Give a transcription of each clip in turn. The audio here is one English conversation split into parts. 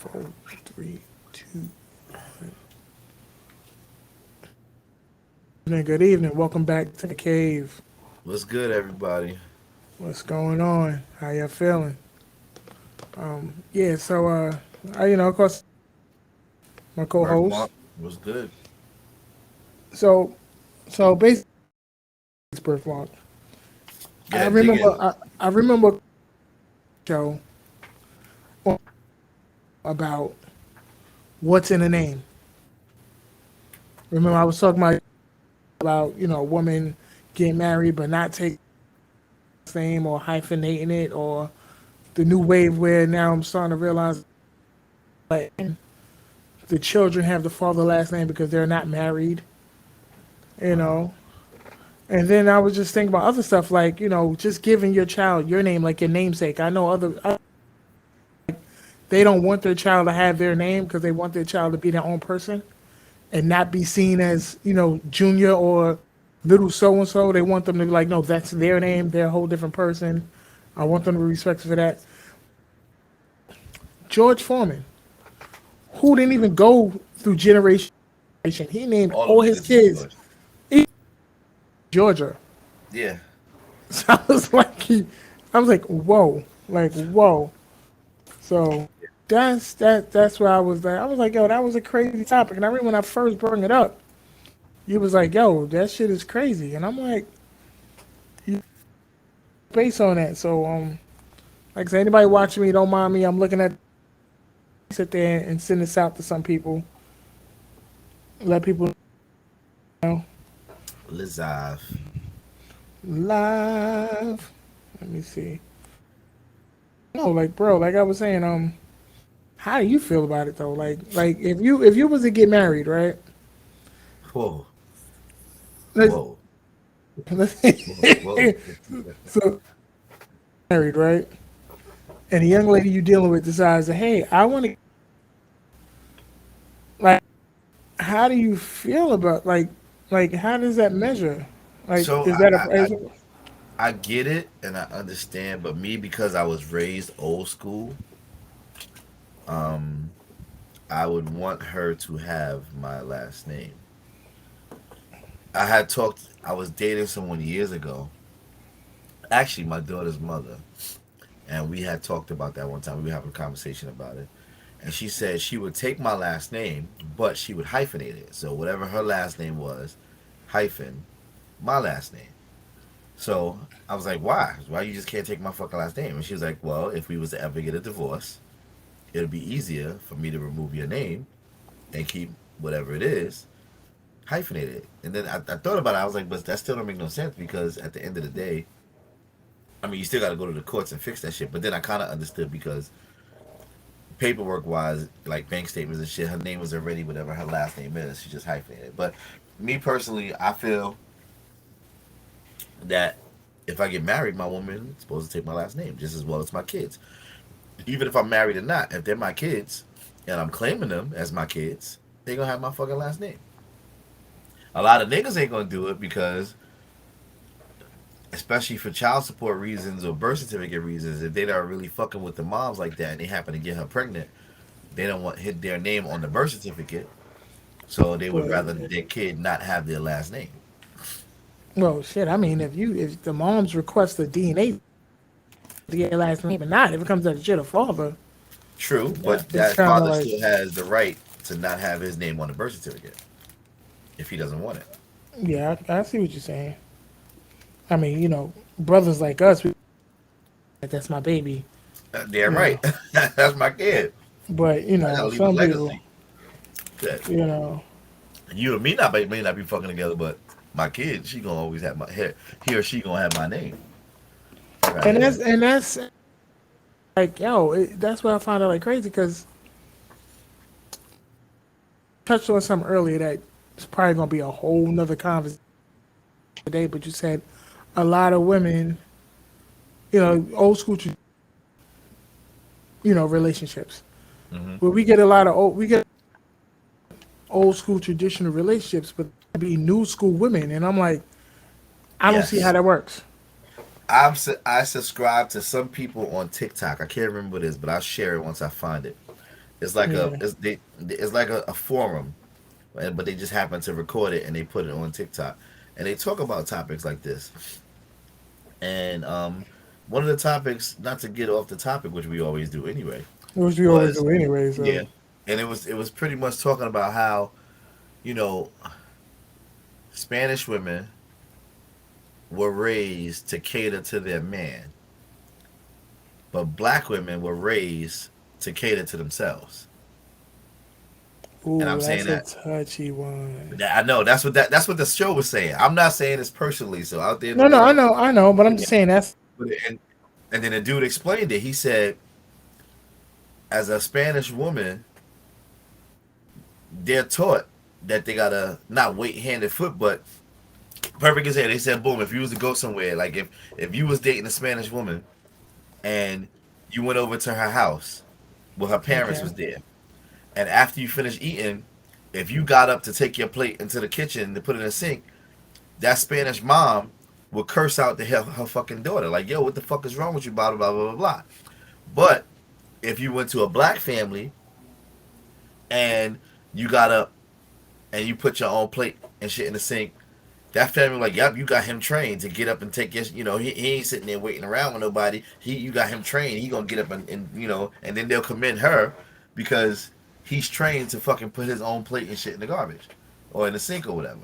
Four, three, two. Good evening. Welcome back to the cave. What's good, everybody? What's going on? How you feeling? Yeah. Of course, my co-host. Birthmark, what's good? So, so basically, it's birthmark. I Yeah, dig remember. in. I remember a show about what's in a name. Remember, I was talking about a woman getting married but not taking the name or hyphenating it, or the new wave where now I'm starting to realize like the children have the father last name because they're not married. You know, and then I was just thinking about other stuff like just giving your child your name, like your namesake. I know they don't want their child to have their name because they want their child to be their own person and not be seen as junior or little so and so. They want them to be like, no, that's their name. They're a whole different person. I want them to be respected for that. George Foreman, who didn't even go through generation, he named All all them his niggas is kids George. Georgia. Yeah. So I was like, whoa, like whoa. So that's where I was like, yo, that was a crazy topic. And I remember when I first brought it up, you was like, yo, that shit is crazy. And I'm like, you based on that. So like I said, anybody watching me, don't mind me. I'm looking at sit there and send this out to some people, let people know Lizav. live. Let me see. No, like bro, like I was saying, how do you feel about it though? Like if you was to get married, right? Whoa. Let's, Whoa. Whoa. Whoa. so married, right? And the young lady you dealing with decides that, hey, I want to like. How do you feel about like how does that measure? Like, So is that a I get it and I understand, but me because I was raised old school, um, I would want her to have my last name. I was dating someone years ago, actually my daughter's mother, and we had talked about that one time. We were having a conversation about it. And she said she would take my last name, but she would hyphenate it. So whatever her last name was, hyphen my last name. So I was like, why? Why you just can't take my fucking last name? And she was like, well, if we was to ever get a divorce, it'll be easier for me to remove your name and keep whatever it is hyphenated. And then I thought about it. I was like, but that still don't make no sense because at the end of the day, I mean, you still got to go to the courts and fix that shit. But then I kind of understood because paperwork wise, like bank statements and shit, her name was already whatever her last name is. She just hyphenated. But me personally, I feel that if I get married, my woman is supposed to take my last name just as well as my kids. Even if I'm married or not, if they're my kids and I'm claiming them as my kids, they gonna have my fucking last name. A lot of niggas ain't gonna do it because, especially for child support reasons or birth certificate reasons, if they not really fucking with the moms like that and they happen to get her pregnant, they don't want hit their name on the birth certificate, so they would rather well, their kid not have their last name. well shit. I mean, if the moms request a DNA to get last name or not, if it comes to the shit of father, True, but that's that kind of father like still has the right to not have his name on the birth certificate if he doesn't want it. yeah, I see what you're saying. I mean, brothers like us, that's my baby, Damn you know. right, that's my kid. But I gotta leave a some people, legacy. Shit. you know, You and me not may not be fucking together, but my kid, she gonna always have my hair. He or she gonna have my name. Fuck out of and here. that's like that's why I find it like crazy because touched on something earlier that it's probably gonna be a whole nother conversation today. But you said a lot of women, old school, relationships Hmm. where we get a lot of old school traditional relationships, but be new school women, and I'm like, I don't see how Yes, that works. I subscribe to some people on TikTok. I can't remember what it is, but I'll share it once I find it. It's like a Yeah. it's like a forum, but they just happen to record it and they put it on TikTok, and they talk about topics like this. And one of the topics, not to get off the topic, which we always do anyway, Which we always was do anyway. yeah, So and it was pretty much talking about how you know Spanish women were raised to cater to their man, but black women were raised to cater to themselves. And I'm ooh, saying that's a that touchy one. I know that's what the show was saying. I'm not saying this personally, so out there in the No, no, world, I know, but I'm yeah. just saying that's And then the dude explained it. He said, as a Spanish woman, they're taught that they gotta not wait hand and foot, but perfect as They said, boom, if you was to go somewhere, like if you was dating a Spanish woman and you went over to her house, well, her parents okay. was there, and after you finished eating, if you got up to take your plate into the kitchen to put it in the sink, that Spanish mom would curse out to her fucking daughter, like, yo, what the fuck is wrong with you, blah, blah, blah, blah, blah. But if you went to a black family and you got up and you put your own plate and shit in the sink, that family like, yep, you got him trained to get up and take your, he ain't sitting there waiting around with nobody. You got him trained. He gonna get up and and then they'll commend her because he's trained to fucking put his own plate and shit in the garbage or in the sink or whatever.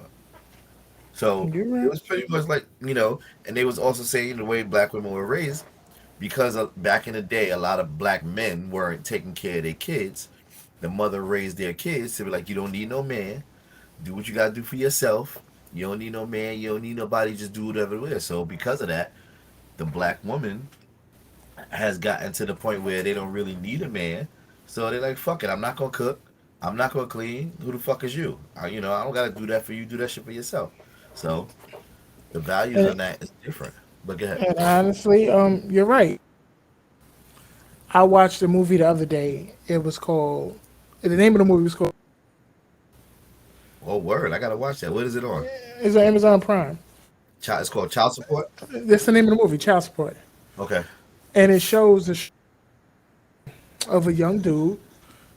So You're it right. was pretty much like, and they was also saying the way black women were raised because back in the day, a lot of black men weren't taking care of their kids. The mother raised their kids to be like, you don't need no man. Do what you gotta do for yourself. You don't need no man. You don't need nobody. Just do whatever it is. So because of that, the black woman has gotten to the point where they don't really need a man. So they're like, fuck it. I'm not gonna cook. I'm not gonna clean. Who the fuck is you? I don't gotta do that for you. Do that shit for yourself. So the values And, on that is different. But go ahead. and honestly, you're right. I watched a movie the other day. It was called. The name of the movie was called. Oh word, I gotta watch that. What is it on? It's on Amazon Prime. It's called Child Support. That's the name of the movie, Child Support, Okay. and it shows of a young dude.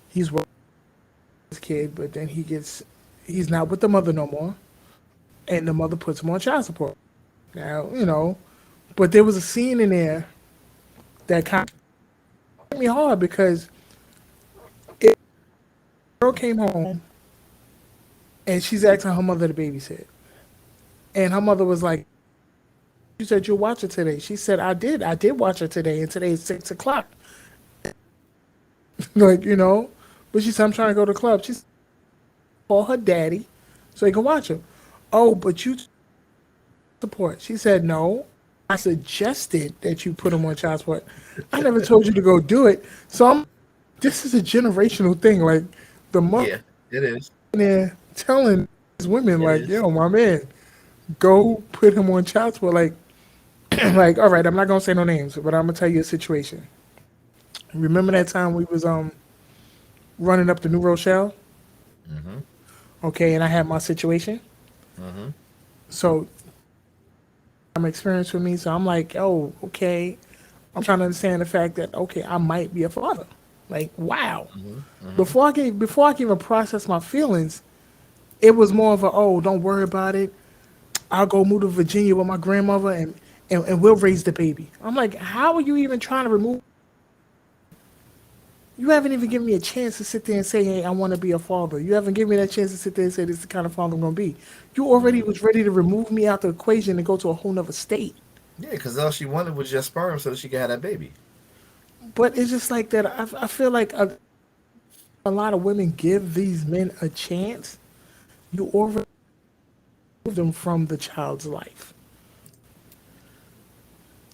He's with his kid, but then he's not with the mother no more, and the mother puts him on child support. Now, but there was a scene in there that kind of hit me hard because it, the girl came home and she's asking her mother to babysit, and her mother was like, "You said you'll watch it today." She said, I did watch it today, and today is 6 o'clock." like but she said, "I'm trying to go to the club." She said, "Call her daddy so he can watch him." Oh, but you support. She said, "No, I suggested that you put him on child support. I never told you to go do it." So this is a generational thing. Like the mother Yeah, it is. there telling these women, It like, is. "Yo, my man, go put him on child support." Like, like, all right, I'm not gonna say no names, but I'm gonna tell you a situation. Remember that time we was running up the New Rochelle? Mm-hmm. Okay, and I had my situation. Mm-hmm. So I'm experienced with me. So I'm like, oh, okay. I'm trying to understand the fact that okay, I might be a father. Like, wow. Mm-hmm. Mm-hmm. Before I can even process my feelings, it was more of a oh, don't worry about it. I'll go move to Virginia with my grandmother and we'll raise the baby. I'm like, how are you even trying to remove? You haven't even given me a chance to sit there and say, hey, I want to be a father. You haven't given me that chance to sit there and say this is the kind of father I'm going to be. You already was ready to remove me out the equation and go to a whole nother state. Yeah, because all she wanted was just sperm so that she could have that baby. But it's just like that. I feel like a lot of women give these men a chance. You already remove them from the child's life.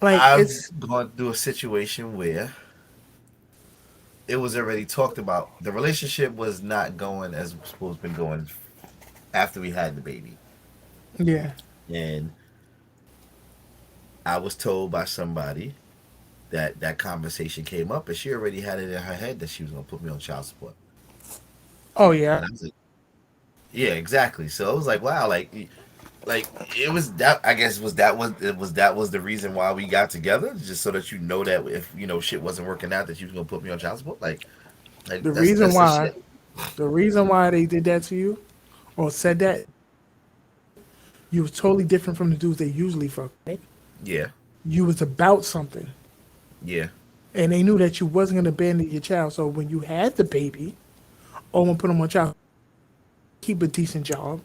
Like I've it's gone through a situation where it was already talked about. The relationship was not going as it was supposed to be going after we had the baby. yeah. And I was told by somebody that that conversation came up and she already had it in her head that she was going to put me on child support. Oh yeah. And I was like, yeah, exactly. So it was like, wow, like it was that. I guess was the reason why we got together, just so that that if shit wasn't working out, that you was gonna put me on child support. Like, Like The reason that's the why, shit. the reason why they did that to you or said that, you was totally different from the dudes they usually fuck. Right? Yeah, You was about something, yeah, and they knew that you wasn't gonna abandon your child. So when you had the baby, oh, I'm gonna put him on child, keep a decent job,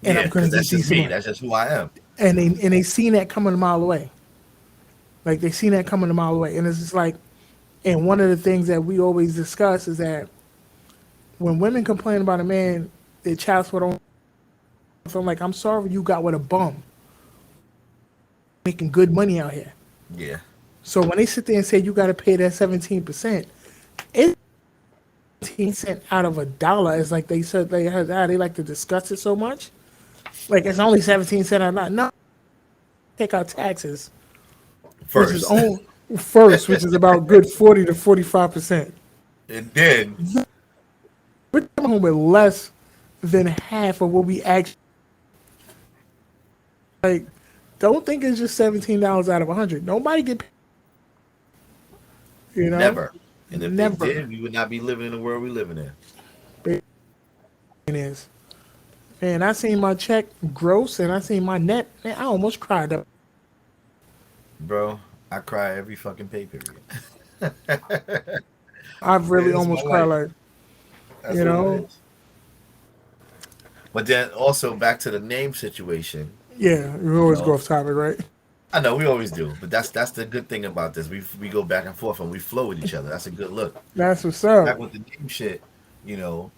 and yeah. I'm gonna Because get that's just decent me. money. That's just who I am. And they seen that coming a mile away. Like they seen that coming a mile away, and it's just like, and one of the things that we always discuss is that when women complain about a man, their child support on, so I'm like, I'm sorry you got with a bum making good money out here. Yeah, So when they sit there and say you got to pay that 17%, it's 17 cents out of a dollar. It's like they said they like to discuss it so much. Like it's only 17 cents out of no, take out taxes, which is first, on first, which is about good 40 to 45%. and then We're coming home with less than half of what we actually like. Don't think it's just $17 out of 100. Nobody get, you know, never. And if they never. did, we would not be living in the world we living in, It is. Man, I seen my check gross and I seen my net. Man, I almost cried up. bro. I cry every fucking pay period. I've really It's my almost cried life. like, That's you what it know, is. But then also back to the name situation. yeah, we You always go know, off topic, right? I know we always do, but that's the good thing about this. We go back and forth and we flow with each other. That's a good look. That's what's up. Back with the name shit. You know,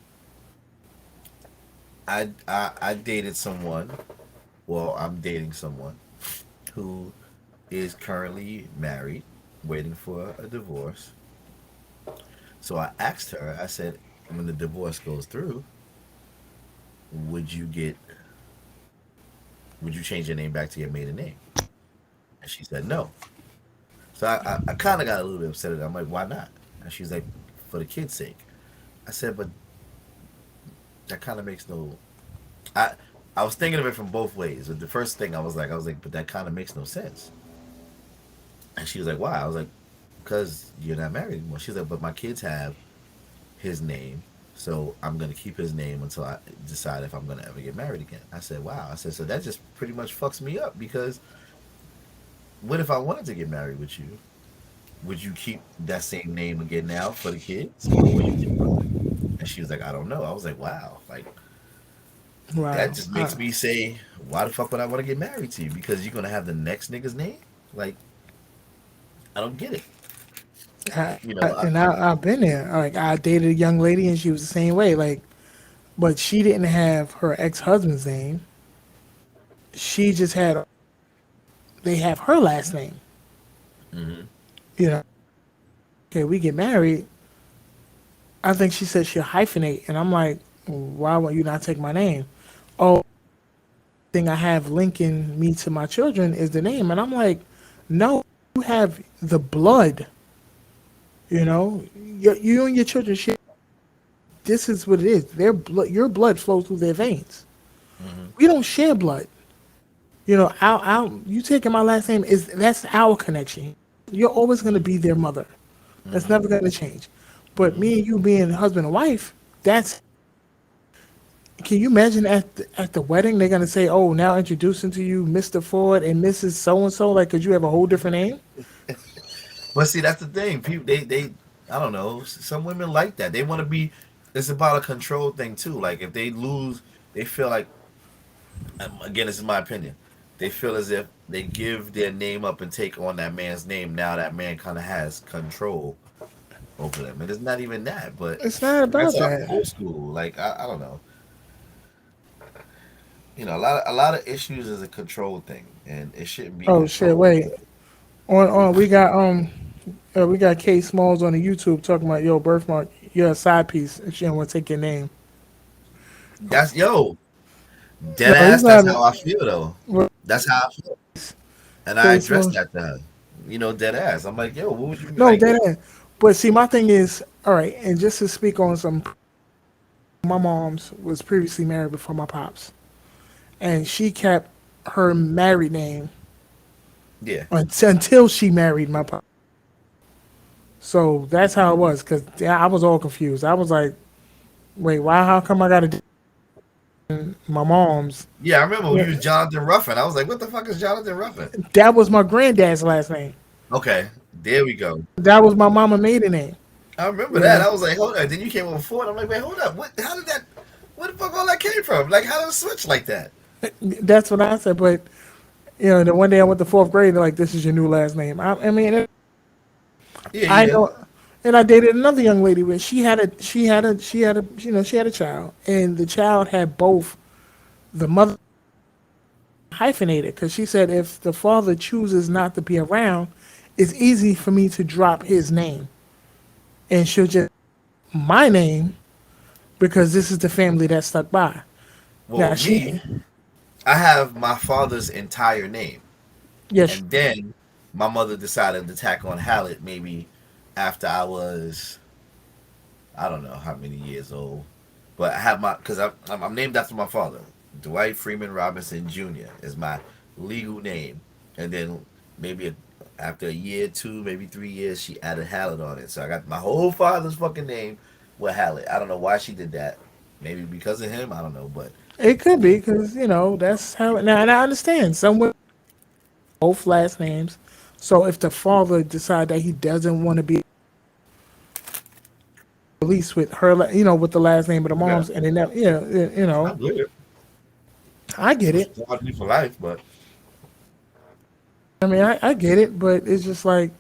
I dated someone. Well, I'm dating someone who is currently married, waiting for a divorce. So I asked her. I said, when the divorce goes through, would you get would you change your name back to your maiden name? And she said no. So I kind of got a little bit upset at her. I'm like, why not? And she's like, for the kid's sake. I said, but that kind of makes no. I I was thinking of it from both ways. The first thing I was like, but that kind of makes no sense. And she was like, why? I was like, because you're not married anymore. She's like, but my kids have his name, so I'm gonna keep his name until I decide if I'm gonna ever get married again. I said, wow. I said, so that just pretty much fucks me up because what if I wanted to get married with you? Would you keep that same name again now for the kids, or would you get rid of it? And she was like, I don't know. I was like, wow, like that Wow. just makes me say, why the fuck would I want to get married to you? Because you're gonna have the next nigga's name? Like, I don't get it. You know, I've been there. Like I dated a young lady and she was the same way. Like, but she didn't have her ex husband's name. She just had they have her last name. hmm You know. Okay, we get married. I think she said she'll hyphenate, and I'm like, why won't you not take my name? Oh, thing I have linking me to my children is the name, and I'm like, no, you have the blood. You know, you and your children share. This is what it is. Their blood, your blood flows through their veins. hmm We don't share blood. You know, you taking my last name is that's our connection. You're always going to be their mother. That's hmm never going to change. But hmm me and you being husband and wife, that's. Can you imagine at the wedding they're gonna say, "Oh, now introducing to you Mr. Ford and Mrs. So and so," like, cause you have a whole different name. But see, that's the thing. People, I don't know. Some women like that. They want to be. It's about a control thing too. Like if they lose, they feel like. Again, this is my opinion. They feel as if they give their name up and take on that man's name. Now that man kind of has control over them, and it's not even that. But It's not that's about that. old school. Like I don't know. You know, a lot of issues is a control thing, and it shouldn't be Oh shit! controlled. Wait, on we got K Smalls on the YouTube talking about yo birthmark. You're a side piece, and she don't want to take your name. That's yo dead No, he's ass. not. That's how I feel though. Well, That's how I feel. And I K addressed Smalls. that to her. You know, dead ass. I'm like, yo, what would you No, like? that ain't. But see, my thing is, all right, and just to speak on some, my mom's was previously married before my pops, and she kept her married name Yeah. until she married my pop. So that's how it was. Cause I was all confused. I was like, wait, why? How come I got to do my mom's? Yeah, I remember when Yeah, you was Jonathan Ruffin. I was like, what the fuck is Jonathan Ruffin? that was my granddad's last name. Okay, there we go. That was my mama maiden name. I remember You that. know, I was like, hold on. Then you came over forward. I'm like, wait, hold up. What? How did that? Where the fuck all that came from? Like, how did it switch like that? that's what I said. But the one day I went to fourth grade, they're like, "This is your new last name." I mean, Yeah, I yeah. know. And I dated another young lady, but she had a child, and the child had both the mother hyphenated because she said if the father chooses not to be around, it's easy for me to drop his name, and she'll just my name because this is the family that stuck by. Well, Now with me, she, I have my father's entire name, yes, and then my mother decided to tack on Hallett maybe after I was I don't know how many years old, but I have my because I'm named after my father, Dwight Freeman Robinson Jr. is my legal name, and then maybe after a year, two, maybe 3 years, she added Hallett on it. So I got my whole father's fucking name with Hallett. I don't know why she did that. Maybe because of him. I don't know, but it could be yeah, because that's how. Now, and I understand some women both last names. So if the father decide that he doesn't want to be released with her, with the last name of the yeah, mom's, and then that, I'm good. I get It's it. hard for life, but I mean, I get it, but it's just like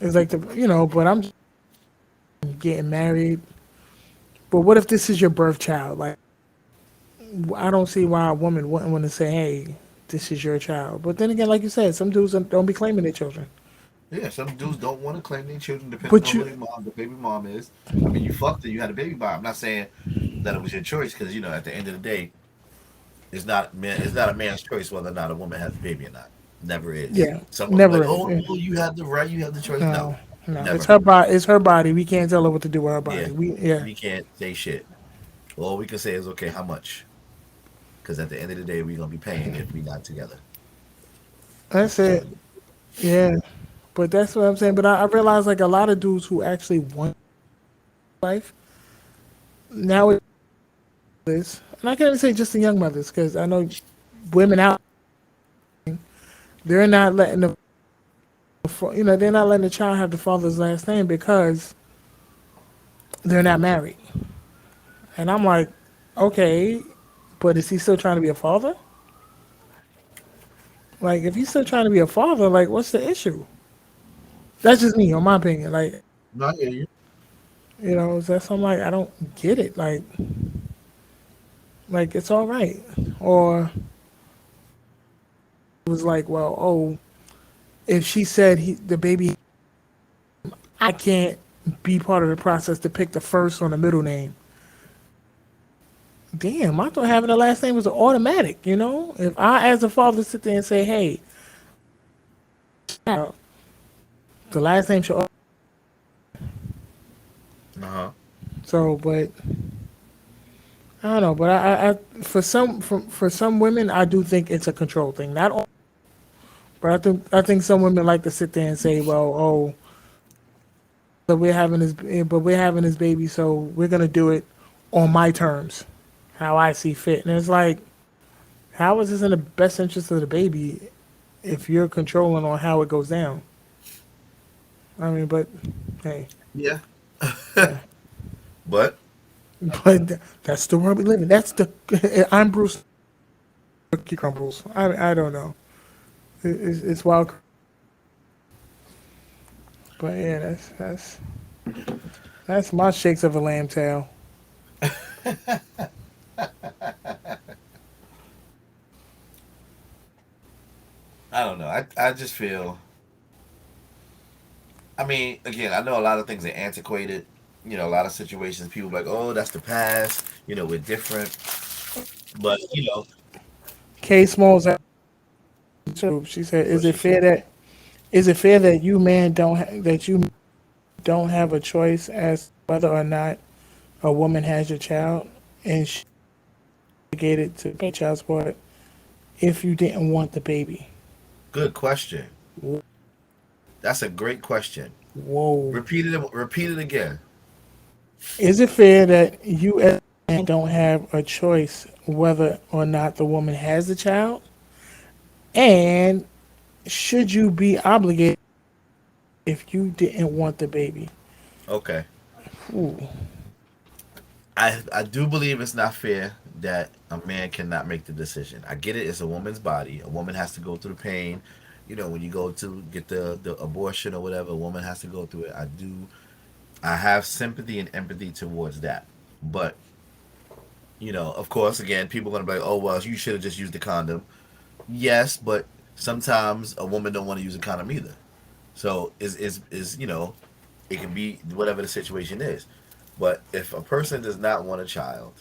but I'm just getting married. But what if this is your birth child? Like, I don't see why a woman wouldn't want to say, "Hey, this is your child." But then again, like you said, some dudes don't be claiming their children. yeah, some dudes don't want to claim their children depending But on who you, their mom, the baby mom is. I mean, you fucked her, you had a baby by her. I'm not saying that it was your choice because at the end of the day, it's not a man's choice whether or not a woman has a baby or not. Never is. yeah, Someone's like, never is. oh Yeah. no, you have the right, you have the choice. No, No, no, it's never. her body. It's her body. We can't tell her what to do with her Yeah, body. Yeah, we can't say shit. All we can say is okay, how much? Because at the end of the day, we're gonna be paying if we not together. that's So it. Yeah, but that's what I'm saying. But I realize like a lot of dudes who actually want life now is, and I can't even say just the young mothers because I know women out, they're not letting they're not letting the child have the father's last name because they're not married. And I'm like, okay, but is he still trying to be a father? Like, if he's still trying to be a father, like, what's the issue? That's just me, on my opinion. Like, no, I hear you. that's I'm like, I don't get it. Like it's all right. Or it was like, well, oh, if she said the baby, I can't be part of the process to pick the first or the middle name. Damn, I thought having the last name was automatic. If I, as a father, sit there and say, hey, child, the last name should. Uh huh. So, but I don't know. But for some women, I do think it's a control thing. Not all, but I think some women like to sit there and say, well, oh, but we're having this baby, so we're gonna do it on my terms, how I see fit. And it's like, how is this in the best interest of the baby if you're controlling on how it goes down? I mean, but hey, Yeah, yeah. but But that's the world we live in. That's the I'm Bruce. Cookie crumbles. I don't know. It's wild. But yeah, that's my shakes of a lamb tail. I don't know. I just feel. I mean, again, I know a lot of things are antiquated. A lot of situations people like, oh, that's the past. We're different. But K Smalls too. She said, what she said. is it fair that you man that you don't have a choice as whether or not a woman has your child and she obligated to pay child support if you didn't want the baby? Good question. That's a great question. Whoa. Repeat it. Repeat it again. Is it fair that you as a man don't have a choice whether or not the woman has the child? And should you be obligated if you didn't want the baby? Okay. Ooh. I do believe it's not fair that a man cannot make the decision. I get it. It's a woman's body. A woman has to go through the pain. You know, when you go to get the abortion or whatever, a woman has to go through it. I do. I have sympathy and empathy towards that. But of course, again, people are gonna be like, "Oh well, you should have just used the condom." Yes, but sometimes a woman don't want to use a condom either. So is it can be whatever the situation is. But if a person does not want a child,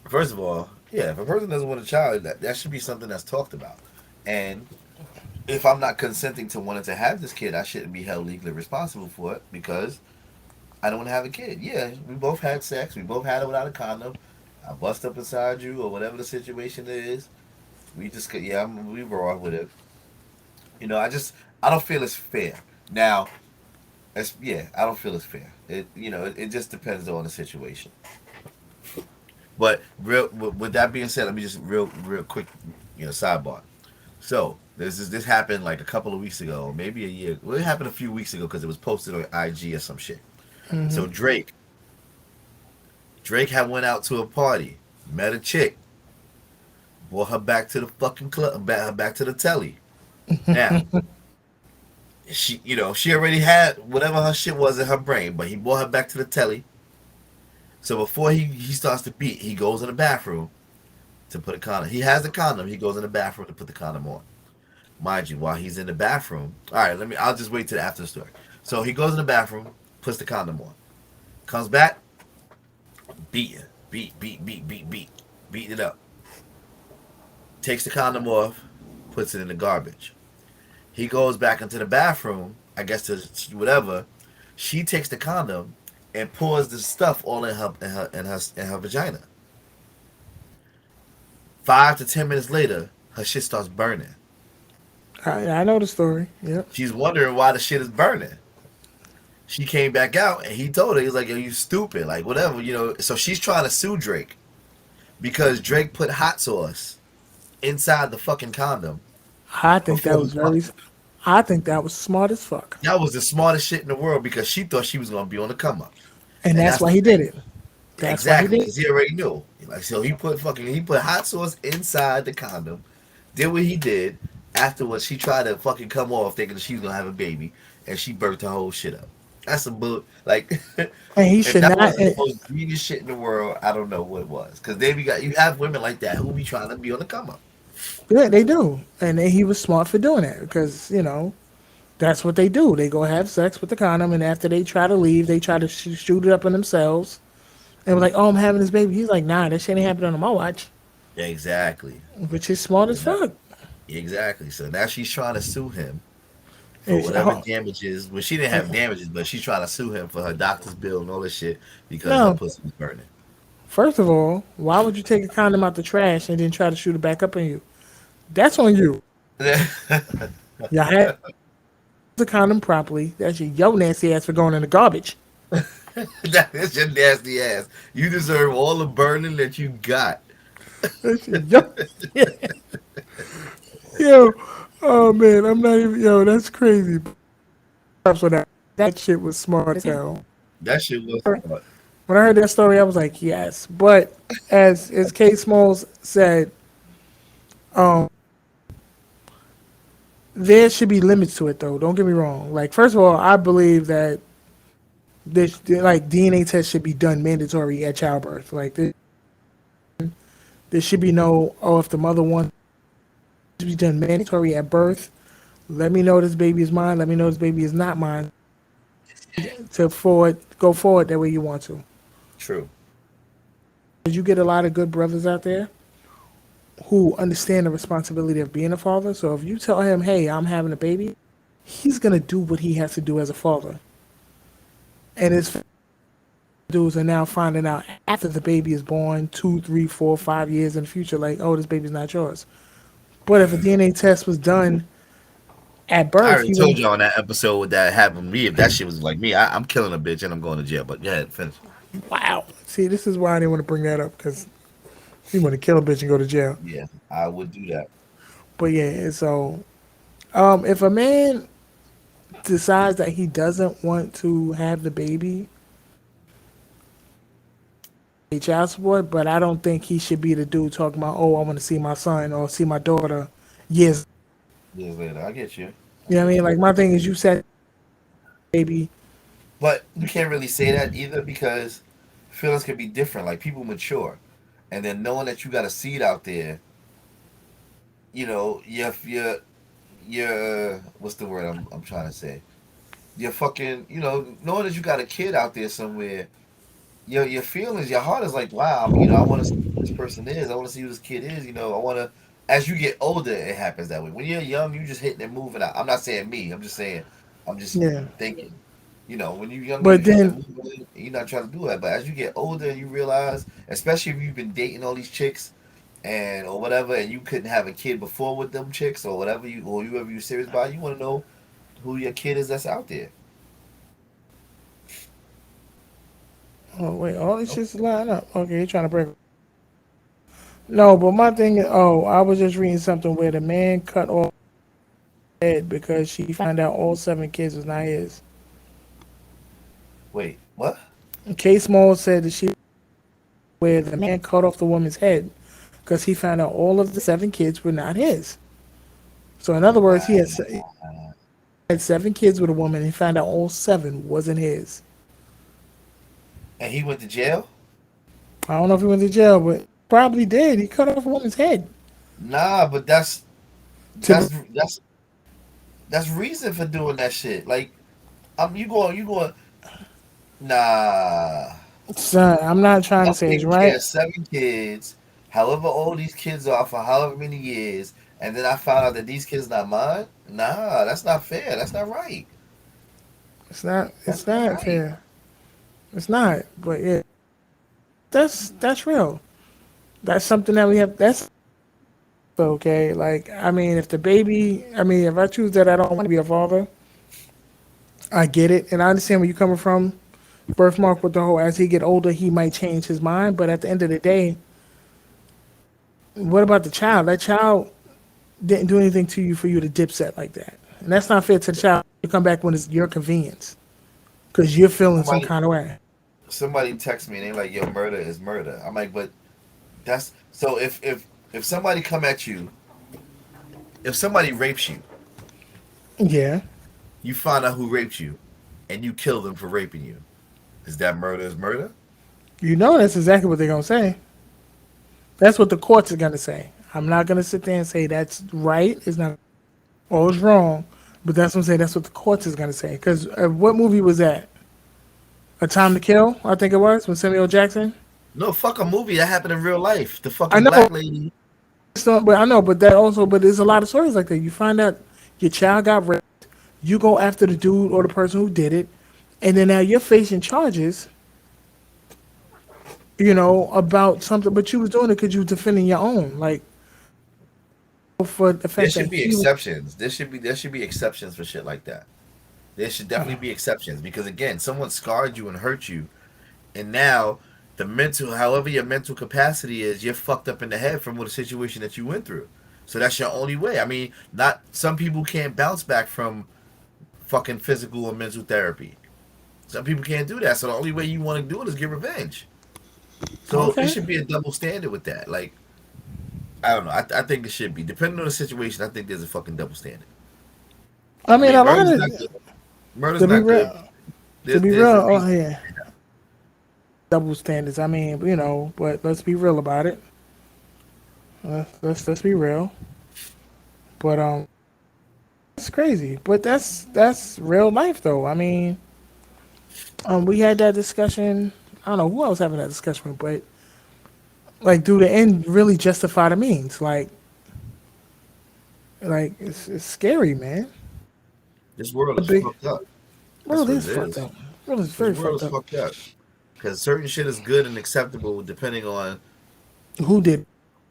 first of all, yeah, if a person doesn't want a child, that should be something that's talked about. And if I'm not consenting to wanting to have this kid, I shouldn't be held legally responsible for it because I don't want to have a kid. Yeah, we both had sex. We both had it without a condom. I bust up inside you or whatever the situation is. We just, yeah, we raw with it. I don't feel it's fair. Now, I don't feel it's fair. It just depends on the situation. But with that being said, let me just real quick, sidebar. So this happened like a couple of weeks ago, maybe a year. Well, it happened a few weeks ago because it was posted on IG or some shit. So Drake had went out to a party, met a chick, brought her back to the fucking club, back to the telly. Now she already had whatever her shit was in her brain, but he brought her back to the telly. So before he starts to beat, he goes in the bathroom to put a condom. He has the condom. He goes in the bathroom to put the condom on. Mind you, while he's in the bathroom, all right, I'll just wait till after the story. So he goes in the bathroom, puts the condom on, comes back, beating, beating it up. Takes the condom off, puts it in the garbage. He goes back into the bathroom, I guess to whatever. She takes the condom and pours the stuff all in her vagina. 5 to 10 minutes later, her shit starts burning. I know the story. Yep. She's wondering why the shit is burning. She came back out and he told her, he's like, "Yo, you stupid," like whatever. So she's trying to sue Drake because Drake put hot sauce inside the fucking condom I think that before he was very. I think that was smart as fuck, that was the smartest shit in the world because she thought she was gonna be on the come up, and and that's that's why the he did thing. it. That's why he Exactly, did it. because he already knew. Like, so he put hot sauce inside the condom, did what he did. Afterwards, she tried to fucking come off thinking that she was gonna have a baby, and she burnt her whole shit up. That's a bull. Like, And he if should that not. wasn't the most greediest shit in the world, I don't know what was. Because you have women like that who be trying to be on the come up. Yeah, they do, and he was smart for doing that because that's what they do. They go have sex with the condom, and after they try to leave, they try to shoot it up in themselves. And we're like, "Oh, I'm having this baby." He's like, "Nah, that shit ain't happening on my watch," Exactly. which is smart So as now, fuck. exactly. So now she's trying to sue him for It's, whatever damages. Well, she didn't have damages, but she's trying to sue him for her doctor's bill and all this shit because her no, pussy was burning. first of all, why would you take a condom out the trash and then try to shoot it back up in you? That's on you. You had the condom properly. That's your nasty ass for going in the garbage. That is your nasty ass. You deserve all the burning that you got. That's your yo. Oh man, I'm not even yo. That's crazy. So that shit was smart as hell. That shit was smart. When I heard that story, I was like, yes. But as K Smalls said, there should be limits to it, though. Don't get me wrong. Like, first of all, I believe that this like DNA test should be done mandatory at childbirth. Like, there should be no if the mother wants to be done mandatory at birth. Let me know this baby is mine. Let me know this baby is not mine. To go forward that way you want to. True. You get a lot of good brothers out there who understand the responsibility of being a father. So if you tell him, "Hey, I'm having a baby," he's gonna do what he has to do as a father. And his dudes are now finding out after the baby is born, 2, 3, 4, 5 years in the future, like, "Oh, this baby's not yours." But if a DNA test was done At I birth, already he told went. you on that episode what that happened to me. If that shit was like me, I'm killing a bitch and I'm going to jail. But go ahead, finish. Wow. See, this is why I didn't want to bring that up because he want to kill a bitch and go to jail. Yeah, I would do that. But yeah, so if a man decides that he doesn't want to have the baby, pay child support, but I don't think he should be the dude talking about, oh, I want to see my son or see my daughter years. Years later, I get you. I You know what I get mean? you. Like my thing is, you said baby. But you can't really say that either because feelings can be different. Like people mature, and then knowing that you got a seed out there, you know, your what's the word I'm trying to say? You're fucking, you know, knowing that you got a kid out there somewhere, your feelings, your heart is like, wow, you know, I want to see who this person is. I want to see who this kid is. You know, I want to. As you get older, it happens that way. When you're young, you just hitting and moving out. I'm not saying me. I'm just saying, I'm just Yeah. thinking. You know, when you're young, you But hitting and then, moving. You're not trying to do that. But as you get older, and you realize, especially if you've been dating all these chicks and or whatever, and you couldn't have a kid before with them chicks or whatever you or you ever you serious about, you want to know who your kid is that's out there. oh wait, all this shit's lining up. Okay, you're trying to break. No, but my thing is, oh, I was just reading something where the man cut off his head because she found out all 7 kids was not his. Wait, what? Case Small said that she where the man cut off the woman's head because he found out all of the 7 kids were not his. So in other words, he had 7 kids with a woman and he found out all 7 wasn't his. And he went to jail? I don't know if he went to jail, but probably did. He cut off a woman's head Nah, but to that's that's that's reason for doing that shit. Like, you going. Nah, son. I'm not trying to I'm say it's taking care right. of 7 kids, however old these kids are for however many years, and then I found out that these kids not mine. Nah, that's not fair. That's not right. It's not. That's It's not not right. fair. It's not. But yeah, that's real. That's something that we have. That's okay. Like I mean, if the baby, I mean, if I choose that I don't want to be a father, I get it, and I understand where you're coming from. Birthmark with the whole as he get older, he might change his mind. But at the end of the day, what about the child? That child didn't do anything to you for you to dipset like that, and that's not fair to the child. You come back when it's your convenience because you're feeling some Somebody kind of way. somebody text me and they like, "Yo, murder is murder." I'm like, but that's so if somebody come at you, if somebody rapes you, Yeah, you find out who raped you, and you kill them for raping you. Is that murder? Is murder? you know that's exactly what they're gonna say. That's what the courts are gonna say. I'm not gonna sit there and say that's right. It's not. Or it's wrong. But that's what I'm saying. That's what the courts is gonna say. Because what movie was that? A Time to Kill, I think it was, with Samuel Jackson. No, fuck a movie that happened in real life. The I fucking know, black lady. but I know, but that also, but there's a lot of stories like that. You find out your child got raped, you go after the dude or the person who did it, and then now you're facing charges, about something, but you was doing it because you was defending your own, like for the There fact that should be he was. exceptions. There should be exceptions for shit like that. There should definitely be exceptions because again, someone scarred you and hurt you, and now the mental, however your mental capacity is, you're fucked up in the head from what a situation that you went through. So that's your only way. I mean, not some people can't bounce back from fucking physical or mental therapy. Some people can't do that. So the only way you want to do it is get revenge. So it Okay. should be a double standard with that. Like I don't know. I think it should be depending on the situation. I think there's a fucking double standard. I I mean, mean, a lot murder's of not good. Murder's to be not good. real, to be There's real, a oh reason. yeah, double standards. I mean, but let's be real about it. Let's be real. But it's crazy. But that's real life though. I mean, we had that discussion. I don't know who I was having that discussion with, but like, do the end really justify the means? Like it's scary, man. This world The is big fucked up. That's world what is it fucked is. up. World is This very world fucked is up. fucked up because certain shit is good and acceptable depending on Who did?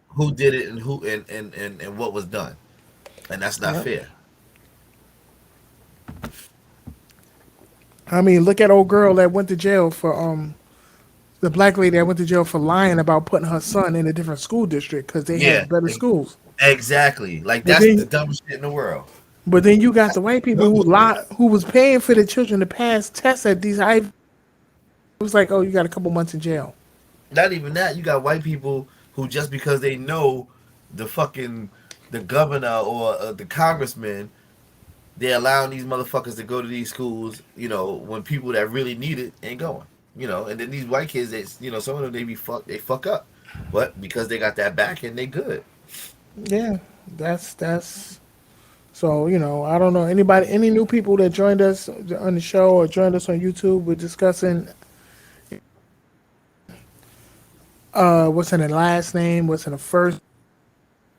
who did it and who and what was done, and that's not Yep. fair. I mean, look at old girl that went to jail for the black lady that went to jail for lying about putting her son in a different school district because they Yeah, had better schools. exactly. Like But that's the then, dumbest shit in the world. but then you got the white people who Dumb. lie, who was paying for the children to pass tests at these high. It was like, oh, you got a couple months in jail. Not even that. You got white people who just because they know the fucking the governor or the congressman, they're allowing these motherfuckers to go to these schools. You know, when people that really need it ain't going. You know, and then these white kids, some of them they fuck up, but because they got that back and they good. Yeah, that's so I don't know any new people that joined us on the show or joined us on YouTube. We're discussing what's in the last name, what's in the first.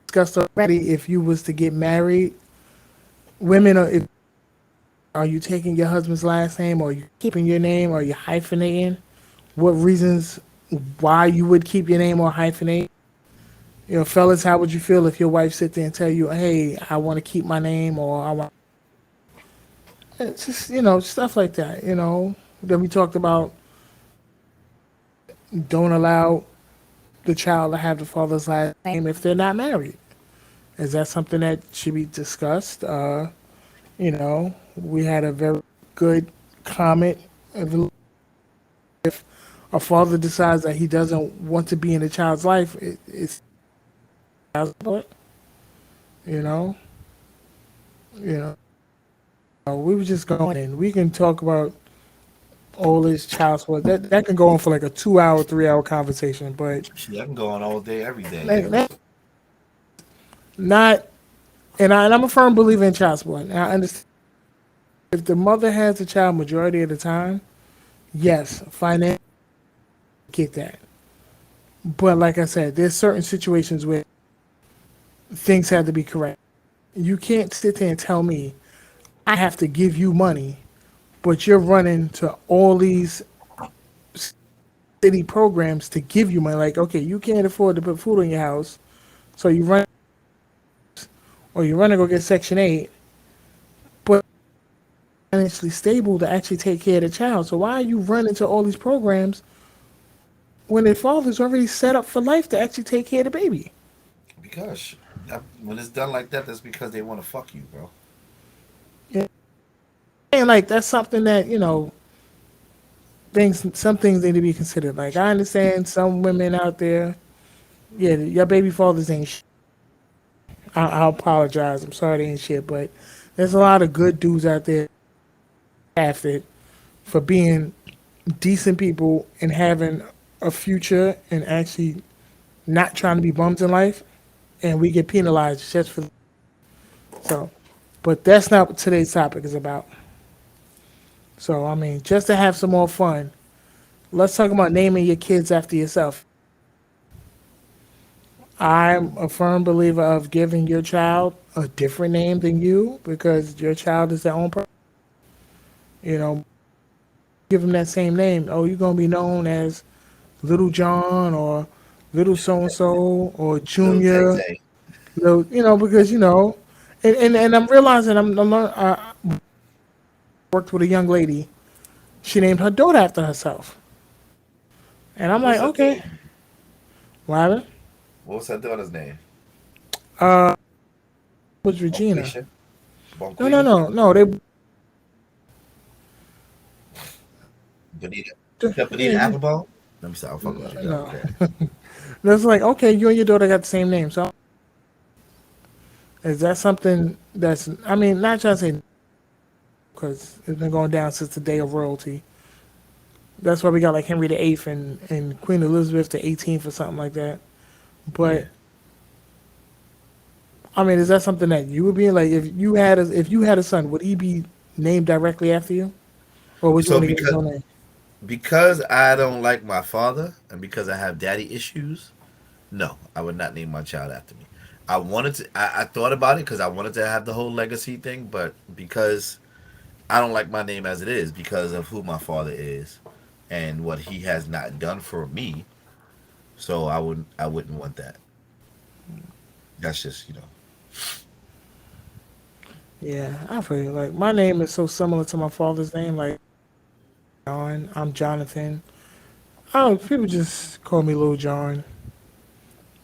Discussed already. If you was to get married, women are you taking your husband's last name, or are you keeping your name, or are you hyphenating? What reasons why you would keep your name or hyphenate? Fellas, how would you feel if your wife sit there and tell you, "Hey, I want to keep my name," or "I want," it's just stuff like that. Then we talked about don't allow the child to have the father's last name if they're not married. Is that something that should be discussed? We had a very good comment. If a father decides that he doesn't want to be in the child's life, it's you know, you know. We were just going in. We can talk about all this child support. That can go on for like a 2 hour, 3 hour conversation, but Shit, I can go on all day, every day, that, yo. that not. And I'm a firm believer in child support. And I understand if the mother has the child majority of the time, yes, financially get that. But like I said, there's certain situations where things have to be correct. You can't sit there and tell me I have to give you money, but you're running to all these city programs to give you money. Like, okay, you can't afford to put food in your house, so you run or you run to go get Section 8, but financially stable to actually take care of the child. So why are you running to all these programs when their father's already set up for life to actually take care of the baby? Because when it's done like that, that's because they want to fuck you, bro. Yeah. And like that's something that some things need to be considered. Like I understand some women out there, yeah, your baby fathers ain't. I apologize. I'm sorry they ain't shit, but there's a lot of good dudes out there after for being decent people and having a future and actually not trying to be bums in life, and we get penalized just for so. But that's not what today's topic is about. So I mean, just to have some more fun, let's talk about naming your kids after yourself. I'm a firm believer of giving your child a different name than you because your child is their own person. You know, give them that same name. Oh, you're gonna be known as Little John or Little So and So or Little Tay Junior. Tay. Little, because and I'm realizing I worked with a young lady. She named her daughter after herself, and I'm What's like, her okay, name? what happened? What's her daughter's name? Was Regina? Bonquisha. No, no, Bonquita. no, no. They, Bonita. Bonita yeah, Applebone. Let me stop. I'm fucking with you. Go. no. Go ahead. That's like, okay, you and your daughter got the same name. So is that something that's, I mean, not trying to say because it's been going down since the day of royalty. That's why we got like Henry the Eighth and Queen Elizabeth the 18th or something like that. Yeah. But I mean, is that something that you would be like if you had a son, would he be named directly after you, or would you So want to get his own name? because I don't like my father and because I have daddy issues, no, I would not name my child after me. I wanted to. I thought about it because I wanted to have the whole legacy thing, but because I don't like my name as it is because of who my father is and what he has not done for me. So I wouldn't want that. That's just. Yeah, I feel you. Like my name is so similar to my father's name. Like John, I'm Jonathan. Oh, people just call me Little John.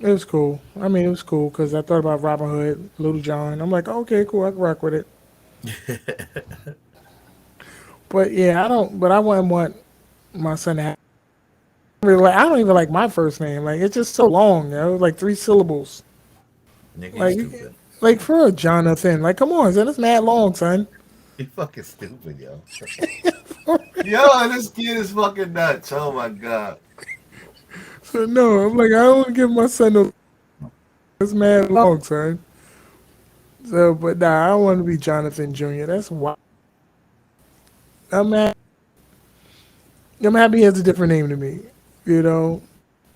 It was cool. I mean, it was cool because I thought about Robin Hood, Little John. I'm like, okay, cool, I can rock with it. But yeah, I don't. But I wouldn't want my son to have. Really like, I don't even like my first name. Like it's just so long. Like 3 syllables. Nigga, you Like, stupid. like for a Jonathan. Like, come on, son. It's mad long, son. You fucking stupid, yo. Yo, this kid is fucking nuts. Oh my god. So no, I'm like, I don't want to give my son no. It's mad long, son. So, but nah, I don't want to be Jonathan Jr. That's why I'm mad. I'm happy he has a different name to me. You know,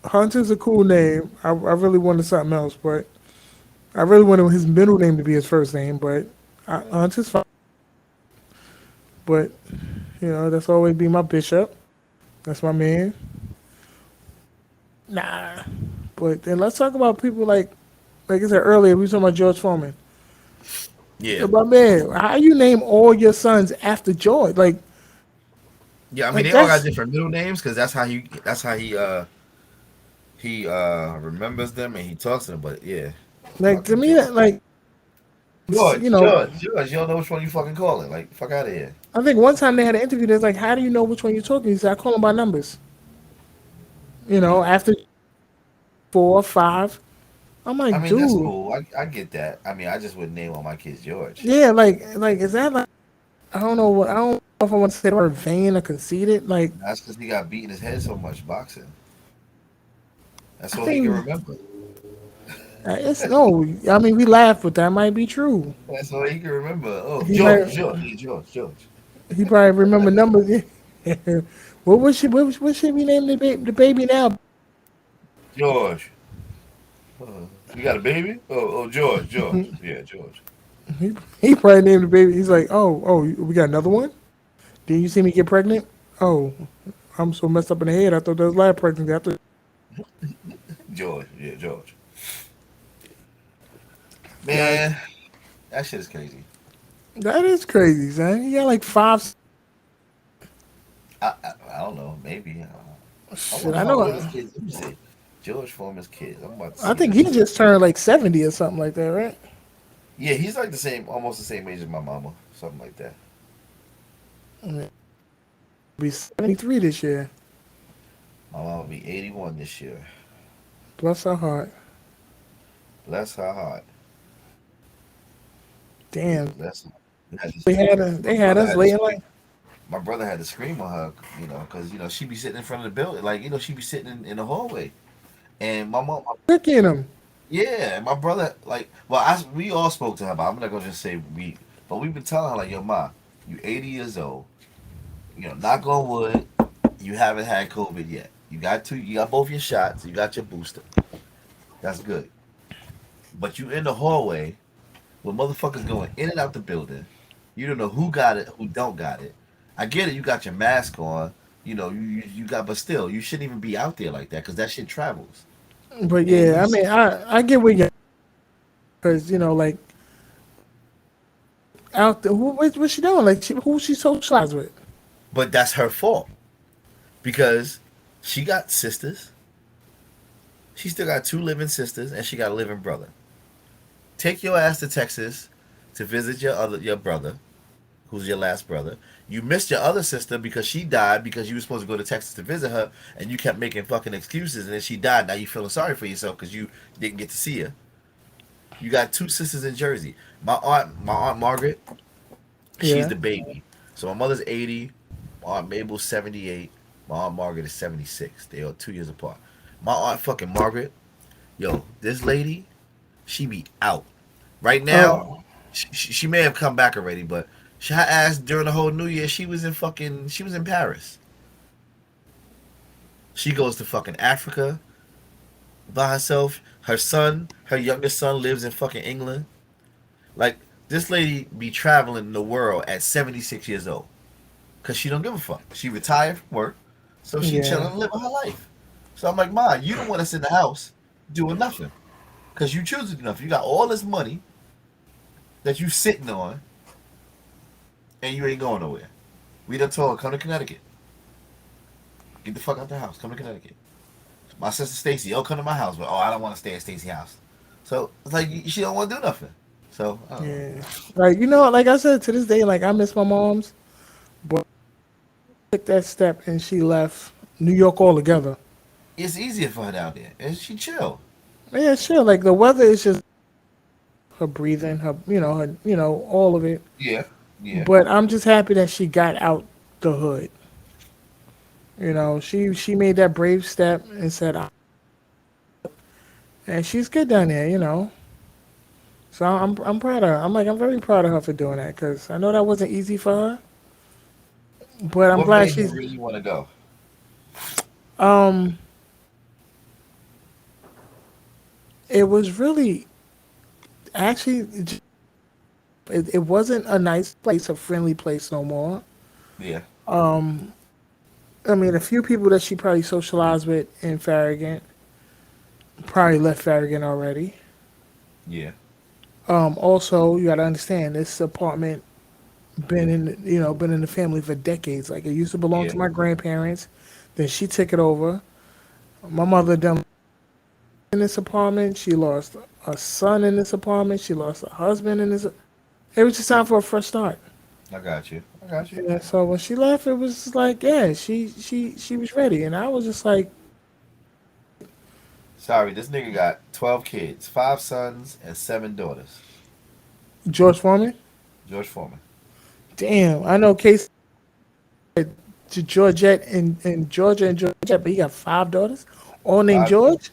Hunter's a cool name. I really wanted something else, but I really wanted his middle name to be his first name. But Hunter's fine. But that's always be my bishop. That's my man. Nah. But then let's talk about people like I said earlier. We were talking about George Foreman. Yeah. But man, how you name all your sons after George? Yeah, I mean Like they all got that's different middle names because that's how he remembers them and he talks to them. But yeah, like to fucking me George. that like George, you know. George, George. You don't know which one you fucking calling. Like, fuck out of here. I think one time they had an interview. That's like, how do you know which one you're talking? He said, I call them by numbers. After 4, 5. I'm I like, mean, that's dude, cool. I get that. I mean, I just wouldn't name all my kids George. yeah, like is that like I don't know what I don't know if I want to say the word vain or conceited. Like That's because he got beat in his head so much boxing. That's I all he can think remember. it's no. I mean, we laugh, but that might be true. That's all he can remember. Oh, He George, might George, yeah, George, George, he probably remember numbers. What should we name the baby now? George. You got a baby? Oh, George, George. Yeah, George. He probably named the baby. He's like, oh, we got another one. Did you see me get pregnant? Oh, I'm so messed up in the head. I thought that was last pregnancy. I thought, George, yeah, George. yeah, Man, that shit is crazy. that is crazy, son. He got like five. I don't know. Maybe. I don't know. I Shit, wonder I how know. old his kids. Let me see. George Foreman's kids. I'm about to I see think he this. just turned like 70 or something like that, right? Yeah, he's like the same, almost the same age as my mama, something like that. Be 73 this year. My mama will be 81 this year. Bless her heart. Bless her heart. Yeah, Damn, bless her. We had this- My they had brother us had to late in scream. life. My brother had to scream on her, because she be sitting in front of the building, like she be sitting in the hallway, and my mom, Cooking him. yeah, and my brother, like, well, we all spoke to her, but I'm not gonna just say we, but we've been telling her like, yo, ma, you 80 years old, knock on wood, you haven't had COVID yet. You got both your shots, you got your booster, that's good, but you in the hallway with motherfuckers going in and out the building. You don't know who got it, who don't got it. I get it. You got your mask on. You got, but still, you shouldn't even be out there like that because that shit travels. But And yeah, I mean, I get where you because like out there, what's she doing? Like, who she socialized with? but that's her fault because she got sisters. She still got two living sisters, and she got a living brother. Take your ass to Texas to visit your brother, who's your last brother. You missed your other sister because she died because you were supposed to go to Texas to visit her, and you kept making fucking excuses, and then she died. Now you feeling sorry for yourself because you didn't get to see her. You got two sisters in Jersey. My aunt Margaret, she's Yeah. the baby. So my mother's 80, my aunt Mabel's 78, my aunt Margaret is 76. They are 2 years apart. My aunt fucking Margaret, yo, this lady, she be out. Right now, Oh, she may have come back already, but her ass during the whole New Year, she was in Paris. She goes to fucking Africa by herself. Her youngest son lives in fucking England. Like, this lady be traveling the world at 76 years old. Cause she don't give a fuck. She retired from work, so she chilling yeah. and living her life. So I'm like, Ma, you don't want us in the house doing nothing. Cause you choose to do nothing. You got all this money that you sitting on. and you ain't going nowhere. We done told her, come to Connecticut. Get the fuck out the house. Come to Connecticut. My sister Stacy, oh, come to my house. But, oh, I don't want to stay at Stacy's house. So, it's like, she don't want to do nothing. So, I don't know. Yeah. Like, you know, like I said, to this day, like I miss my mom's, but took that step and she left New York altogether. It's easier for her down there. And she chill. Yeah, sure. Like the weather is just her breathing, her, all of it. Yeah. Yeah. But I'm just happy that she got out the hood. She made that brave step and said, and she's good down there. So I'm proud of her. I'm very proud of her for doing that because I know that wasn't easy for her. But I'm What glad made her she's. really want to go? Um, it was really actually it wasn't a nice place, a friendly place no more. Yeah. I mean, a few people that she probably socialized with in Farragut probably left Farragut already. Yeah. Also, you got to understand this apartment been in the family for decades. Like it used to belong Yeah. to my grandparents. Then she took it over. My mother done in this apartment. She lost a son in this apartment. She lost a husband in this. It was just time for a fresh start. I got you. I got you. Yeah. So when she left, it was just like, yeah, she was ready, and I was just like, Sorry, this nigga got 12 kids, 5 sons and 7 daughters. George Foreman. George Foreman. Damn, I know Case to Georgette and Georgia and Georgette, but he got five daughters, all named Five. George.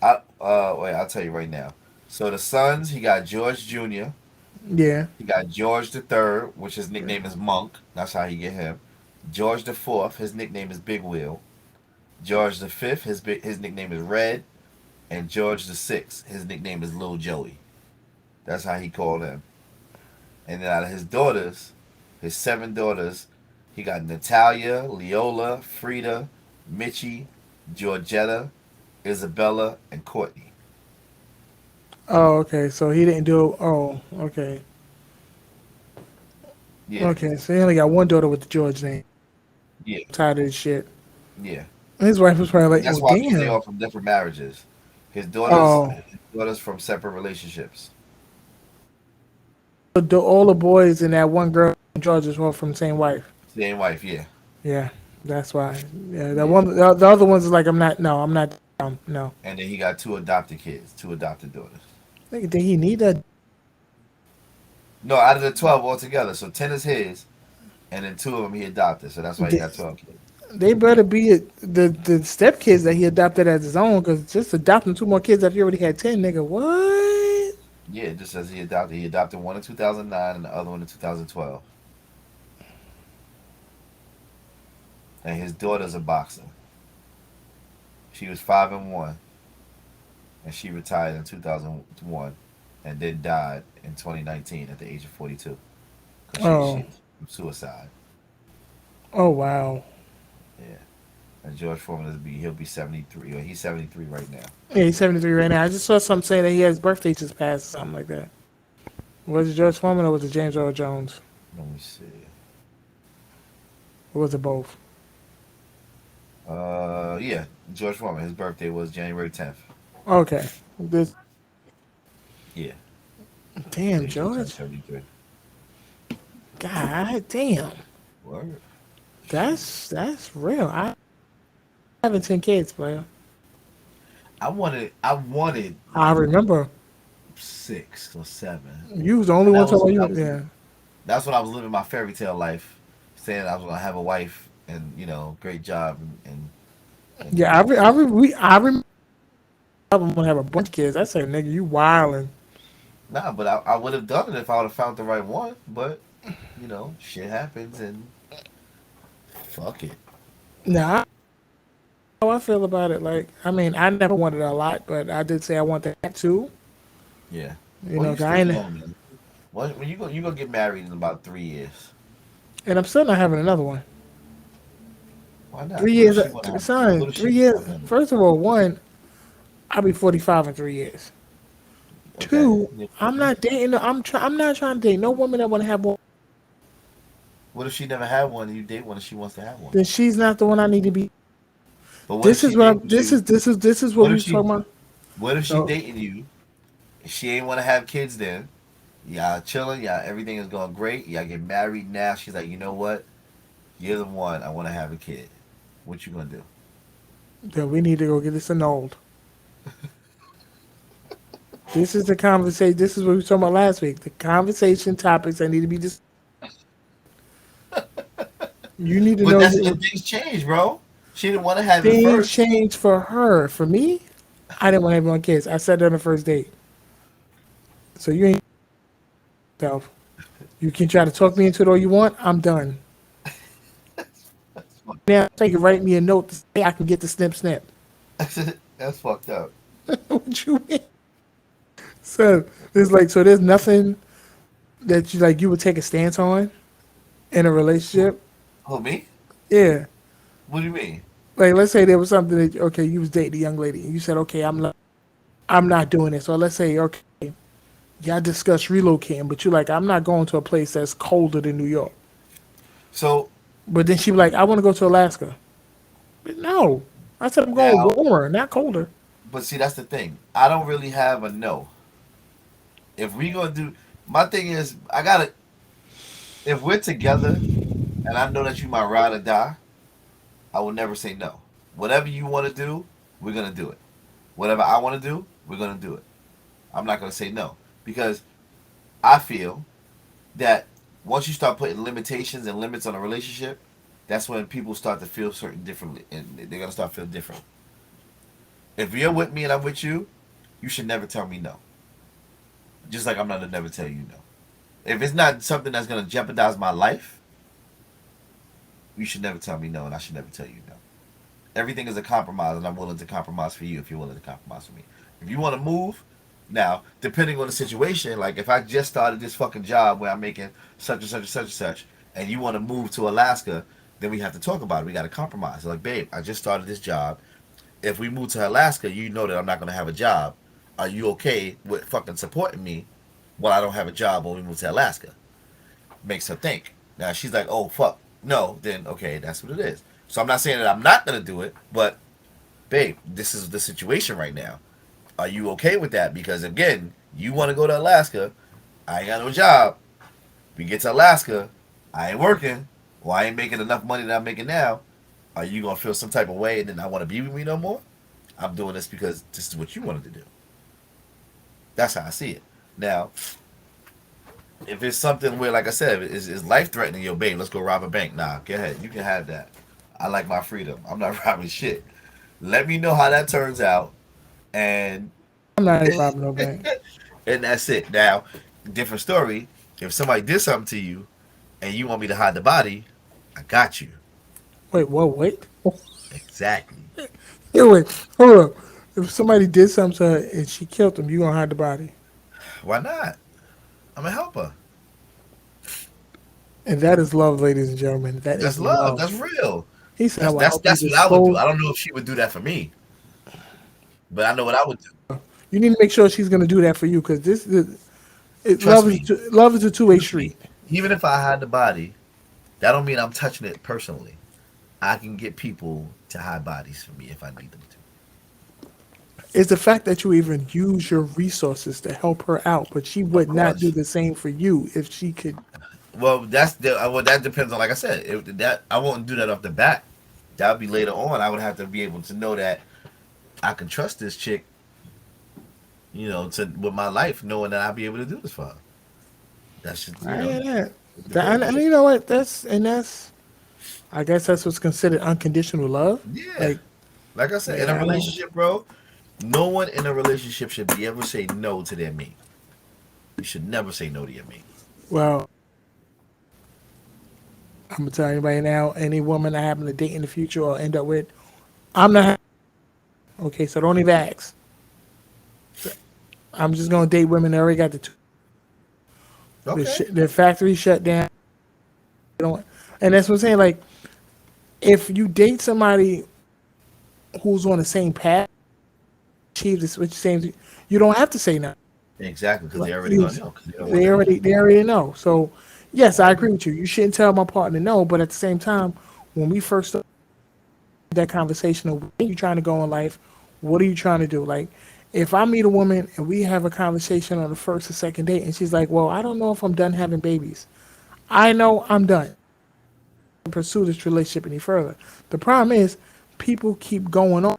Wait, I'll tell you right now. So the sons, he got George Jr., Yeah. he got George the Third, which his nickname is Monk. That's how he get him. George the Fourth, his nickname is Big Wheel. George the Fifth, his nickname is Red, and George the Sixth, his nickname is Lil Joey. That's how he called him. And then out of his daughters, his 7 daughters, he got Natalia, Leola, Frida, Mitchie, Georgetta, Isabella, and Courtney. Oh, okay. So he didn't do. Oh, okay. Yeah, Okay. So he only got one daughter with the George name. yeah, Tired of this shit. yeah. His wife was probably like, That's "Oh, why, because they damn." all from different marriages. Oh, His daughters from separate relationships. all the boys and that one girl in Georgia were from the same wife. Same wife, yeah, Yeah, that's why. Yeah, that yeah. one. The other ones is like, I'm not. No, I'm not. No. And then he got 2 adopted kids, 2 adopted daughters. Nigga, did he need that? No, out of the 12 altogether, so 10 is his, and then 2 of them he adopted, so that's why he got 12 kids. They better be the stepkids that he adopted as his own, because just adopting two more kids after you already had 10, nigga, what? Yeah, it just says he adopted. He adopted one in 2009 and the other one in 2012. And his daughter's a boxer. She was 5-1, and she retired in 2001, and then died in 2019 at the age of 42 because she Oh, suicide. oh wow. Yeah, and George Foreman he'll be 73. Or he's 73 right now. Yeah, he's 73 right now. I just saw something saying that he has birthday just passed or something like that. Was it George Foreman or was it James Earl Jones? Let me see. Or was it both? Yeah, George Foreman. His birthday was January 10th. Okay. This Yeah, so damn he just turned George. 73. God damn. Word. Shit. That's real. I having 10 kids, player. I wanted I remember 6 or 7. you was the only And one talking about you. Yeah. that's when I was living my fairy tale life, saying I was gonna have a wife and great job and Yeah, I remember I'm gonna have a bunch of kids. I said, nigga, you wildin'. nah, but I would have done it if I would have found the right one. But shit happens and fuck it. Nah, how I feel about it. Like, I mean, I never wanted a lot, but I did say I want that too. Yeah. You Well, know, you 'cause I still ain't, young, man. When you gonna get married in about 3 years? and I'm still not having another one. Why not? Three What if years, she want to have? son. What if she 3 years. want to have? First of all, one, I'll be 45 in 3 years. Okay. Two, Yeah. I'm not dating. I'm not trying to date no woman that want to have one. What if she never had one and you date one and she wants to have one? Then she's not the one I need to be. But what if This she is what dating I'm, you? this is what What we if was talking she about. what if she So dating you? She ain't want to have kids then. Y'all chilling. Y'all everything is going great. Y'all get married now. She's like, you know what? You're the one. I want to have a kid. What you gonna do? then we need to go get this annulled. This is the conversation. This is what we were talking about last week. The conversation topics that need to be discussed. You need to But know that's and your things change, bro. She didn't want to have it things first. changed for her. For me, I didn't want to have my kids. I said that on the first date. So you ain't self. You can try to talk me into it all you want. I'm done. Now so you can write me a note to say I can get the snip snip. That's fucked up. What you mean? So there's nothing that you would take a stance on in a relationship. Who me? Yeah. What do you mean? Like let's say there was something that okay, you was dating a young lady and you said, okay, I'm not doing this. Or let's say, okay, y'all discuss relocating, but you're like, I'm not going to a place that's colder than New York. So But then she be like, I want to go to Alaska. But no. I said I'm going now, warmer, not colder. but see, that's the thing. I don't really have a no. If we gonna do, my thing is, I gotta. If we're together and I know that you my ride or die, I will never say no. Whatever you want to do, we're gonna do it. Whatever I want to do, we're gonna do it. I'm not gonna say no because I feel that once you start putting limitations and limits on a relationship, that's when people start to feel certain differently, and they're gonna start feeling different. If you're with me and I'm with you, you should never tell me no. Just like I'm not gonna never tell you no. If it's not something that's gonna jeopardize my life, you should never tell me no, and I should never tell you no. Everything is a compromise, and I'm willing to compromise for you if you're willing to compromise for me. If you want to move, now depending on the situation, like if I just started this fucking job where I'm making such and such and such and such, and you want to move to Alaska, then we have to talk about it. We got to compromise. Like, babe, I just started this job. If we move to Alaska, you know that I'm not going to have a job. Are you okay with fucking supporting me while I don't have a job when we move to Alaska? Makes her think. Now she's like, oh fuck, no. Then okay, that's what it is. So I'm not saying that I'm not gonna do it, but babe, this is the situation right now. Are you okay with that? Because again, you want to go to Alaska. I ain't got no job. We get to Alaska. I ain't working. Or I ain't making enough money that I'm making now. Are you gonna feel some type of way and then not want to be with me no more? I'm doing this because this is what you wanted to do. That's how I see it. Now, if it's something where, like I said, is life threatening, yo, babe, let's go rob a bank. Nah, go ahead. You can have that. I like my freedom. I'm not robbing shit. Let me know how that turns out, and I'm not even robbing no bank. and that's it. Now, different story. If somebody did something to you, and you want me to hide the body, I got you. Wait, whoa, wait. Exactly. Yeah, wait, hold up. If somebody did something to her and she killed him, you gonna hide the body. Why not? I'm a helper. And that is love, ladies and gentlemen. That That's is love. That's love. real. He said, I will help you That's what I would do. dispose. I don't know if she would do that for me, but I know what I would do. You need to make sure she's gonna do that for you because Trust me. love is a two-way Trust me. street. Even if I hide the body, that don't mean I'm touching it personally. I can get people to hide bodies for me if I need them to. It's the fact that you even use your resources to help her out, but she Of would not do course. the same for you if she could. Well, that depends on. Like I said, if that I won't do that off the bat. That would be later on. I would have to be able to know that I can trust this chick. To with my life, knowing that I'll be able to do this for her. That's just I hear that. it And depends. you know what? That's. I guess that's what's considered unconditional love. Yeah, Like, like I said, like in a I don't. relationship, bro, no one in a relationship should be ever say no to their mate. You should never say no to your mate. Well, I'm gonna tell anybody now. Any woman I happen to date in the future or end up with, I'm not. Okay, so don't even ask. I'm just gonna date women that already got Okay. the factory shut down. They don't, and that's what I'm saying. Like, if you date somebody who's on the same path, achieve this, what you're saying, you don't have to say no. Exactly, because Like, they already gonna know because they don't want they that already headache. they already know. So Yes, I I agree. agree with you. You shouldn't tell my partner no, but at the same time, when we first started that conversation of where you trying to go in life, what are you trying to do? Like, if I meet a woman and we have a conversation on the first or second date, and she's like, "Well, I don't know if I'm done having babies," I know I'm done. Pursue this relationship any further. The problem is, people keep going on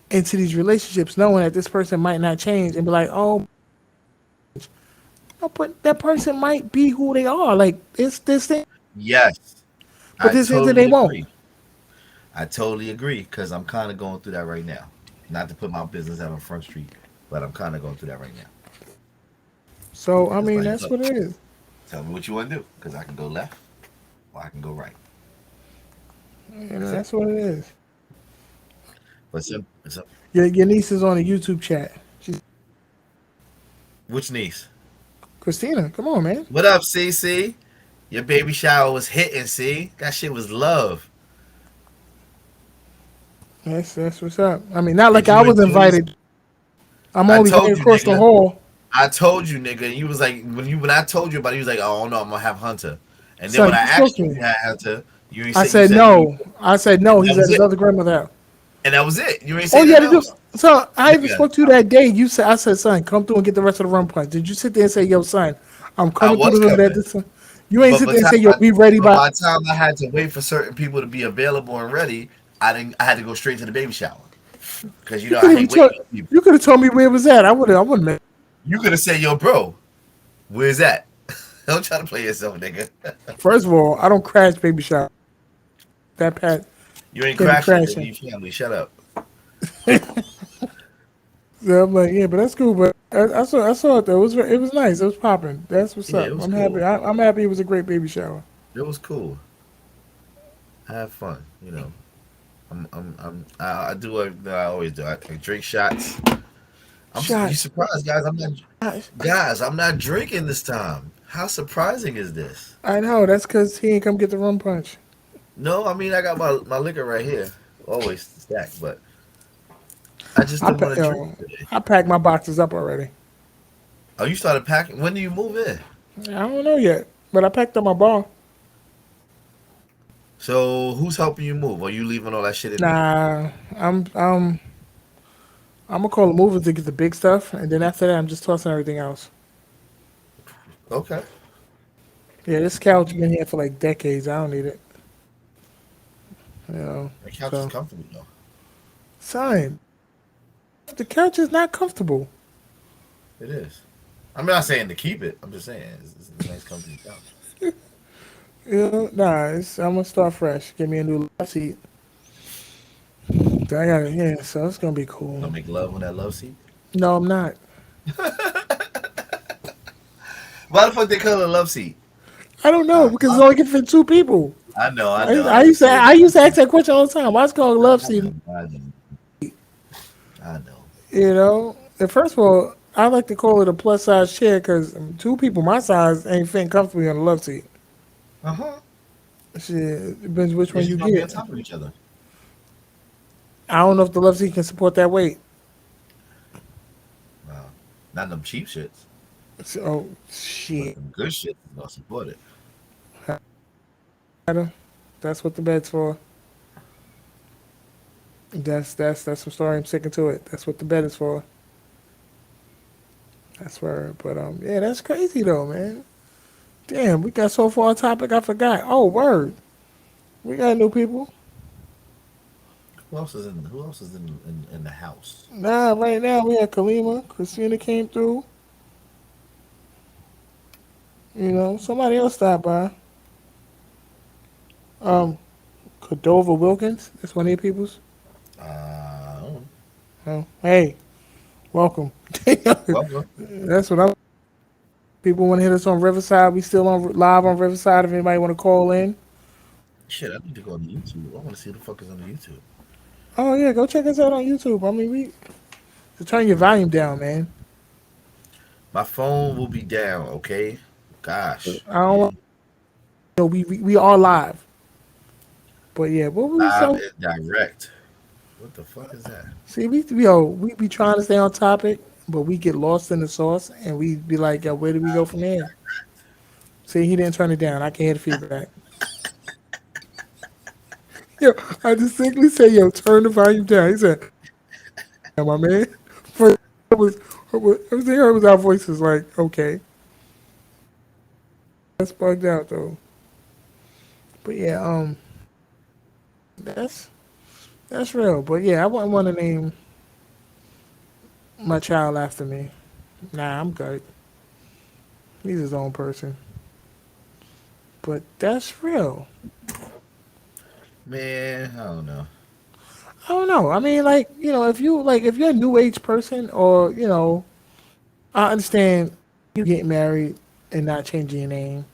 into these relationships knowing that this person might not change and be like, "Oh, no, but that person might be who they are." Like, it's this thing, Yes, but I this isn't totally they won't. agree. I totally agree because I'm kind of going through that right now. Not to put my business out on Front Street, but I'm kind of going through that right now. So I It's mean, like, that's look, what it is. tell me what you want to do because I can go left or I can go right. You know, That's it. that's what it is. But some Your niece is on a YouTube chat. She's which niece? Christina. Come on, man. What up, CC? Your baby shower was hitting. See, that shit was love. That's what's up. I mean, not Did like I you was enjoy this? invited. I'm I only right told you, across the nigga. hall. I told you, nigga. And you was like, when I told you about it, you was like, oh no, I'm gonna have Hunter. And then when Son, I you spoke asked to you if me. you had Hunter, you ain't I say you said said you, no. I said and no. that He's at was his it. other grandmother house. And that was it. You ain't say All you had nothing to do. else, So I even nigga. spoke to you that day. You said, I said, son, come through and get the rest of the rum punch. Did you sit there and say, yo, son, I'm I coming through was the hood at coming, this time? You ain't but sit by there the and time say, yo, be ready but by. by the time I had to wait for certain people to be available and ready, I didn't. I had to go straight to the baby shower because You I could even hate tell. waiting on people. You could have told me where it was at. I would have. I wouldn't have. You could have said, "Yo, bro, where's that?" Don't try to play yourself, nigga. First of all, I don't crash baby shower. That Pat You ain't can't be crashing it, nigga. crashing. You family. Shut up. So I'm like, yeah, but that's cool. But I saw it though. It was nice. It was popping. That's what's Yeah, up. it was I'm happy. cool. I'm happy. It was a great baby shower. It was cool. Have fun. I do what I always do. I drink shots. You Shots. surprised, guys? I'm not. Shots. Guys, I'm not drinking this time. How surprising is this? I know. That's because he ain't come get the rum punch. No, I mean I got my liquor right here, always stacked, but I just I don't pa- want to drink yo, today. I packed my boxes up already. Oh, you started packing? When do you move in? I don't know yet, but I packed up my bar. So who's helping you move? Or you leaving all that shit in there? Nah, I'm gonna call the movers to get the big stuff, and then after that, I'm just tossing everything else. Okay. Yeah, this couch been here for like decades. I don't need it. You know, The couch is so comfortable though. son, the couch is not comfortable. It is. I'm not saying to keep it. I'm just saying it's a nice comfy couch. You know, nah, I'm gonna start fresh. Give me a new love seat. I got it. Yeah, so it's gonna be Gonna cool. make love on that love seat. No, I'm not. Why the fuck they call it a love seat? I don't know Uh, because it's I, only can fit two people. I know. I just I said. used to ask that question all the time. Why it's called love I seat? know. I know. I know. You know, and first of all, I like to call it a plus size chair because two people my size ain't fitting comfortably on the love seat. Uh huh. Shit, it depends which They're one you just gonna be on get. top of each other. I don't know if the love seat can support that weight. Wow. Not them cheap shits, So but shit, them good shits is gonna support it. that's what the bed's for. That's the story. I'm sticking to it. That's what the bed is for. That's where. But yeah, that's crazy though, man. Damn, we got so far on topic, I forgot. Oh, word, we got new people. Who else is in the house? Nah, right now we had Kalima. Christina came through. You know, somebody else stopped by. Um, Cordova Wilkins. That's one of your people's. I don't know. Oh, hey, welcome. Welcome. That's what I'm. People want to hit us on Riverside. We still on live on Riverside. If anybody want to call in. Shit, I need to go on YouTube. I want to see who the fuck is on the YouTube. Oh yeah, go check us out on YouTube. I mean, we to turn your volume down, man. My phone will be down. Okay. Gosh, I don't want. man. We are live. But yeah, what was we Live so? and direct. What the fuck is that? See, we be trying to stay on topic, but we get lost in the sauce, and we be like, yo, where do we go from here? See, he didn't turn it down. I can hear the feedback. Yo, I distinctly say, yo, turn the volume down. He said, yeah, my man. But it was, everything I heard was our voices like, okay. That's bugged out, though. But yeah, that's that's real. But yeah, I wouldn't want to name my child after me. Nah, I'm good. He's his own person. But that's real. Man, I don't know. I don't know. I mean, like, if you're a new age person, or I understand you getting married and not changing your name.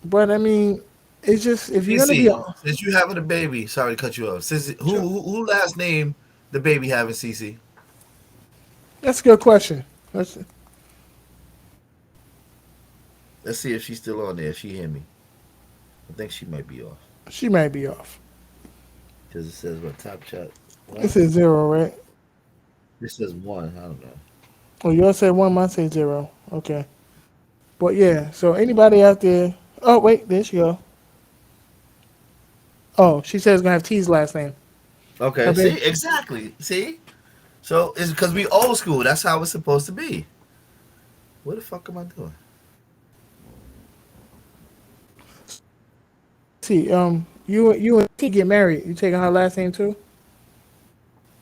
But I mean, it's just if you're gonna be CC, a, since you having a baby, sorry to cut you off. Since sure. who last name the baby having, CC? That's a good question. That's, Let's see if she's still on there. If she hear me, I think she might be off she might be off. because it says what top chat. It What? says zero, right? This says one. I don't know. Oh, yours say one, mine say zero. Okay. But yeah, so anybody out there? Oh wait, there she go. Oh, she says gonna have T's last name. Her Okay, baby. see exactly. See, so it's because we old school. That's how it's supposed to be. What the fuck am I doing? See, you and T get married. You taking her last name too?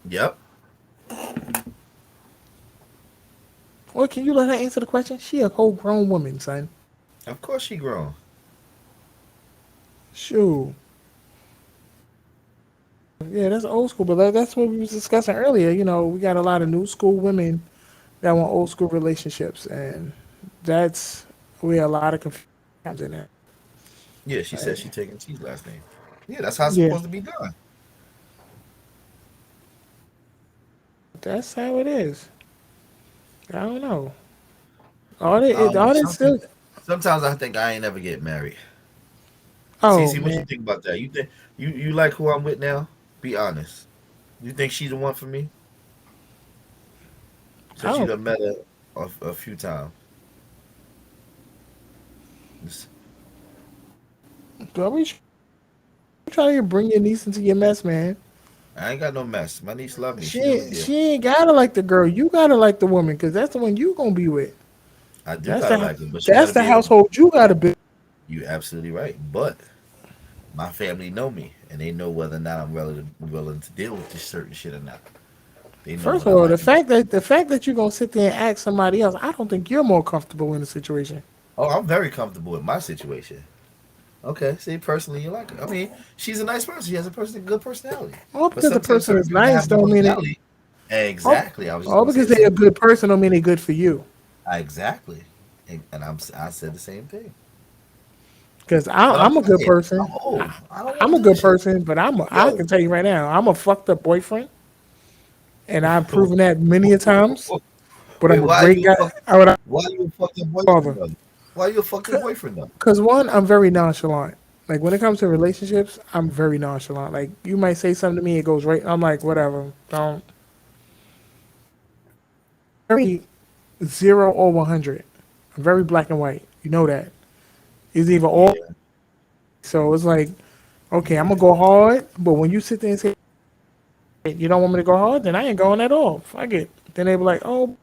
Yep. Or can you let her answer the question? She a whole grown woman, son. Of course she grown. Shoo. Yeah, that's old school, but that's what we was discussing earlier. We got a lot of new school women that want old school relationships, and that's where a lot of confusion comes in there. Yeah, she said she Like, taking T's last name. Yeah, that's how it's yeah, supposed to be done. that's how it is. I don't know. I don't know. All this still. Sometimes I think I ain't never get married. Oh Cece, what man, you think about that? You think you like who I'm with now? Be honest. You think she's the one for me? I Since you don't. done met her a few times. Don't be trying to bring your niece into your mess, man. I ain't got no mess. My niece love me. She She know the ain't, deal. she ain't gotta like the girl. You gotta like the woman, because that's the one you gonna be with. I do That's gotta the like her, but she that's gotta the be able to. household you gotta build. You absolutely right. But my family know me, and they know whether or not I'm willing to deal with this certain shit or not. They know First what of I all, like. the fact that you're gonna sit there and ask somebody else, I don't think you're more comfortable in the situation. Oh, I'm very comfortable with my situation. Okay, see, personally, you like her. I mean, she's a nice person. She has a good personality. All But because the sometimes person certain is people can nice have no don't mean it. personality. All, Exactly. I was just all gonna say because the they're a same thing. good person don't mean they're good for you. Exactly. And I said the same thing. Because But I'm I'm a good tired. person. I'm old. I don't I'm want a to do good this shit. person, but I Yo, can tell you right now, I'm a fucked up boyfriend, and I've proven that many a times. But wait, I'm a great guy. why you a fucking boyfriend Father. though? Why you a fucking boyfriend though? Because one, I'm very nonchalant. Like when it comes to relationships, I'm very nonchalant. Like you might say something to me, it goes right. I'm like, whatever. Don't. Very 0 or 100. I'm very black and white. You know that. It's either all. Yeah, So it's like, okay, I'm gonna yeah, go hard. But when you sit there and say you don't want me to go hard, then I ain't going at all. Fuck it. Then they be like, oh,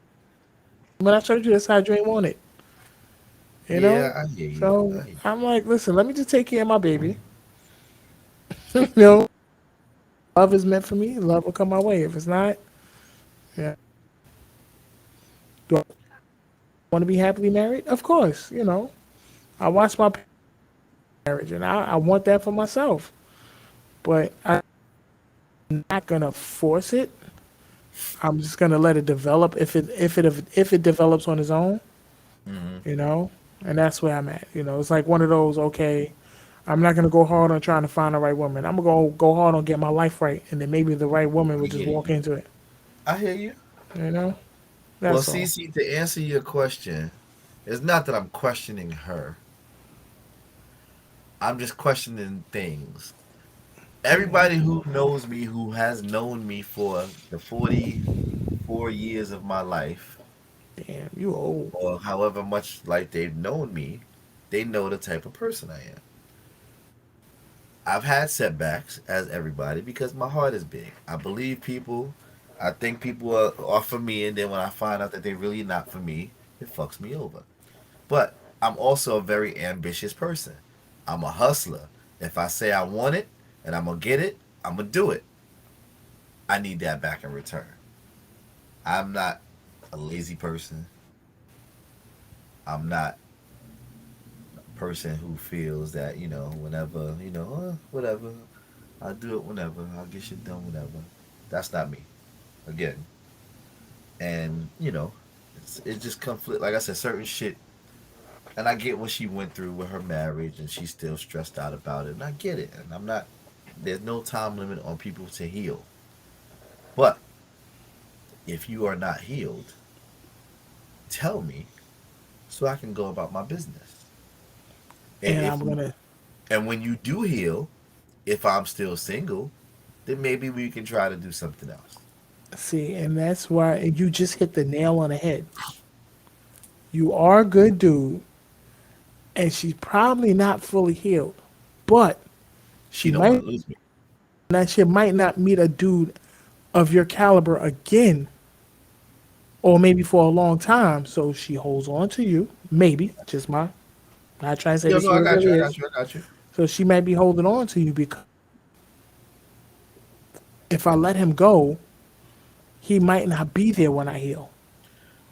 when I showed you this side, you ain't want it. You know. yeah. I hear you. So I hear you. I'm like, listen, let me just take care of my baby. you know, love is meant for me. Love will come my way. If it's not, yeah. Do I want to be happily married? Of course. I watched my marriage, and I want that for myself. But I'm not gonna force it. I'm just gonna let it develop. If it develops on its own, Hmm. you know, and that's where I'm at. It's like one of those. Okay, I'm not gonna go hard on trying to find the right woman. I'm gonna go hard on get my life right, and then maybe the right woman I would just hear walk you. into it. I hear you. You know, Well, that's all. Cece, to answer your question, it's not that I'm questioning her. I'm just questioning things. Everybody who knows me, who has known me for the 44 years of my life, Damn, you old. or however much like they've known me, they know the type of person I am. I've had setbacks as everybody because my heart is big. I believe people. I think people are for me, and then when I find out that they're really not for me, it fucks me over. But I'm also a very ambitious person. I'm a hustler. If I say I want it and I'm gonna get it, I'm gonna do it. I need that back in return. I'm not a lazy person. I'm not a person who feels that, whenever, whatever, I'll do it whenever, I'll get shit done whenever. That's not me. Again. And, it just conflict. Like I said, certain shit. And I get what she went through with her marriage and she's still stressed out about it. And I get it. And I'm not, there's no time limit on people to heal. But if you are not healed, tell me so I can go about my business. And And if I'm gonna and when you do heal, if I'm still single, then maybe we can try to do something else. see, and that's why you just hit the nail on the head. You are a good dude, and she's probably not fully healed, but she She don't want might to lose me. not. She might not meet a dude of your caliber again, or maybe for a long time. So she holds on to you. Maybe just my. Not trying to say Yo, this no, is I what it got you. really I is. got you. I got you. So she might be holding on to you because if I let him go, he might not be there when I heal.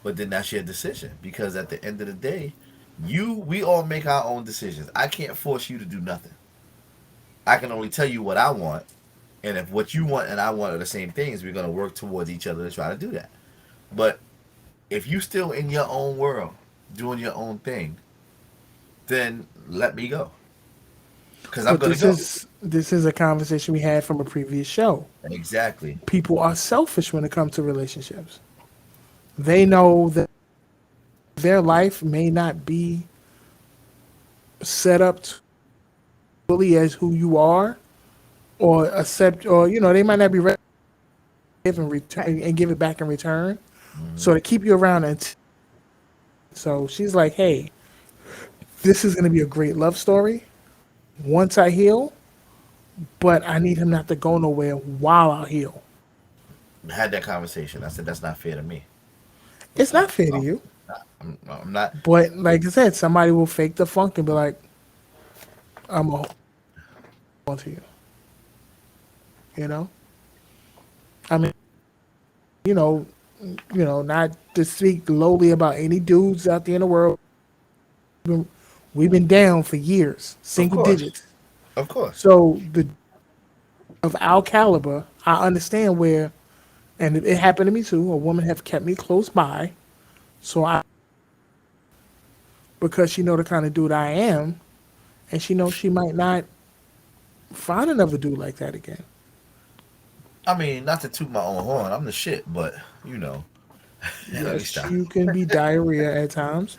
But then that's your decision because at the end of the day, we all make our own decisions. I can't force you to do nothing. I can only tell you what I want, and if what you want and I want are the same things, we're gonna work towards each other to try to do that. But if you still in your own world doing your own thing, then let me go because I'm But gonna this go. is this is a conversation we had from a previous show. Exactly. People are selfish when it comes to relationships. They know that their life may not be set up fully as who you are, or accept, or they might not be ready to give and return and give it back in return. Hmm. So to keep you around, and so she's like, "Hey, this is going to be a great love story once I heal, but I need him not to go nowhere while I heal." Had that conversation. I said that's not fair to me. It's It's not not. fair to No, you, I'm not. but like I said, somebody will fake the funk and be like, "I'm gonna hold on to you." You know, I mean, you know, not to speak lowly about any dudes out there in the world. We've we've been down for years, Of single course. digits. Of course. So the of our caliber, I understand where, and it happened to me too. A woman have kept me close by, so I because she know the kind of dude I am, and she knows she might not find another dude like that again. I mean, not to toot my own horn. I'm the shit, but you know, let me Yes, stop. you can be diarrhea at times.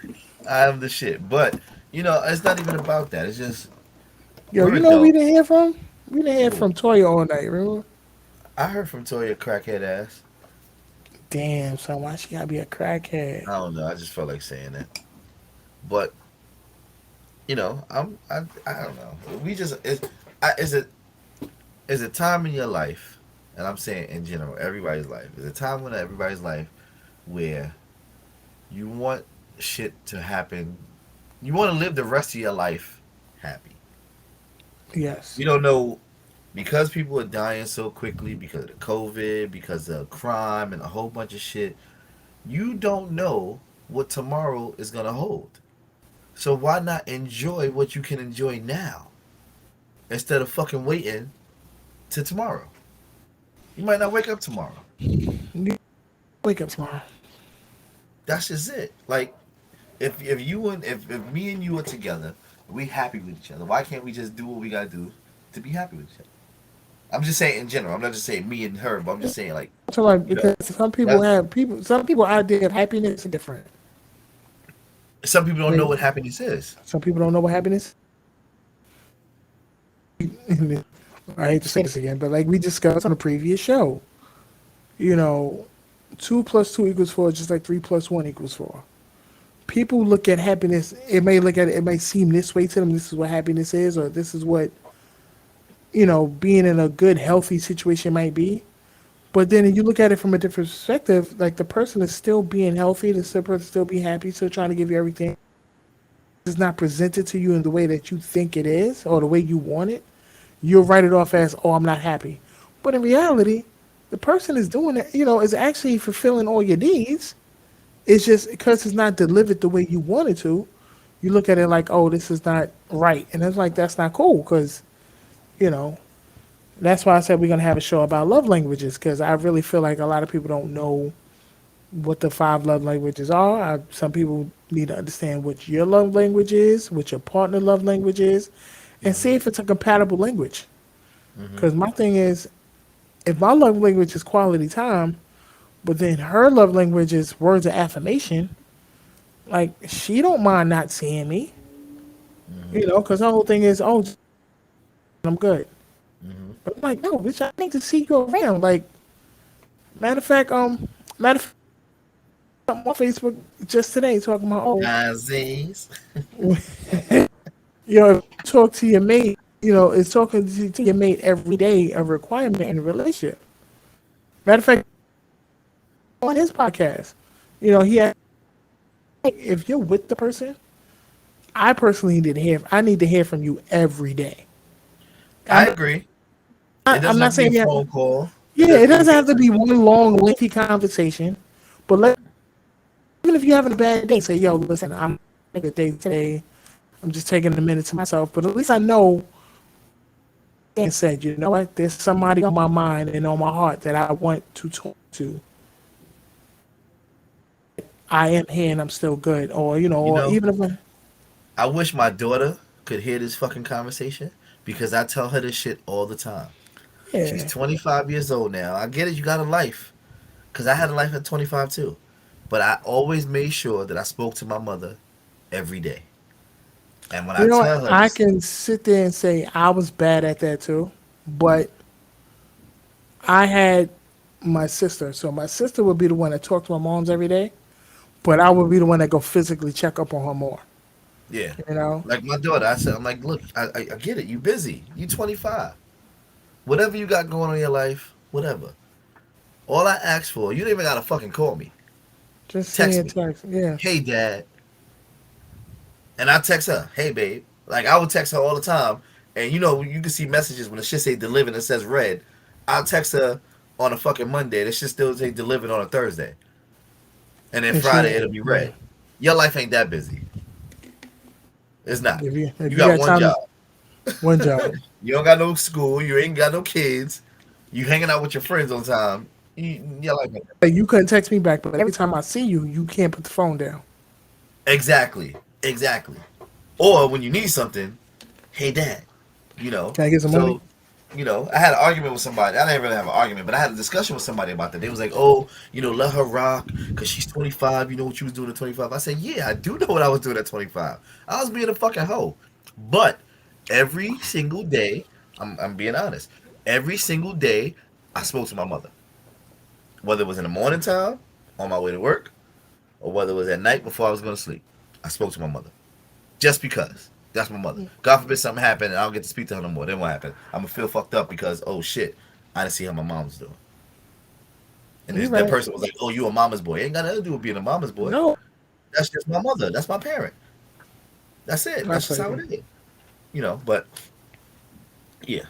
I am the shit, but it's not even about that. It's just Yo, we're you know who we adults. didn't hear from? We didn't hear Who? from Toya all night, remember? I heard from Toya crackhead ass. Damn, son, why she gotta be a crackhead? I don't know. I just felt like saying it, but I don't know. We just is a time in your life, and I'm saying in general, everybody's life. Is a time in everybody's life where you want shit to happen. You want to live the rest of your life happy. Yes. You don't know because people are dying so quickly because of the COVID, because of crime and a whole bunch of shit. You don't know what tomorrow is gonna hold. So why not enjoy what you can enjoy now instead of fucking waiting till tomorrow? You might not wake up tomorrow. You wake up tomorrow. That's just it. Like if me and you are together, we happy with each other. Why can't we just do what we gotta do to be happy with each other? I'm just saying in general. I'm not just saying me and her, but I'm just saying like So like you know because that's some people idea of happiness is different. some people don't know Like what happiness is. some people don't know what happiness is. I hate to say this again, but like we discussed on a previous show, you know, two plus two equals four, just like three plus one equals four. People look at happiness. It may seem this way to them. This is what happiness is, or this is what being in a good, healthy situation might be. But then you look at it from a different perspective. Like the person is still being healthy, the person still be happy, still trying to give you everything. It's not presented to you in the way that you think it is or the way you want it. You'll write it off as, "Oh, I'm not happy." But in reality, the person is doing it. Is actually fulfilling all your needs. It's just because it's not delivered the way you want it to. You look at it like, "Oh, this is not right," and it's like that's not cool because you know that's why I said we're gonna have a show about love languages because I really feel like a lot of people don't know what the five love languages are. Some people need to understand what your love language is, what your partner love language is, and see Mm-hmm. if it's a compatible language. Mm-hmm. Because my thing is, if my love language is quality time, but then her love language is words of affirmation, like she don't mind not seeing me, Mm-hmm. because the whole thing is, oh, I'm good. Mm-hmm. But I'm like, no, bitch, I need to see you around. Like, matter of fact, matter of fact, I'm on Facebook just today talking about, Nazis. oh, if you talk to your mate, is talking to your mate every day a requirement in a relationship. Matter of fact, on his podcast, he had, if you're with the person, I personally I need to hear from you every day. I I'm agree. It not, I'm doesn't have not to be a saying yeah, phone call. yeah, it doesn't have to be one long lengthy conversation, but even if you're having a bad day, say, yo, listen, I'm having a good day today. I'm just taking a minute to myself, but at least I know and said, you know what, there's somebody on my mind and on my heart that I want to talk to. I am here and I'm still good, or You or know, even if I wish my daughter could hear this fucking conversation because I tell her this shit all the time. She's yeah, 25 years old now. I get it. You got a life. Because I had a life at 25 too. But I always made sure that I spoke to my mother every day. And when I what, tell her I this, can sit there and say I was bad at that too, but I had my sister, so my sister would be the one that talked to my moms every day, but I would be the one that go physically check up on her more. yeah, You know, like my daughter, I said, I'm like, look, I get it. You busy. You 25. Whatever you got going on in your life, whatever. All I ask for, you don't even got to fucking call me. just send me Text a me. text. Yeah, Hey, dad. And I text her, hey, babe. Like, I would text her all the time. And you can see messages when the shit say delivered and it says red. I'll text her on a fucking Monday. This shit still say delivered on a Thursday. And then and she, Friday it'll be yeah. red. Your life ain't that busy. It's not. If You you got got one time, job. one job. You don't got no school. You ain't got no kids. You hanging out with your friends on time. Your life ain't that. Like, you couldn't text me back, but every time I see you, you can't put the phone down. Exactly. Exactly. Or when you need something, hey, dad. Can I get some money? So I had an argument with somebody. I didn't really have an argument, but I had a discussion with somebody about that. They was like, "Oh, let her rock because she's 25. You know what you was doing at 25." I said, "Yeah, I do know what I was doing at 25. I was being a fucking hoe." But every single day, I'm being honest. Every single day, I spoke to my mother, whether it was in the morning time on my way to work, or whether it was at night before I was going to sleep. I spoke to my mother just because. That's my mother. God forbid something happened and I don't get to speak to her no more. Then what happened? I'm gonna feel fucked up because oh shit, I didn't see how my mom was doing. And You're that right. person was like, "Oh, you a mama's boy." It ain't got nothing to do with being a mama's boy. No, That's just my mother. That's my parent. That's it. I That's just feel how you. it is. But yeah.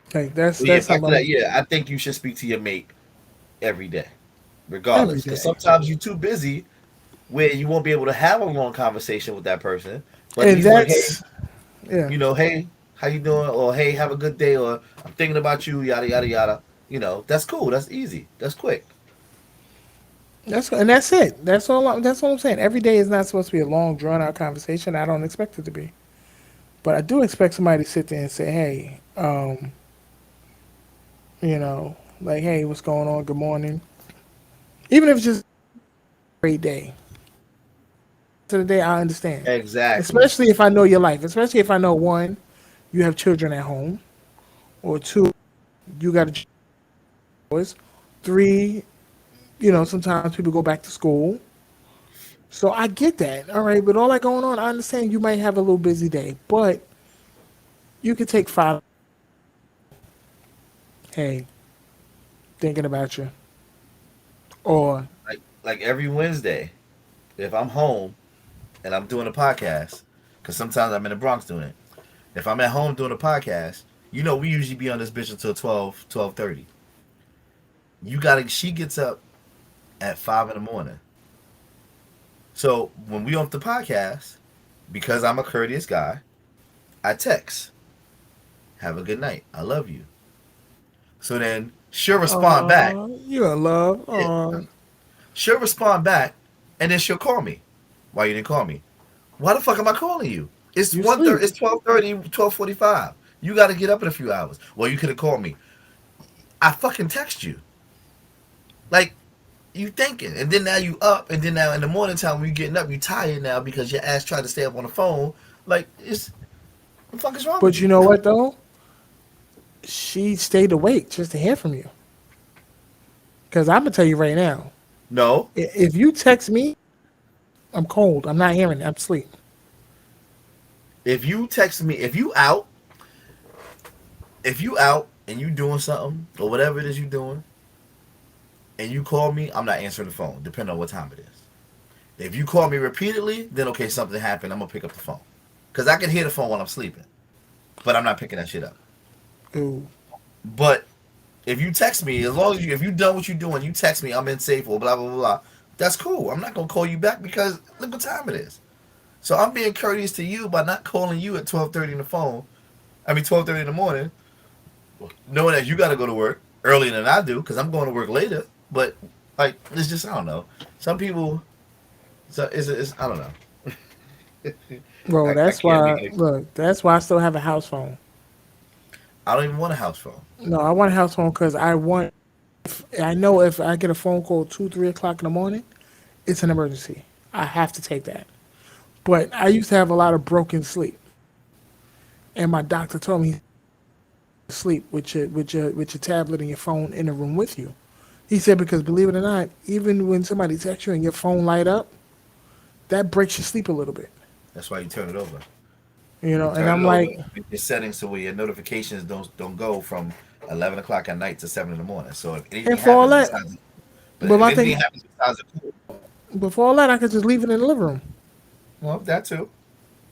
Okay, that's But yeah, that's how back to I'm that. Yeah, I think you should speak to your mate every day, every regardless. Because day. sometimes you're too busy where you won't be able to have a long conversation with that person. But if And he's like, "Hey, that's yeah. hey, how you doing?" or "Hey, have a good day," or "I'm thinking about you," yada yada yada. That's cool. That's easy. That's quick. That's it. That's all I'm saying. Every day is not supposed to be a long, drawn out conversation. I don't expect it to be, but I do expect somebody to sit there and say, "Hey, like, hey, what's going on? Good morning." Even if it's just a great day. To the day, I understand. Exactly. Especially if I know your life. Especially if I know one, you have children at home, or two, you got a choice. Three, sometimes people go back to school. So I get that. All right, but all that going on, I understand you might have a little busy day, but you could take five. Hey, thinking about you, or Like every Wednesday, if I'm home and I'm doing a podcast, because sometimes I'm in the Bronx doing it. If I'm at home doing a podcast, we usually be on this bitch until 12:30. She gets up at 5 in the morning. So when we off the podcast, because I'm a courteous guy, I text, have a good night. I love you. So then she'll respond back. you in love? Yeah. She'll respond back, and then she'll call me. Why you didn't call me? Why the fuck am I calling you? It's You 1:30. sleep, It's 12:30, 12:45. You got to get up in a few hours. Well, you could have called me. I fucking text you. Like, you thinking. And then now you up. And then now in the morning time when you getting up, you tired now because your ass tried to stay up on the phone. Like, what the fuck is wrong with but you you? know what though? She stayed awake just to hear from you. Because I'm gonna tell you right now, No. if you text me, I'm cold. I'm not hearing it. I'm asleep. If you text me, if you out and you doing something or whatever it is you doing, and you call me, I'm not answering the phone, depending on what time it is. If you call me repeatedly, then okay, something happened. I'm gonna pick up the phone, cause I can hear the phone while I'm sleeping, but I'm not picking that shit up. Ooh. But if you text me, as long as if you done what you doing, you text me, I'm in safe or blah blah blah blah. That's cool. I'm not gonna call you back because look what time it is. So I'm being courteous to you by not calling you at 12:30 in the phone. I mean 12:30 in the morning, knowing that you got to go to work earlier than I do because I'm going to work later. But like it's just I don't know. Some people, so it's I don't know. Bro, I that's can't why. make it. Look, that's why I still have a house phone. I don't even want a house phone. No, I want a house phone because I want. I know if I get a phone call 2, 3 o'clock in the morning, it's an emergency. I have to take that. But I used to have a lot of broken sleep, and my doctor told me sleep with your tablet and your phone in the room with you. He said because believe it or not, even when somebody texts you and your phone light up, that breaks your sleep a little bit. That's why you turn it over. And Turn I'm it over. like, Your settings so where your notifications don't go from 11 o'clock at night to 7 in the morning. So if and anything for all happens that, besides, but but if my anything thing happens besides the cool, before all that, I could just leave it in the living room. well, that too.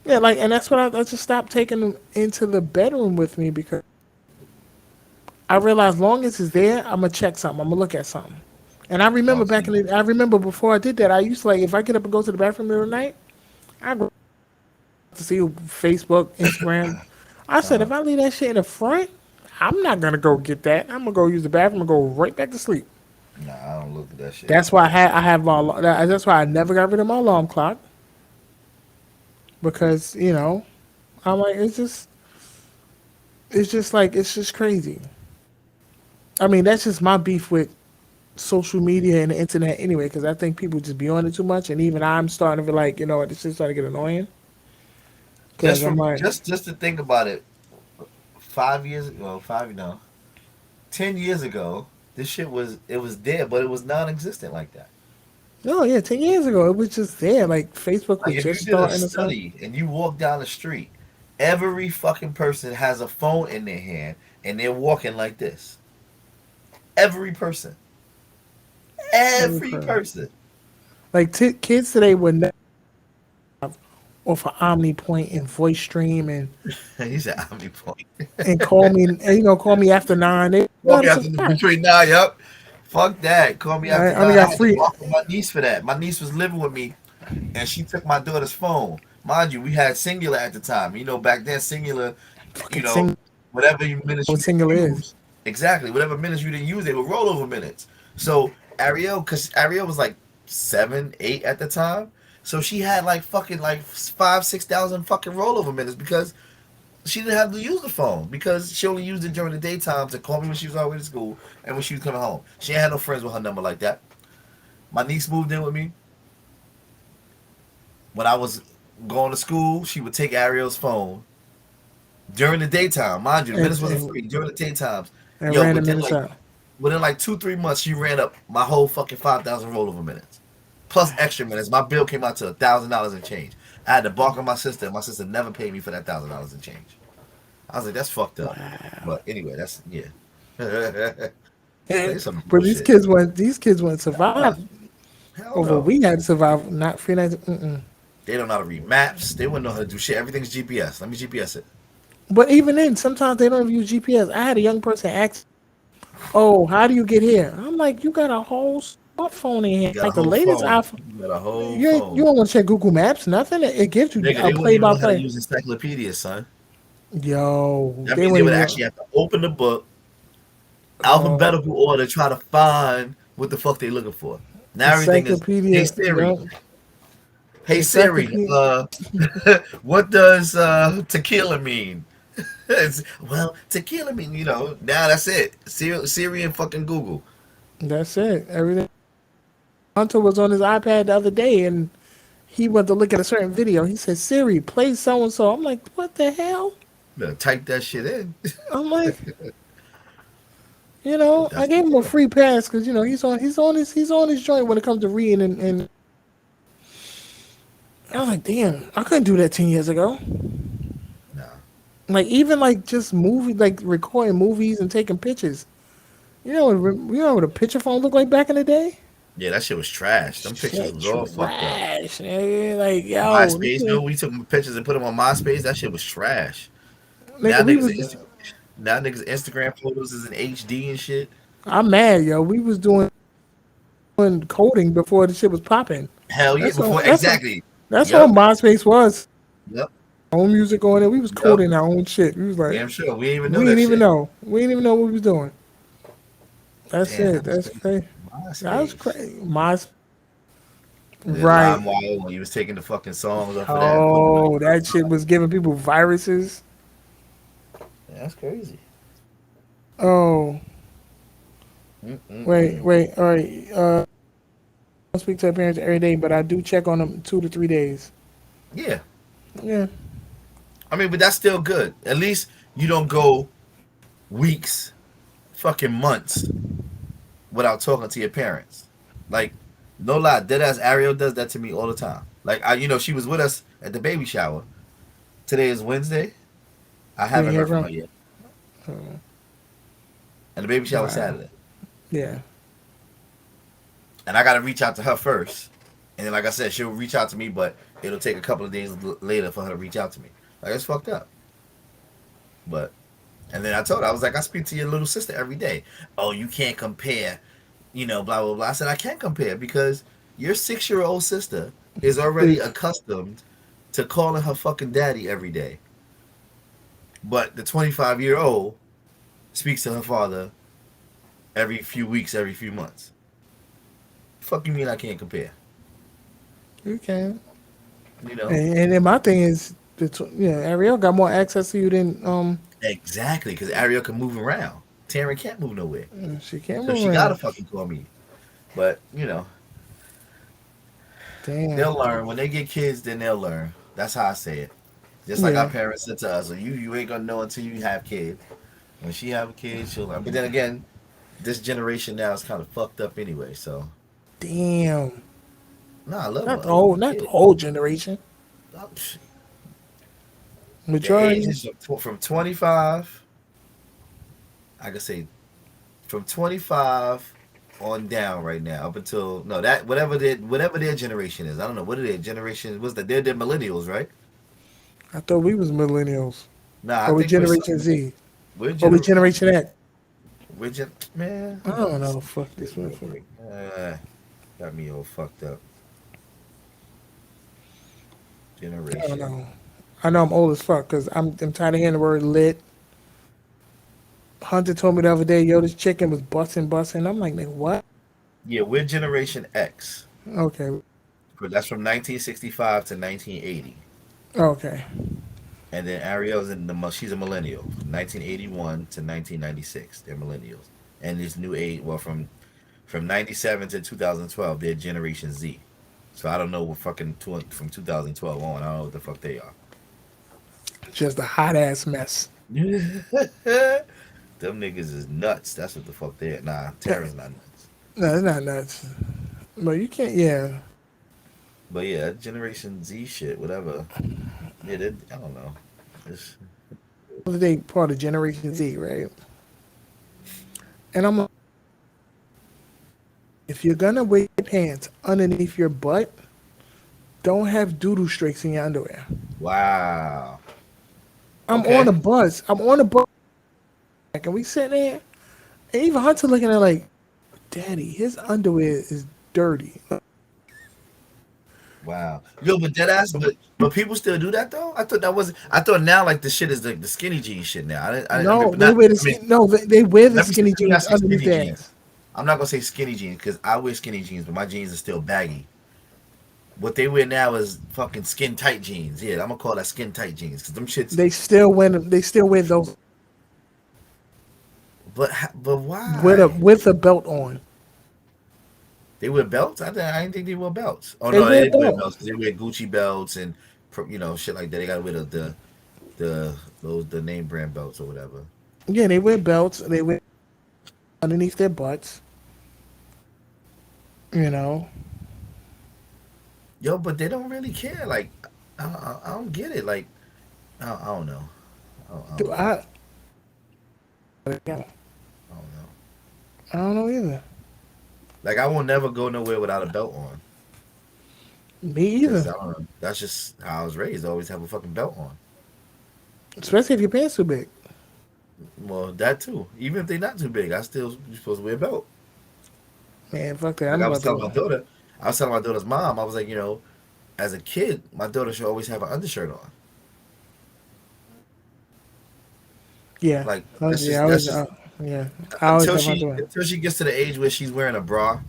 Yeah, like, and that's what I just stopped taking them into the bedroom with me because I realized long as it's there, I'm gonna check something. I'm gonna look at something. And I remember Oh, back in see, the, I remember before I did that, I used to like if I get up and go to the bathroom middle of the night, I go to see Facebook, Instagram. I said if I leave that shit in the front, I'm not gonna go get that. I'm gonna go use the bathroom and go right back to sleep. nah, I don't look at that shit. That's why I have my that's why I never got rid of my alarm clock because I'm like it's just like it's just crazy. I mean that's just my beef with social media and the internet anyway because I think people just be on it too much and even I'm starting to be like it's just starting to get annoying because Just I'm from like just to think about it, 5 years ago, 10 years ago, this shit was there, but it was non-existent like that. oh yeah 10 years ago it was just there like Facebook Like was if you just did a starting or something. study and you walk down the street, every fucking person has a phone in their hand and they're walking like this. Every person, Every every person. person. Like kids today would never off of OmniPoint and voice stream He said, "I'm the point." and call me and call me after 9. They Call got me a after surprise. between 9. Yup. Fuck that. Call me I after only 9. I got had to free. block my niece for that. My niece was living with me and she took my daughter's phone. Mind you, we had Singular at the time. Back then Singular, you Fucking know, single. whatever minutes What you didn't single is? use, exactly, whatever minutes you didn't use, they were rollover minutes. So because Ariel was like 7, 8 at the time, so she had like fucking like 5, 6,000 fucking rollover minutes because she didn't have to use the phone because she only used it during the daytime to call me when she was already at school and when she was coming home. She ain't had no friends with her number like that. My niece moved in with me when I was going to school. She would take Ariel's phone during the daytime. Mind you, the And minutes wasn't and, free during the daytimes. and Yo, ran the but then minutes like out. within like 2 3 months, she ran up my whole fucking 5,000 rollover minutes, plus extra minutes. My bill came out to $1,000 and change. I had to bark on my sister, and my sister never paid me for that $1,000 and change. I was like, that's fucked up. Wow. But anyway, that's yeah. And, It's some but bullshit. these kids wouldn't Nah, survive hell over what no. we had to survive. Not freelance. Mm-mm. They don't know how to read maps. They wouldn't know how to do shit. Everything's GPS. Let me GPS it. But even then, sometimes they don't use GPS. I had a young person ask, "Oh, how do you get here?" I'm like, "You got a whole smartphone in You here, got a like the whole latest phone. iPhone. You got a whole You phone. don't want to check Google Maps, nothing. It gives you Nigga, a they wouldn't play even by know how to play. use encyclopedias, son. Yo, That they means they wouldn't would even actually know. have to open the book, Oh, alphabetical order, try to find what the fuck they looking for. Now everything is, hey encyclopedia. Siri, Yo, hey Siri, encyclopedia. what does tequila mean? Well, tequila mean, now that's it. Siri and fucking Google. That's it. Everything. Hunter was on his iPad the other day, and he went to look at a certain video. He said, "Siri, play so and so." I'm like, "What the hell?" Better type that shit in. I'm like, But I that's the gave him a deal. free pass because he's on his joint when it comes to reading, and I was like, damn, I couldn't do that 10 years ago. Nah. Like even like just movie, like recording movies and taking pictures. What a picture phone looked like back in the day. Yeah, that shit was trash. Them pictures Shit, was all fucked up. trash, nigga. Like yo, this MySpace, shit, we took pictures and put them on MySpace. That shit was trash. nigga, Now we niggas, was. now niggas Instagram photos is in HD and shit. I'm mad, yo. We was doing coding before the shit was popping. Hell yeah, That's all. before That's all. exactly. That's all Yep, MySpace was. yep, Own music on it. We was yep. coding our own shit. We was like, Damn sure. We didn't even know we didn't that even shit. know. We didn't even know what we was doing. That's Damn, it. that was That's crazy. crazy. That was MySpace. crazy. My And then right. LimeWire when you was taking the fucking songs off of that and putting them in Oh, that shit was giving people viruses. yeah, that's crazy. Oh, wait, Mm-mm-mm. wait. All right. I don't speak to their parents every day, but I do check on them 2 to 3 days. Yeah. Yeah. I mean, but that's still good. At least you don't go weeks, fucking months without talking to your parents. Like, no lie, deadass Ariel does that to me all the time. Like, she was with us at the baby shower. Today is Wednesday. I You didn't haven't hear heard from from? her yet. And the baby shower was Wow. Saturday. Yeah. And I got to reach out to her first. And then, like I said, she'll reach out to me, but it'll take a couple of days later for her to reach out to me. Like, it's fucked up. But, and then I told her, I was like, I speak to your little sister every day. Oh, you can't compare, blah, blah, blah. I said, I can't compare because your 6-year-old sister is already See, accustomed to calling her fucking daddy every day. But the 25-year-old speaks to her father every few weeks, every few months. Fuck you mean I can't compare? you can. You know? And then my thing is, Ariel got more access to you than Exactly, because Ariel can move around. Taryn can't move nowhere. she can't So move she gotta around. fucking call me. But, Damn. they'll learn. When they get kids, then they'll learn. That's how I say it. Just like our Yeah. parents said to us, so you ain't gonna know until you have kids. When she have a kid, she'll learn. But then again, this generation now is kind of fucked up anyway. So Damn. no, I love her. Not I the love whole, my not the kid. whole generation. Psh, the Majority. ages from 25, I could say from 25 on down right now up until no that whatever their generation is. I don't know what are their generation was that they're millennials, right? I thought we was millennials. Nah, I Or we think we're Generation something. Z. We're Or we gener. Generation X. Man. I Hold on, don't let's know. see. Fuck Get this real motherfucker. quick. Got me all fucked up. I don't Generation. know. I know I'm old as fuck because I'm tired of hearing the word lit. Hunter told me the other day, yo, this chicken was busting, busting. I'm like, nigga, what? Yeah, we're Generation X. Okay. That's from 1965 to 1980. Okay. And then Ariel's she's a millennial from 1981 to 1996. They're millennials. And this new age, well, from 97 to 2012, they're Generation Z. So I don't know what fucking from 2012 on. I don't know what the fuck they are. Just a hot ass mess. Them niggas is nuts. That's what the fuck they are. Nah, Yeah, Terran's not nuts. no, it's not nuts. But you can't. Yeah, But yeah, that Generation Z shit, whatever. Yeah, they, I don't know. It's, they part of Generation Z, right? And I'm like, if you're gonna wear pants underneath your butt, don't have doodle streaks in your underwear. wow. I'm on Okay. the bus. I'm on the bus, and we sitting there, and even Hunter looking at it like, Daddy, his underwear is dirty. Wow. Yo, but dead ass, but people still do that though. I thought that was. I thought now like the shit is like the skinny jeans shit now. I mean, No, but they not. wear the I mean, skin. No, they wear the skinny let me not jeans say underneath skinny their jeans. ass. I'm not gonna say skinny jeans because I wear skinny jeans, but my jeans are still baggy. What they wear now is fucking skin tight jeans. Yeah, I'm gonna call that skin tight jeans because them shits. They still wear them. They still wear those But with a why? belt on. They wear belts? I didn't think they wear belts. Oh They no, wear they didn't wear belts. belts because they wear Gucci belts and shit like that. They gotta wear the those the name brand belts or whatever. Yeah, they wear belts. They wear underneath their butts. You know, Yo, but they don't really care. Like I don't get it. Like I don't know. I do don't know. I I don't know. don't know either. Like I will never go nowhere without a belt on Me because either. I don't know. That's just how I was raised. I always have a fucking belt on. Especially if your pants too big. Well, that too. Even if they're not too big, I still you're supposed to wear a belt. Man, fuck that. Like I'm I was about telling my to. daughter, I was telling my daughter's mom, I was like, as a kid, my daughter should always have an undershirt on. Yeah. Like Yeah. that's just Yeah. I always have my door. until she gets to the age where she's wearing a bra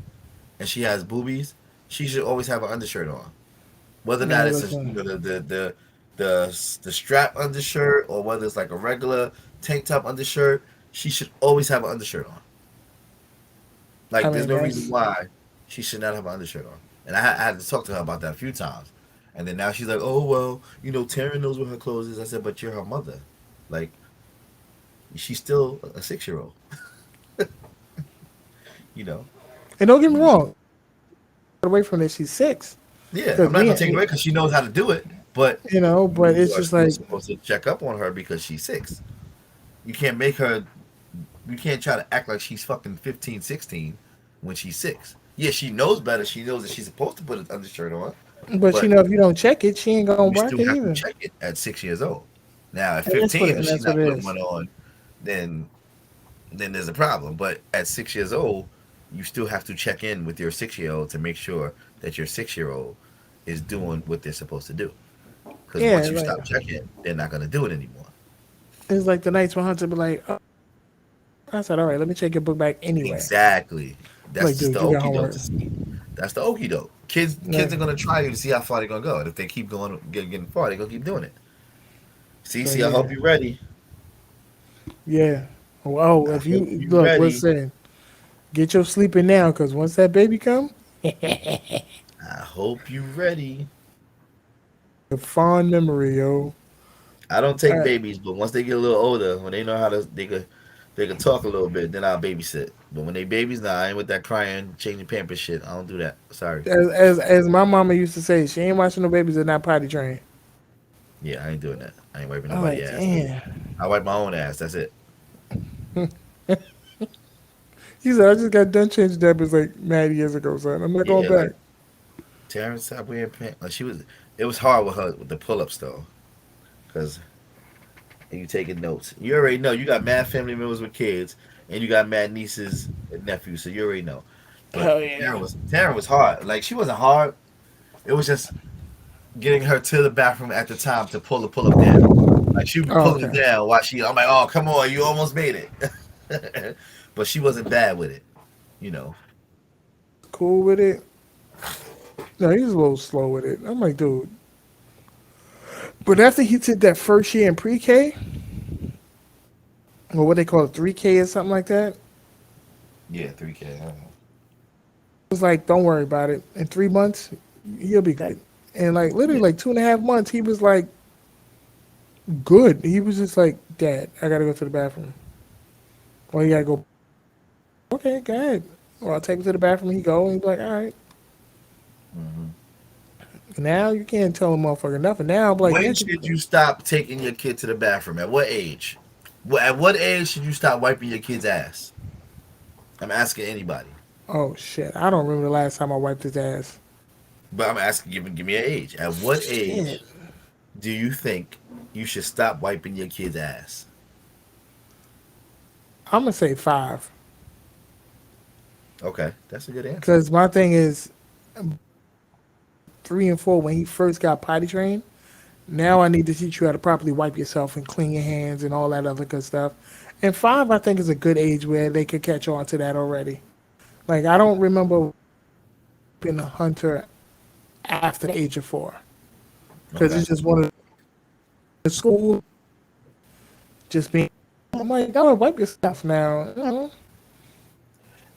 and she has boobies, she should always have an undershirt on. Whether or not Man, it's a listen. the strap undershirt or whether it's like a regular tank top undershirt, she should always have an undershirt on. I Like there's mean, no reason that's. why she should not have an undershirt on. And I had to talk to her about that a few times. And then now she's like, oh well, Taryn knows what her clothes is. I said, but you're her mother. Like she's still a 6 year old. You know. And don't get me wrong. Away from this, she's six. Yeah, I'm Because not gonna take it away because she knows how to do it. But but you it's are just still like, supposed to check up on her because she's 6. You can't make her. You can't try to act like she's fucking 15, 16 when she's 6. Yeah, she knows better. She knows that she's supposed to put an undershirt on, but but if you don't check it, she ain't gonna you rock still it have to either. check it at 6 years old. Now, at And 15, if she's that's what not it putting is. one on, then there's a problem. But at 6 years old, you still have to check in with your 6 year old to make sure that your 6 year old is doing what they're supposed to do. Because Yeah, once you like stop checking, they're not gonna do it anymore. it's like the nights when Hunter be like, oh, I said, all right, let me check your book back anyway. Exactly. I'm That's like, just the dude, you got okie doke homework. to see. That's the okie doke. Kids Like, are gonna try you to see how far they're gonna go, and if they keep going, getting far, they're gonna keep doing it. so See, I hope yeah, you're ready. yeah. Oh, I if hope you you're look, ready. listen, get your sleeping now, because once that baby come, I hope you're ready. a fond memory, yo. I don't take Uh, babies, but once they get a little older, when they know how to, they could talk a little bit. Then I'll babysit. But when they babies, nah, I ain't with that crying, changing pampers shit. I don't do that. Sorry. as my mama used to say, she ain't watching no babies that not potty trained. Yeah, I ain't doing that. I ain't wiping I'm nobody like, ass. damn. I wipe my own ass. That's it. He said, I just got done changing diapers like mad years ago, son. I'm not going Yeah, like back. Terrence stopped wearing pants. Like she was. It was hard with her with the pull ups though, because you taking notes. You already know you got mad family members with kids, and you got mad nieces and nephews, so you already know. But Hell yeah. Taryn was hard. Like she wasn't hard. It was just getting her to the bathroom at the time to pull the pull up down. Like she would be Oh, pulling it okay. down while she. I'm like, oh come on, you almost made it. But she wasn't bad with it, you know. Cool with it. No, he was a little slow with it. I'm like, dude. But after he did that first year in pre-K, or what they call it, 3K or something like that, it Yeah, 3K. I don't know. was like, don't worry about it. In 3 months, he'll be good. And like literally Yeah, like 2.5 months, he was like, good. He was just like, Dad, I gotta go to the bathroom. Well, you gotta go. Okay, go ahead. Or I'll take him to the bathroom. He go and he's like, all right. Hmm. Now you can't tell a motherfucker nothing. Now I'm like, When yeah, should you stop taking your kid to the bathroom? At what age? At what age should you stop wiping your kid's ass? I'm asking anybody, oh shit, I don't remember the last time I wiped his ass. but I'm asking, give me an age. At what Shit, age do you think you should stop wiping your kid's ass? I'm gonna say 5 Okay, that's a good answer. because my thing is 3 and 4 when he first got potty trained. Now I need to teach you how to properly wipe yourself and clean your hands and all that other good stuff. And 5, I think, is a good age where they could catch on to that already. Like I don't remember being a hunter after the age of 4 because Okay. it's just one of the school just being. I'm like, gotta wipe your stuff now. You know?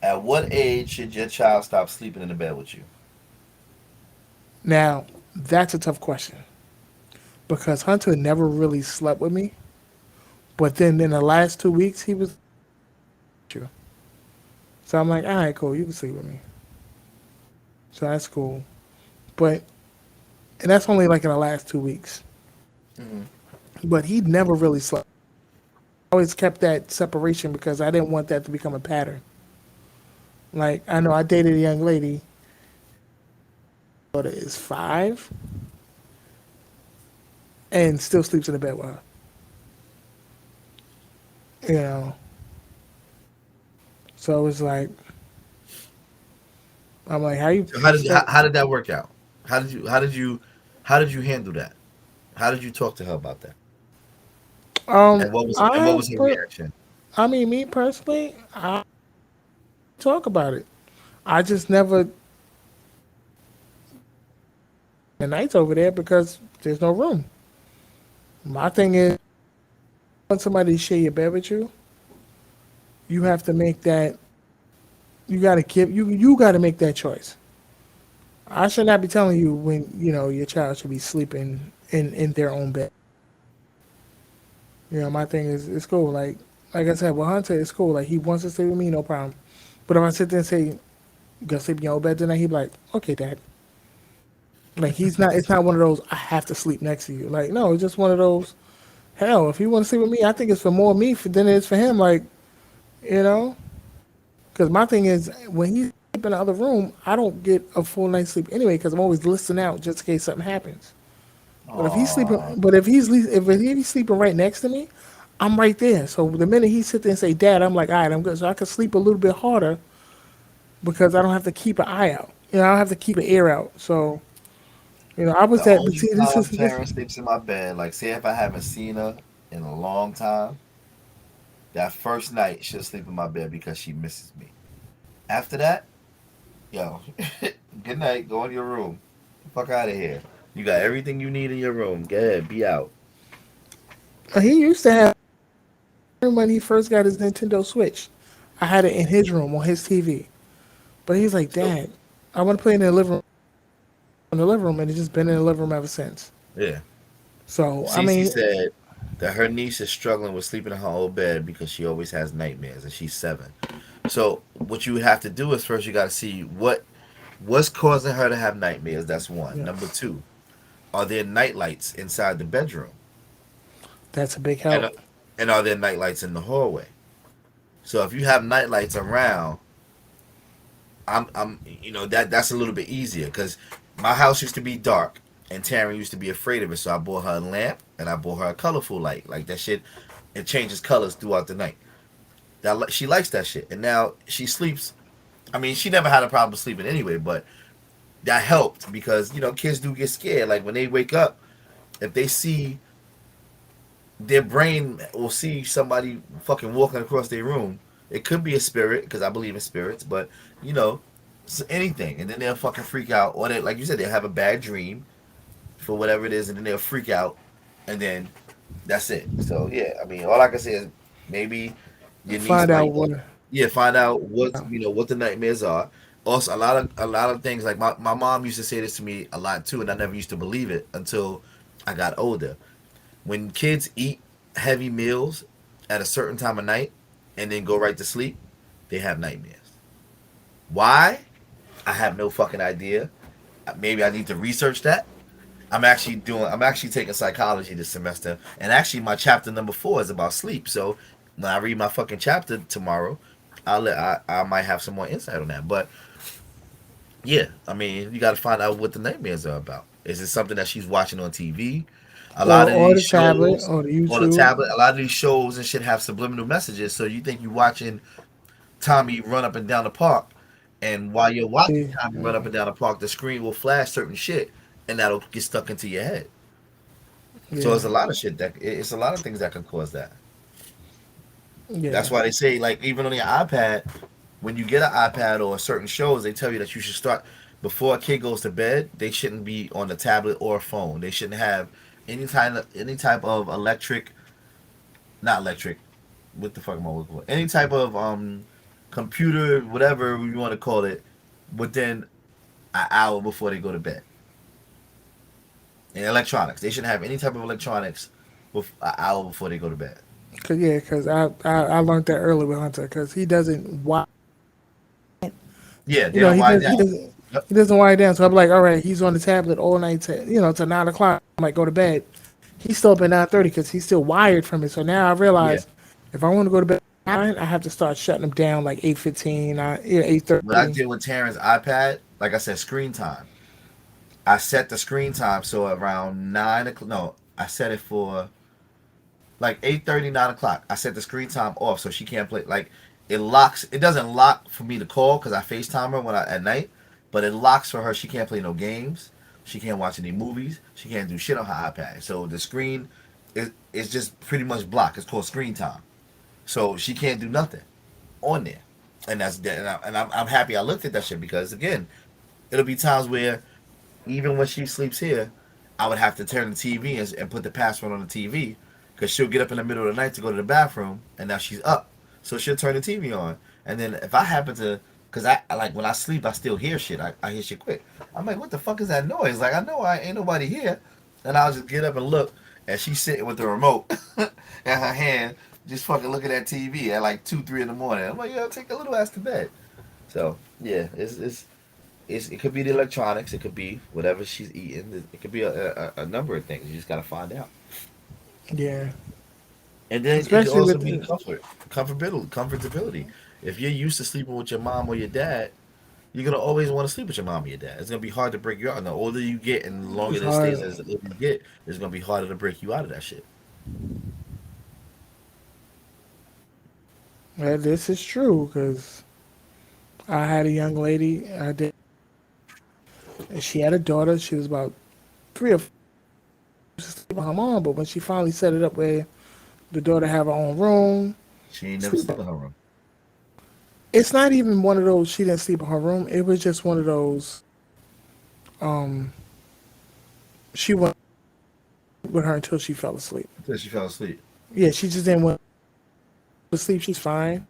At what age should your child stop sleeping in the bed with you? Now that's a tough question because Hunter never really slept with me, but then in the last 2 weeks he was. You. So I'm like, all right, cool, you can sleep with me. So that's cool, but and that's only like in the last 2 weeks. Hmm. But he never really slept. I always kept that separation because I didn't want that to become a pattern. Like I know I dated a young lady, daughter is 5 and still sleeps in the bed with her. You know, so it's like I'm like, how you So expect? how did that work out? How did you handle that? How did you talk to her about that? And what I was her per, reaction? I mean, me personally, I talk about it. I just never the nights over there because there's no room. My thing is, when somebody to share your bed with you, you have to make that. You got to give you got to make that choice. I should not be telling you when your child should be sleeping in their own bed. My thing is it's cool. Like I said, with Hunter, it's cool. Like he wants to sleep with me, no problem. But if I sit there and say, "You gonna sleep in your own bed tonight?" He'd be like, "Okay, Dad." Like he's not. It's not one of those. I have to sleep next to you. Like no, it's just one of those. Hell, if he want to sleep with me, I think it's for more me than it is for him. Like you know, because my thing is when he's sleep in the other room, I don't get a full night's sleep anyway because I'm always listening out just in case something happens. But if he's sleeping, Aw. if he's sleeping right next to me, I'm right there. So the minute he sit there and say, "Dad," I'm like, "All right, I'm good." So I can sleep a little bit harder because I don't have to keep an eye out. I don't have to keep an ear out. So I was The that. But only see, time this. Taryn sleeps in my bed, like say if I haven't seen her in a long time, that first night she'll sleep in my bed because she misses me. After that, yo, good night. Go in your room. Fuck out of here. You got everything you need in your room. Go ahead, be out. He used to have when he first got his Nintendo Switch. I had it in his room on his TV. But he's like, So "Dad, I want to play in the living room," and it's just been in the living room ever since. yeah, So I Cece mean, said that her niece is struggling with sleeping in her old bed because she always has nightmares, and she's 7. So what you have to do is first you got to see what's causing her to have nightmares. That's one. yeah, Number two, are there night lights inside the bedroom, that's a big and help. and are there night lights in the hallway? So if you have night lights around, I'm that's a little bit easier because my house used to be dark and Taryn used to be afraid of it, so I bought her a lamp and I bought her a colorful light. Like that shit, it changes colors throughout the night. That she likes that shit, and now she sleeps. I mean, she never had a problem sleeping anyway, but that helped because kids do get scared. Like when they wake up, if they see their brain will see somebody fucking walking across their room. It could be a spirit because I believe in spirits, but you know, anything, and then they'll fucking freak out, or they, like you said, they'll have a bad dream for whatever it is, and then they'll freak out, and then that's it. So yeah, I mean, all I can say is maybe your niece Find out might, what. yeah, find out what the nightmares are. Also, a lot of things like my mom used to say this to me a lot too, and I never used to believe it until I got older. When kids eat heavy meals at a certain time of night, and then go right to sleep, they have nightmares. Why? I have no fucking idea. Maybe I need to research that. I'm actually taking psychology this semester, and actually my chapter number 4 is about sleep. So when I read my fucking chapter tomorrow, I might have some more insight on that. But yeah, I mean, you got to find out what the nightmares are about. Is it something that she's watching on TV? A lot of or these the tablet shows or the or the YouTube. tablet, a lot of these shows and shit have subliminal messages. So you think you're watching Tommy run up and down the park, and while you're watching Yeah, Tommy run up and down the park, the screen will flash certain shit, and that'll get stuck into your head. So yeah, it's a lot of shit it's a lot of things that can cause that. yeah. That's why they say, like, even on your iPad, when you get an iPad or certain shows, they tell you that you should start before a kid goes to bed. They shouldn't be on the tablet or phone. They shouldn't have any type of electric, not electric. What the fuck am I looking for? Any type of computer, whatever you want to call it, within an hour before they go to bed. And electronics, they shouldn't have any type of electronics with an hour before they go to bed. Cause yeah, cause I learned that early with Hunter, cause he doesn't Yeah, you they know, don't wind down. Yep. he doesn't wind down. So I'm like, all right, he's on the tablet all night to to 9 o'clock. I might go to bed. He's still up at 9:30 because he's still wired from it. So now I Yeah. realize if I want to go to bed at 9, I have to start shutting him down like 8:15, 8:30. What I did with Terrence's iPad, like I said, screen time. I set the screen time so around 9 o'clock. No, I set it for like 8:30, 9 o'clock. I set the screen time off so she can't play. Like it locks. It doesn't lock for me to call because I FaceTime her when I at night, but it locks for her. She can't play no games. She can't watch any movies. She can't do shit on her iPad. So the screen is just pretty much blocked. It's called screen time. So she can't do nothing on there, and that's I'm happy I looked at that shit because again, it'll be times where even when she sleeps here, I would have to turn the TV and put the password on the TV because she'll get up in the middle of the night to go to the bathroom, and now she's up, so she'll turn the TV on, and then if I happen to, because I like when I sleep, I still hear shit. I hear shit quick. I'm like, what the fuck is that noise? Like I know I ain't nobody here, and I'll just get up and look, and she's sitting with the remote in her hand, just fucking looking at TV at like 2, 3 in the morning. I'm like, yo, take a little ass to bed. So yeah, it could be the electronics. It could be whatever she's eating. It could be a number of things. You just gotta find out. Yeah, And then it could especially also with be the comfortability. If you're used to sleeping with your mom or your dad, you're gonna always want to sleep with your mom or your dad. It's gonna be hard to break you out. And the older you get, and the longer it's this stays hard. as the older you get, it's gonna be harder to break you out of that shit. Yeah, this is true because I had a young lady. I did. And she had a daughter. She was about 3 or 4 to sleep with her mom, but when she finally set it up where the daughter have her own room, She ain't never sleep. slept in her room. It's not even one of those she didn't sleep in her room. It was just one of those. Um, she went with her until she fell asleep. Until she fell asleep. Yeah, she just didn't want to sleep. She's fine.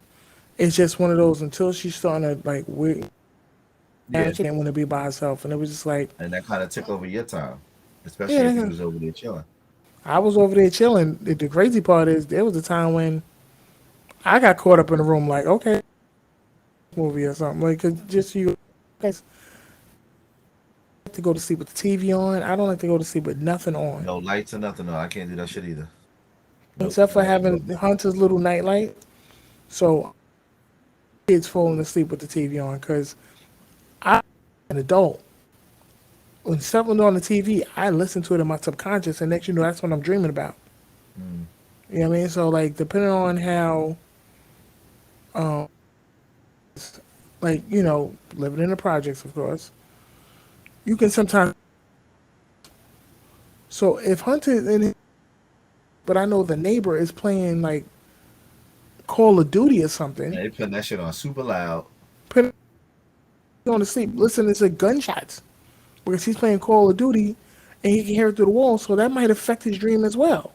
It's just one of those until she's starting to like weird. Yeah, She didn't want to be by herself, and it was just like, and that kind of took over your time, especially if you yeah. was over there chilling. I was over there chilling. The crazy part is there was a time when I got caught up in the room, like, okay, movie or something, like, 'cause just you guys like to go to sleep with the TV on. I don't like to go to sleep with nothing on, No lights or nothing. No, I can't do that shit either. Nope. except for That shit. having Hunter's little nightlight. So kids falling asleep with the TV on, because I'm an adult. When something's on the TV, I listen to it in my subconscious, and next you know, that's what I'm dreaming about. Mm. You know what I mean? So like, depending on how, um, like living in the projects, of course, you can sometimes. So if Hunter but I know the neighbor is playing like Call of Duty or something, Yeah, they putting that shit on super loud. put him on to sleep, listening to gunshots because he's playing Call of Duty, and he can hear it through the wall. So that might affect his dream as well.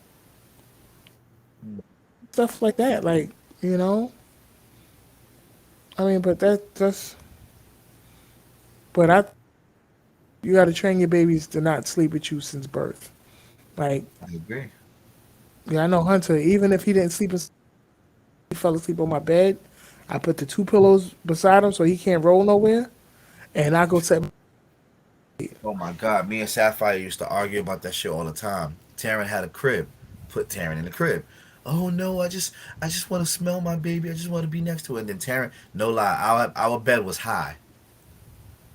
Stuff like that, like you know. I mean, but that's. But you got to train your babies to not sleep with you since birth. Like, I agree. yeah, I know Hunter. Even if he didn't sleep, fell asleep on my bed, I put the two pillows beside him so he can't roll nowhere, and I go set. Oh my God, me and Sapphire used to argue about that shit all the time. Taryn had a crib, put Taryn in the crib. Oh no, I just want to smell my baby. I just want to be next to it. And then Taryn, no lie, our bed was high.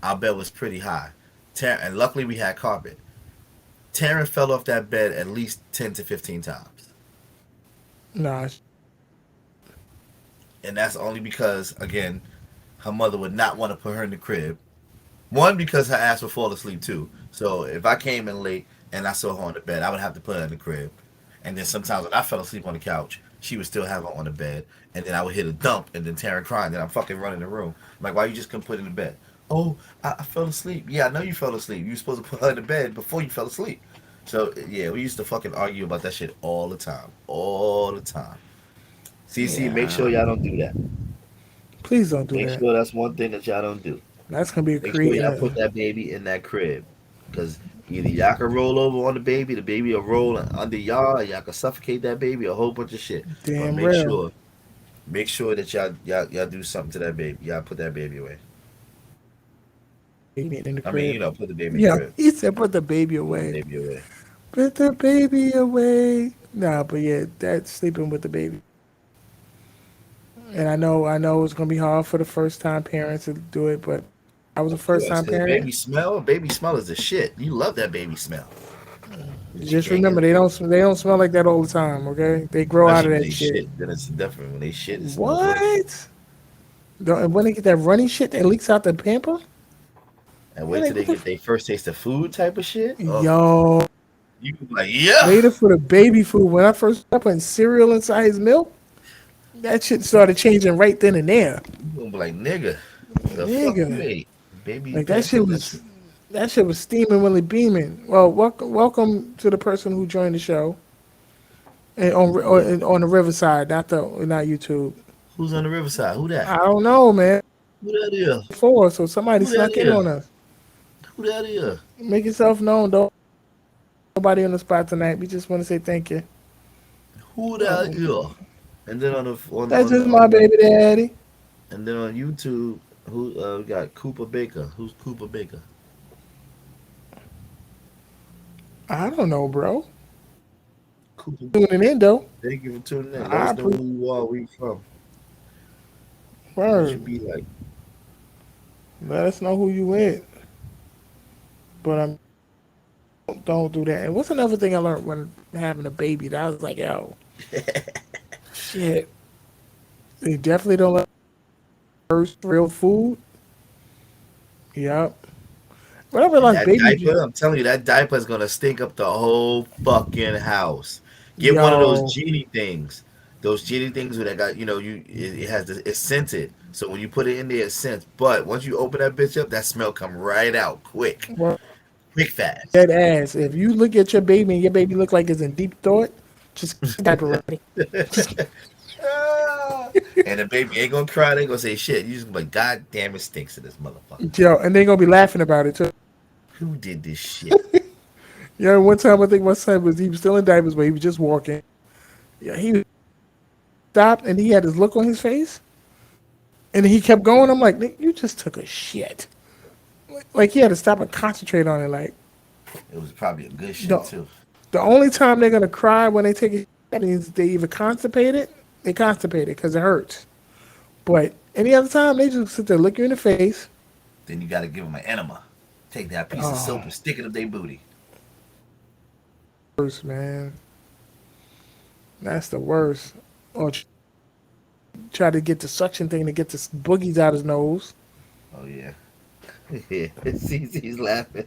Our bed was pretty high. Taryn, and luckily we had carpet. Taryn fell off that bed at least 10 to 15 times, Nah, and that's only because again, her mother would not want to put her in the crib. One, because her ass would fall asleep too. So if I came in late and I saw her on the bed, I would have to put her in the crib. And then sometimes when I fell asleep on the couch, she would still have her on the bed. And then I would hit a dump and then Taryn crying. Then I'm fucking running the room. I'm like, why you just couldn't put her in the bed? Oh, I fell asleep. Yeah, I know you fell asleep. You were supposed to put her in the bed before you fell asleep. So yeah, we used to fucking argue about that shit all the time. All the time. CC, make sure yeah. y'all don't do that. Please don't do Make that. sure that's one thing that y'all don't do. That's gonna be a Make sure create. y'all put that baby in that crib. Because either y'all can roll over on the baby will roll under y'all, or y'all can suffocate that baby, a whole bunch of shit. But Damn real. make sure that y'all do something to that baby. Y'all put that baby away. Baby in the I mean, crib. put the baby in the Yeah, crib. he said put the baby Put the away. baby away. Put the baby away. Nah, but yeah, that's sleeping with the baby. And I know it's gonna be hard for the first time parents to do it, but I was a Of first course, time because parent. baby smell is the shit. You love that baby smell. But you Just can't get remember it. they don't smell like that all the time. Okay, they grow out Especially of when that they shit. shit. Then it's different. When they shit, it smells worse. What? And when they get that runny shit that leaks out the pamper, And you're wait till like, they what the? get their first taste of food type of shit. Oh, Yo, you can be like, yeah. later for the baby food. When I first started putting cereal inside his milk, that shit started changing right then and there. You gonna be like, nigga, the fuck you Nigga, ate? Baby like that shit Pampers? That's was that shit was steaming, really beaming. Well, welcome to the person who joined the show and yeah. on the Riverside, not YouTube. Who's on the riverside? Who that? I don't know, man. Who that is? Before, so somebody Who that snuck in is? on us. Who that is? Make yourself known. Don't nobody on the spot tonight. We just want to say thank you. Who that Um, is? And then that's just my baby daddy. and then on YouTube, who we got Cooper Baker? Who's Cooper Baker? I don't know, bro. Cooper. Tuning in though. Thank you for tuning in. Let I us know appreciate who you are, where you from, and what you word. be like. Let us know who you with. But don't do that. And what's another thing I learned when having a baby? That I was like, yo, shit. They definitely don't let first real food. Yep. But I And realized that baby, diaper, I'm telling you, that diaper is gonna stink up the whole fucking house. Get one of those yo, genie things. Those genie things where that got it has it's scented. So when you put it in there, it scents. But once you open that bitch up, that smell come right out quick, well, quick fast. dead ass. If you look at your baby and your baby look like it's in deep thought, just diaper ready. Just Ah. And the baby ain't gonna cry. They gonna say shit. You just gonna be like, God damn, it stinks of this motherfucker. yo, and they gonna be laughing about it too. Who did this shit? Yeah, one time I think my son he was still in diapers, but he was just walking. Yeah, he stopped and he had his look on his face, and he kept going. I'm like, "Nick, you just took a shit." Like he had to stop and concentrate on it. Like It was probably a good shit the too. the only time they're gonna cry when they take a shit is they either constipated, they constipated because it hurts. But any other time they just sit there, look you in the face. Then you gotta give them an enema. Take that piece of Oh, soap and stick it up their booty. worst man, that's the worst. Or try to get the suction thing to get the boogies out his nose. Oh yeah. Yeah. He's laughing.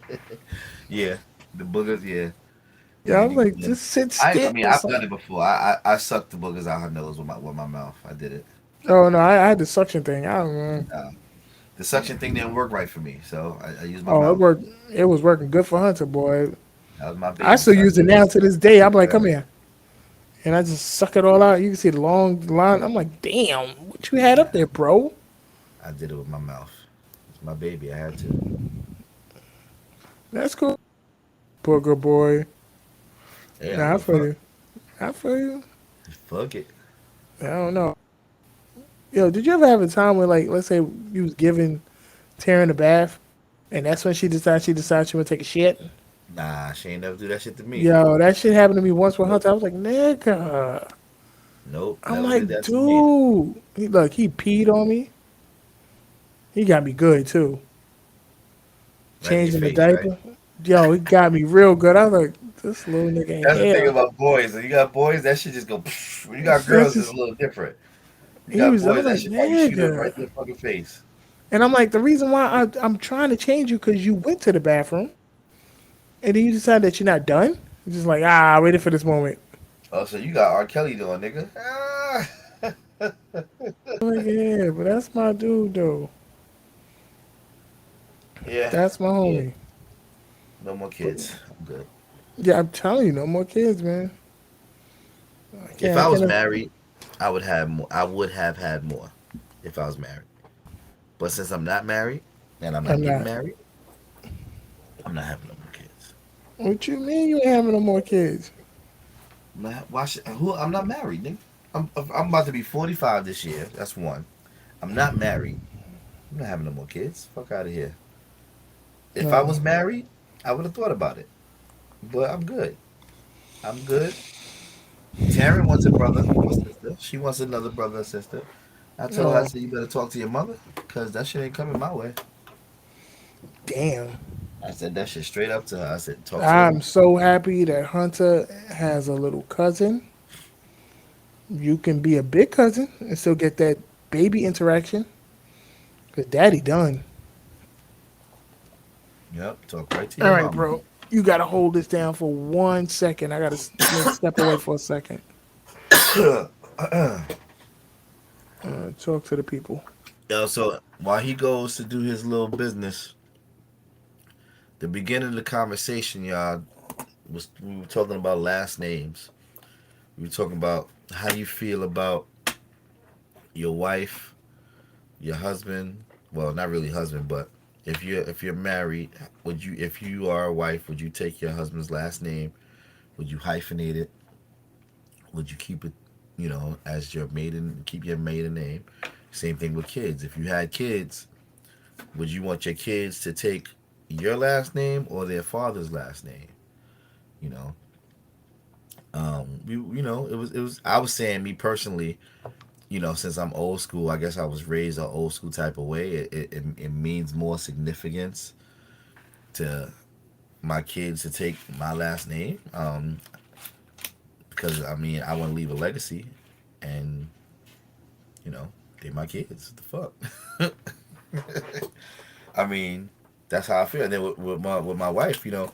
Yeah. The boogers, yeah. And Yeah, I then was like, just sit I still. mean, Or I've done something. it before. I sucked the boogers out her nose with my mouth. I did it. Oh no, I had the suction thing. I don't know. Uh, the suction thing didn't work right for me, so I used my Oh, it mouth. worked. It was working good for Hunter, boy. That was my I baby, still so I use it did it. now to this day. I'm like, come here, and I just suck it all out. You can see the long line. I'm like, damn, what you had up there, bro? I did it with my mouth. It's my baby. I had to. That's cool, booger boy. Hey, I don't Nah, I give a feel fuck. you. I feel you. Fuck it. I don't know. Yo, did you ever have a time where, like, let's say you was giving Taryn a bath, and that's when she decided she want to take a shit? Nah, she ain't never do that shit to me. Yo, that shit happened to me once with Nope. Hunter. I was like, nigga. Nope. I'm Never did like, that to me. dude. He peed on me. He got me good too. Right in your Changing the face, right? diaper. Yo, he got me real good. I was like, this little nigga ain't That's the thing here. about boys. When you got boys, that shit just go. When you got That's girls, it's a just little different. You he got was. I'm boys, that like, shit probably shoot up right nigga. in the fucking face. And I'm like, the reason why I'm trying to change you because you went to the bathroom and then you decide that you're not done. You're just like, I waited for this moment. Oh, so you got R. Kelly doing, nigga? Ah. I'm like, yeah, but that's my dude though. Yeah, That's my yeah. homie. No more But kids. I'm good. yeah, I'm telling you, no more kids, man. I If can't. I I was can't. married, I would have more. I would have had more if I was married. But since I'm not married and I'm not I'm getting not. married, I'm not having no more kids. What you mean you ain't having no more kids? I'm not, why should, who? I'm not married, nigga. I'm about to be 45 this year. That's one. I'm not married. I'm not having no more kids. Fuck out of here. If I No. was married, I would have thought about it. But I'm good. I'm good. Taryn wants a brother or sister. She wants another brother or sister. I told her, I No. said, you better talk to your mother because that shit ain't coming my way. Damn. I said that shit straight up to her. I said, talk to your I'm mother. so happy that Hunter has a little cousin. You can be a big cousin and still get that baby interaction. Cause daddy done. Yep, talk right to All your right, mama. bro. You gotta hold this down for 1 second. I gotta step away for a second. Talk to the people. Yo, so while he goes to do his little business, the beginning of the conversation, y'all, was we were talking about last names. We were talking about how you feel about your wife, your husband. Well, not really husband, but if you're married, would you if you are a wife, would you take your husband's last name? Would you hyphenate it? Would you keep it, as your maiden keep your maiden name? Same thing with kids. If you had kids, would you want your kids to take your last name or their father's last name? You know, it was. I was saying me personally, since I'm old school, I guess I was raised an old school type of way. It means more significance to my kids to take my last name, because I mean I want to leave a legacy, and you know they're my kids. What the fuck? I mean that's how I feel. And then with my wife, if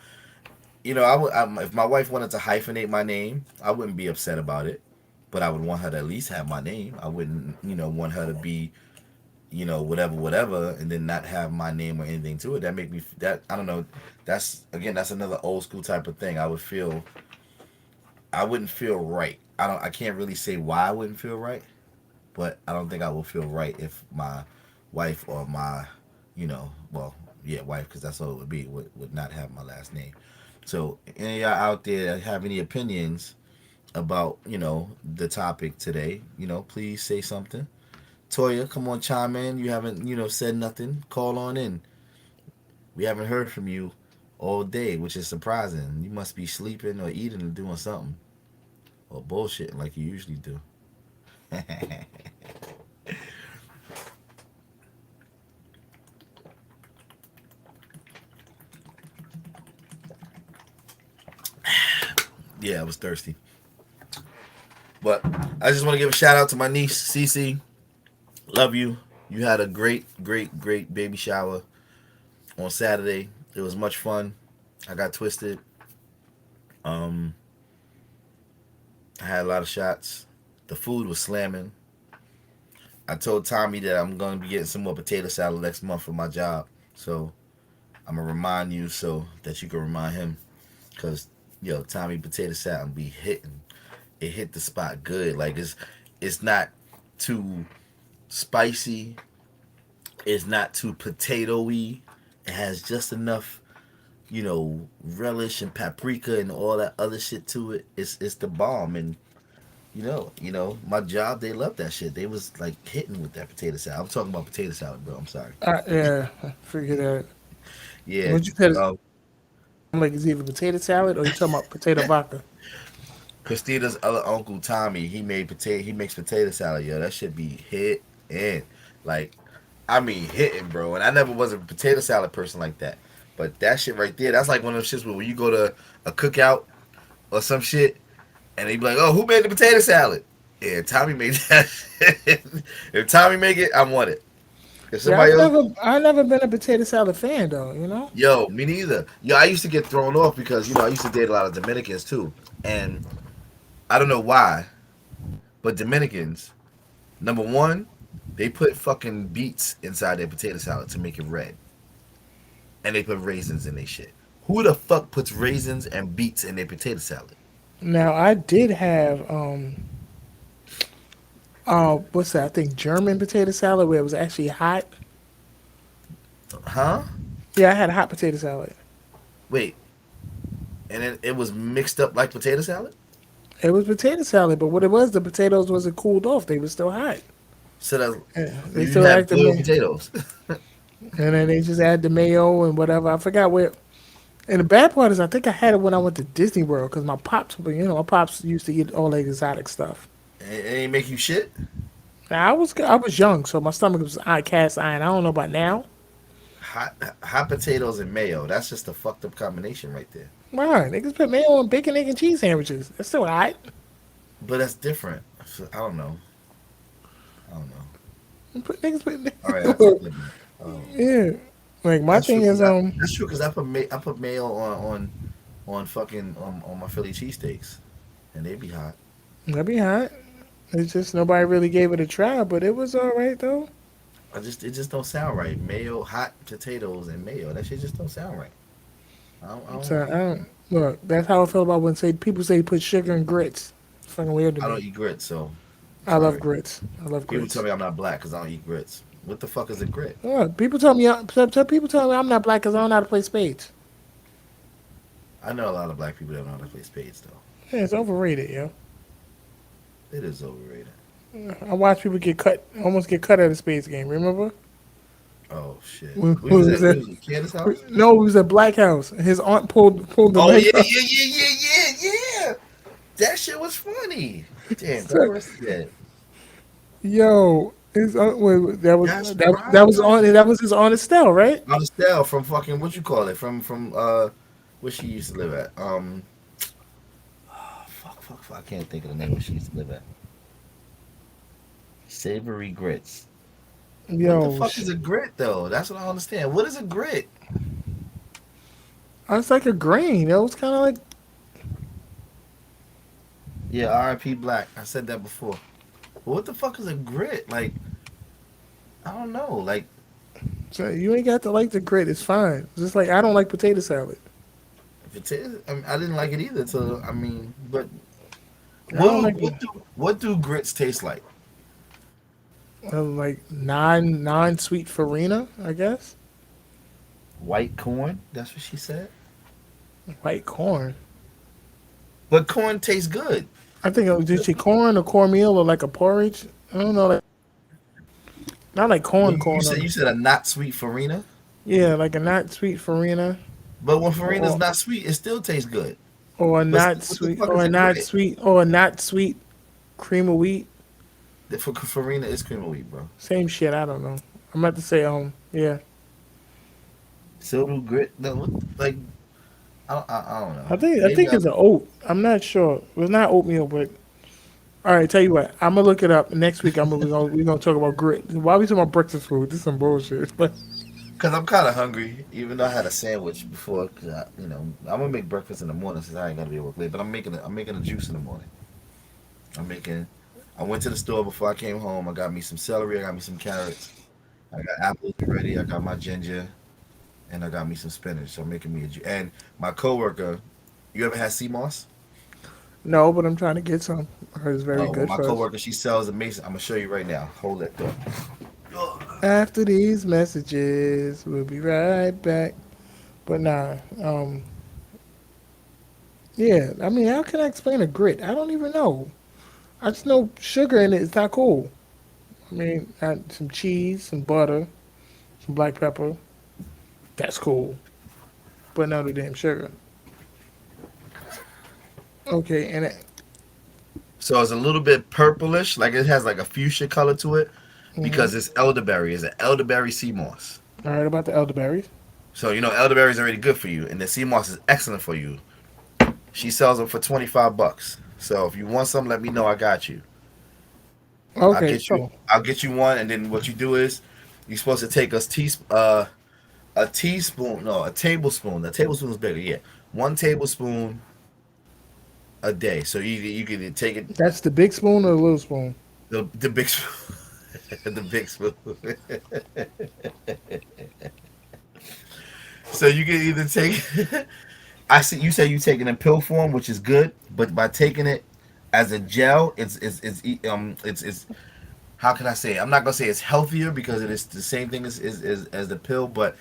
my wife wanted to hyphenate my name, I wouldn't be upset about it. But I would want her to at least have my name. I wouldn't, want her to be, whatever, whatever, and then not have my name or anything to it. That make me that I don't know. That's another old school type of thing. I wouldn't feel right. I can't really say why I wouldn't feel right, but I don't think I would feel right if my wife or my, well, yeah, wife, because that's all it would be, would not have my last name. So, any of y'all out there have any opinions about, the topic today, please say something. Toya, come on, chime in. You haven't, said nothing. Call on in. We haven't heard from you all day, which is surprising. You must be sleeping or eating or doing something or bullshitting like you usually do. Yeah, I was thirsty. But I just want to give a shout out to my niece, Cece. Love you. You had a great, great, great baby shower on Saturday. It was much fun. I got twisted. Um, I had a lot of shots. The food was slamming. I told Tommy that I'm going to be getting some more potato salad next month for my job. So I'm going to remind you so that you can remind him. Because, Tommy potato salad be hitting. It hit the spot good. Like, it's not too spicy. It's not too potatoey. It has just enough, relish and paprika and all that other shit to it. It's the bomb. And My job, they love that shit. They was like hitting with that potato salad. I'm talking about potato salad, bro. I'm sorry. Yeah, I figured that. Yeah. What you said is Um, like it's either potato salad or you talking about potato vodka. Christina's other uncle Tommy, he makes potato salad, yo. That should be hit in. Like, I mean hitting, bro. And I never was a potato salad person like that. But that shit right there, that's like one of those shits where when you go to a cookout or some shit and they be like, oh, who made the potato salad? Yeah, Tommy made that shit. If Tommy make it, I want it. If Yeah, somebody else, I never been a potato salad fan though. You know. yo, me neither. Yo, I used to get thrown off because, I used to date a lot of Dominicans too. And I don't know why, but Dominicans, number one, they put fucking beets inside their potato salad to make it red. And they put raisins in their shit. Who the fuck puts raisins and beets in their potato salad? Now I did have what's that? I think German potato salad where it was actually hot. Huh? Yeah, I had a hot potato salad. Wait. And then it was mixed up like potato salad? It was potato salad, but what it was, the potatoes wasn't cooled off; they were still hot. So that Yeah, they you still had had boiled potatoes. and then they just add the mayo and whatever. I forgot where. And the bad part is, I think I had it when I went to Disney World because my pops, my pops used to eat all the exotic stuff. And it ain't make you shit? Now I was young, so my stomach was cast iron. I don't know about now. Hot potatoes and mayo. That's just a fucked up combination right there. Right, niggas put mayo on bacon, egg, and cheese sandwiches. That's still hot. But that's different. So, I don't know. I don't know. Niggas All right, I take put, that back. yeah. Like my That's true thing because is I put mayo on fucking on my Philly cheesesteaks, and they be hot. that'd be hot. It's just nobody really gave it a try, but it was all right though. It just don't sound right. Mayo, hot potatoes, and mayo. That shit just don't sound right. So I don't look. That's how I feel about when say people say put sugar in grits. It's fucking weird to I don't me. eat grits, so I love sorry. grits. I love People tell grits. me I'm not black because I don't eat grits. What the fuck is a grit? People tell me people tell me I'm not black because I don't know how to play spades. I know a lot of black people that don't know how to play spades though. Yeah, it's overrated, yo. It is overrated. I watch people get cut, almost get cut at a spades game. Remember? Oh shit. We We was was at we at, was at Candace's house. no, it was at Black House. His aunt pulled the Oh knife yeah, out. yeah, yeah, yeah, yeah, yeah. That shit was funny. Damn, So, don't rest that. yo, his aunt, That's right. that was his aunt Estelle, right? On Estelle from fucking what you call it from where she used to live at. Fuck. I can't think of the name where she used to live at. Savory grits. What the Yo, fuck is a grit though? That's what I don't understand. What is a grit? it's like a grain. It was kind of like Yeah, R.I.P. Black. I said that before. But what the fuck is a grit? Like I don't know. Like so you ain't got to like the grit. It's fine. Just like I don't like potato salad. potato. I, mean, I didn't like it either. So I mean, but I don't like what do grits taste like? like non sweet farina. I guess White corn. That's what she said. white corn. But corn tastes good. I think it was did she corn or cornmeal or like a porridge. I don't know. Like, not like Well, corn you corn. said you said a not sweet farina. Yeah, like a not sweet farina But when farina's or not sweet, it still tastes good. or a But not what the sweet fuck is a grit? or a not sweet cream of wheat. For farina is cream of wheat, bro. Same shit. I don't know. I'm about to say yeah. So do grit. No, like I don't know. I Maybe think I. it's an oat. I'm not sure. It was not oatmeal, but all right. Tell you what, I'm gonna look it up next week. We're gonna talk about grit. Why are we talking about breakfast food? This is some bullshit. But Cause I'm kind of hungry, even though I had a sandwich before. Cause I'm gonna make breakfast in the morning since I ain't gonna be able to work late. But I'm making a juice in the morning. I'm making. I went to the store before I came home. I got me some celery. I got me some carrots. I got apples ready. I got my ginger, and I got me some spinach. So I'm making me a juice. And my coworker, you ever had sea moss? no, but I'm trying to get some. I heard it's very Oh, well, good my for us. coworker, she sells amazing. I'm gonna show you right now. Hold that thought. After these messages, we'll be right back. But nah, yeah. I mean, how can I explain a grit? I don't even know. I just know sugar in it is not cool. I mean, some cheese, some butter, some black pepper. That's cool, but no the damn sugar. Okay, and So it's a little bit purplish, like it has like a fuchsia color to it, because it's elderberry. It's an elderberry sea moss. I heard about the elderberries. So you know elderberry is already good for you, and the sea moss is excellent for you. She sells them for $25. So if you want some, let me know. I got you. I'll Okay, get you. so I'll get you one, and then what you do is you're supposed to take a teaspoon, no, a tablespoon. A tablespoon is bigger, yeah. 1 tablespoon a day. So you can take it that's the big spoon or the little spoon. the big spoon, the big spoon. So you can either take. I see you say you take it in pill form, which is good, but by taking it as a gel, it's how can I say it? I'm not gonna say it's healthier because it is the same thing as the pill, but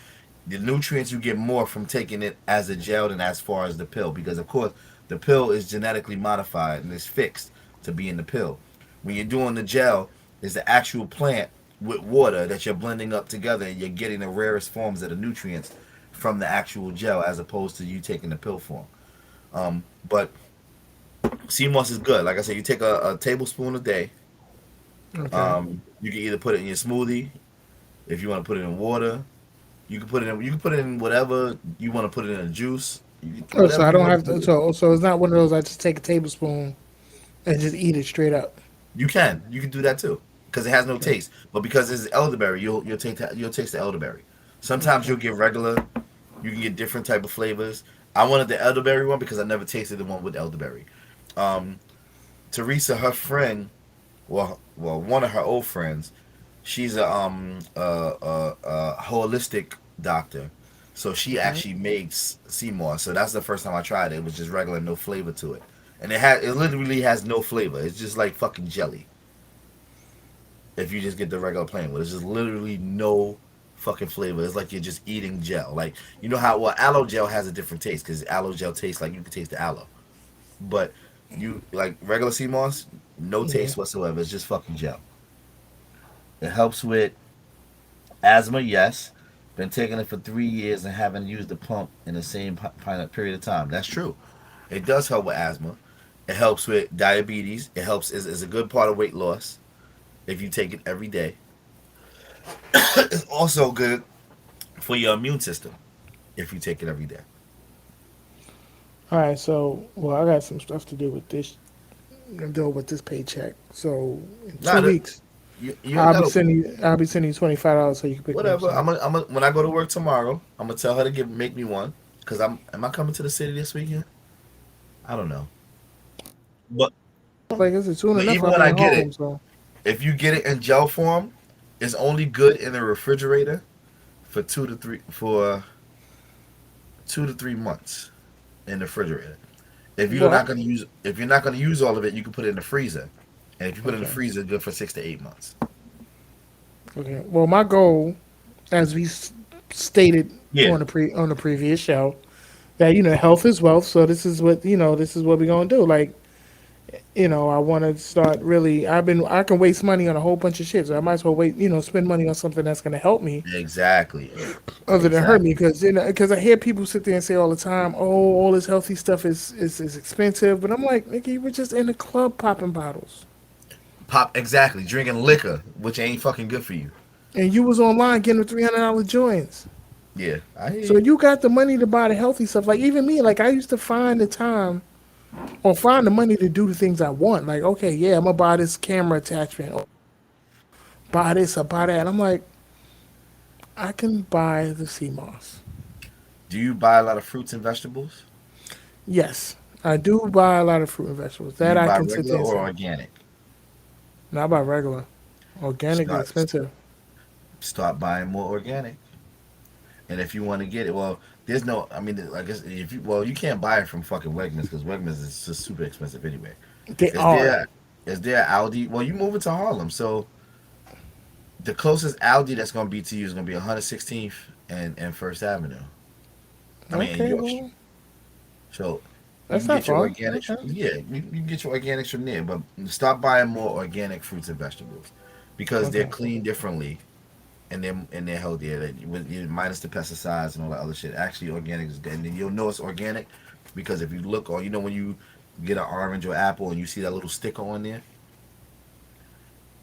the nutrients you get more from taking it as a gel than as far as the pill, because of course the pill is genetically modified and is fixed to be in the pill. When you're doing the gel, is the actual plant with water that you're blending up together, and you're getting the rarest forms of the nutrients from the actual gel as opposed to you taking the pill form. But sea moss is good. Like I said, you take a tablespoon a day. Okay. You can either put it in your smoothie if you want to put it in water. You can put it in. You can put it in whatever you want to put it in a juice. Oh, so Whatever I you don't want to have put to. it in. So it's not one of those. I just take a tablespoon and just eat it straight up. You can. You can do that too because it has no Okay. taste. But because it's elderberry, you'll taste the elderberry. Sometimes Okay. you'll get regular. You can get different type of flavors. I wanted the elderberry one because I never tasted the one with elderberry. Um, Teresa, her friend, one of her old friends, she's a holistic doctor, so she Okay. actually makes sea moss. So that's the first time I tried it. It was just regular, no flavor to it, and it literally has no flavor. It's just like fucking jelly. If you just get the regular plain one, it's just literally no fucking flavor. It's like you're just eating gel. Like you know how aloe gel has a different taste because aloe gel tastes like you can taste the aloe, but you like regular sea moss, no Yeah. taste whatsoever. It's just fucking gel. It helps with asthma, yes. Been taking it for 3 years and haven't used the pump in the same period of time. That's true. It does help with asthma. It helps with diabetes. It helps is a good part of weight loss if you take it every day. It's also good for your immune system if you take it every day. All right. So, well, I got some stuff to do with this. Deal with this paycheck. So in two Nah, weeks, you ain't gotta I'll be sending you $25 so you can pick me up whatever. some. When I go to work tomorrow, I'm gonna tell her to make me one. Cause am I coming to the city this weekend? I don't know. But Like it's soon but enough. even I'll when be I at get home. it, So if you get it in gel form, it's only good in the refrigerator for 2 to 3 months in the refrigerator. well, If you're not gonna use all of it, you can put it in the freezer. And if you put it in the okay, freezer, it's good for 6 to 8 months. okay. Well, my goal, as we stated Yeah, on the previous show, that health is wealth. So this is what this is what we're gonna do. Like I want to start really. I can waste money on a whole bunch of shit. So I might as well spend money on something that's gonna help me exactly, other than hurt me exactly. because I hear people sit there and say all the time, "Oh, all this healthy stuff is expensive," but I'm like, nigga, you were just in the club popping bottles, Pop exactly. Drinking liquor, which ain't fucking good for you. and you was online getting the $300 joints. Yeah, I hear So you. you got the money to buy the healthy stuff. Like even me, like I used to find the time or find the money to do the things I want. Like okay, yeah, I'm gonna buy this camera attachment, or buy this or buy that. And I'm like, I can buy the sea moss. Do you buy a lot of fruits and vegetables? Yes, I do buy a lot of fruit and vegetables. Do That you I buy can sit regular there and or say. organic? Not by regular. Organic is Start expensive. start buying more organic. And if you want to get it, well, there's no. I mean, I guess if you you can't buy it from fucking Wegmans because Wegmans is just super expensive anyway. They Is are. there is there Aldi? Well, you moving to Harlem, so the closest Aldi that's gonna be to you is gonna be 116th and First Avenue. I mean, in Okay, York Street. well, So You That's can not get your far. organics. Okay. Yeah, you can get your organics from there, but stop buying more organic fruits and vegetables because they're Okay. cleaned differently and they're healthier. Minus the pesticides and all that other shit. Actually, organic is good, and then you'll know it's organic because if you look on, when you get an orange or apple and you see that little sticker on there,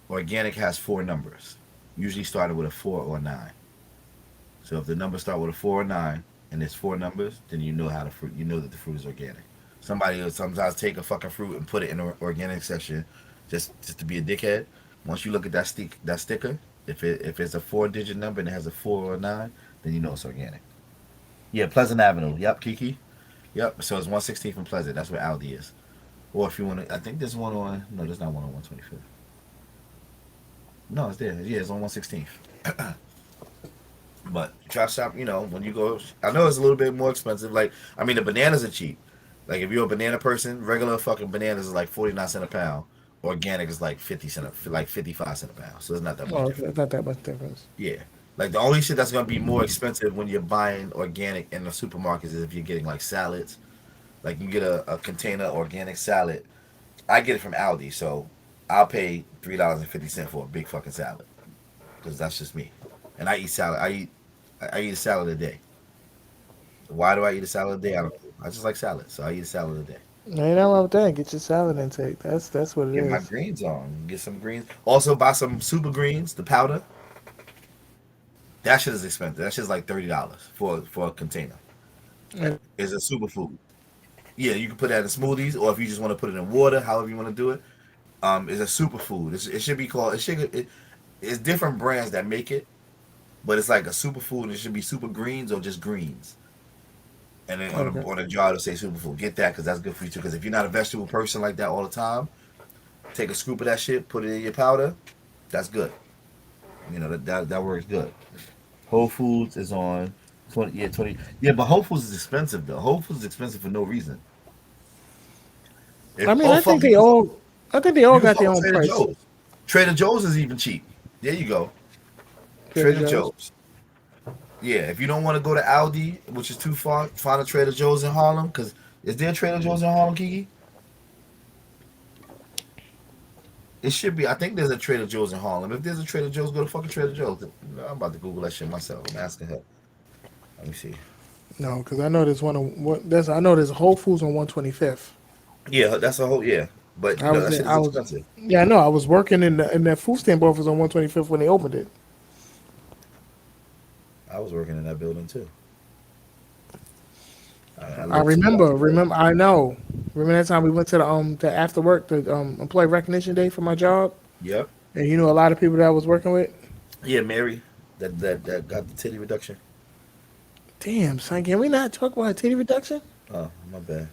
organic has four numbers, usually starting with a 4 or 9. So if the numbers start with a 4 or 9 and there's four numbers, then you know how the fruit. You know that the fruit is organic. Somebody will sometimes take a fucking fruit and put it in the organic section, just to be a dickhead. Once you look at that sticker, if it's a 4 digit number and it has a 4 or 9, then you know it's organic. Yeah, Pleasant Avenue. Yep, Kiki. Yep. So it's 116th and Pleasant. That's where Aldi is. Or if you want to, I think there's one on. No, there's not one on 125th. No, it's there. Yeah, it's on 116th. But try to shop, when you go. I know it's a little bit more expensive. Like, I mean, the bananas are cheap. Like, if you're a banana person, regular fucking bananas is like 49 cents a pound. Organic is like 55 cents a pound. So it's not that much Oh, okay. different. It's not that much difference. Yeah. Like, the only shit that's gonna be more expensive when you're buying organic in the supermarkets is if you're getting like salads. Like, you get a container of organic salad. I get it from Aldi, so I'll pay $3.50 for a big fucking salad because that's just me. And I eat salad. I eat a salad a day. Why do I eat a salad a day? I don't know. I just like salad, so I eat a salad a day. Ain't nothing wrong with that. Get your salad intake. That's what it Get my is. greens on. Get some greens. Also buy some super greens, the powder. That shit is expensive. That shit's like $30 for a container. And, It's a superfood. Yeah, you can put that in smoothies, or if you just want to put it in water, however you want to do it. It's a superfood. It should be called. It's different brands that make it, but it's like a superfood. It should be super greens or just greens. And then okay. on the jar it'll say superfood. Get that because that's good for you too. Because if you're not a vegetable person like that all the time, take a scoop of that shit, put it in your powder. That's good. That works good. Whole Foods is on 20. Yeah, 20. Yeah, but Whole Foods is expensive though. Whole Foods is expensive for no reason. I If mean, oh fuck, I think they all you can got fuck their with own Trader price. Joe's. Trader Joe's is even cheap. There you go. Trader Trader Joe's. Joe's. Yeah, if you don't want to go to Aldi, which is too far, find a Trader Joe's in Harlem. Because is there a Trader Joe's in Harlem, Kiki? It should be. I think there's a Trader Joe's in Harlem. If there's a Trader Joe's, go to fucking Trader Joe's. I'm about to Google that shit myself. I'm asking her. Let me see. No, because I know there's one on what there's I know there's Whole Foods on 125th. Yeah, that's a whole yeah. But I was that there. shit is expensive. Yeah, I know. I was working in that food stamp office on 125th when they opened it. I was working in that building too. I I lived 2 blocks remember. away. Remember. I know. Remember that time we went to the after work the employee recognition day for my job, Yep. and you know a lot of people that I was working with. Yeah, Mary, that got the titty reduction. Damn, son, can we not talk about titty reduction? Oh, my bad.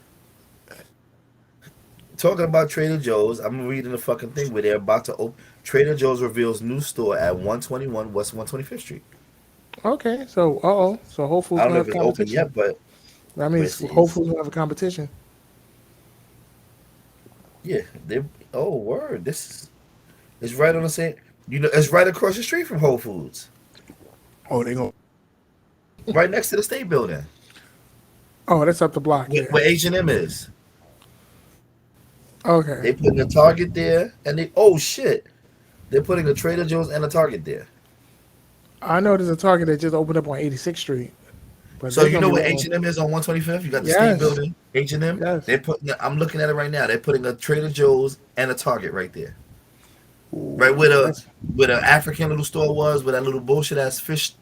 Talking about Trader Joe's, I'm reading the fucking thing where they're about to open. Trader Joe's reveals new store at 121 West 125th Street. Okay, so so Whole I Foods don't gonna know have if it's open competition. yet, but That but means Whole Foods gonna have a competition. yeah, they. Oh, word! This is it's right on the same. It's right across the street from Whole Foods, Oh, they gonna. right next to the State Building, Oh, that's up the block. Yeah. where H&M is. Okay. They putting a Target there, and they oh shit, they're putting a Trader Joe's and a Target there. I know there's a Target that just opened up on 86th Street, but So they're you gonna know be where rolling. H&M is on 125th? You got the State Yes. Building, H&M. Yes. They're putting. I'm looking at it right now. They're putting a Trader Joe's and a Target right there, right Ooh, that's where the African little store was, where that little bullshit ass fish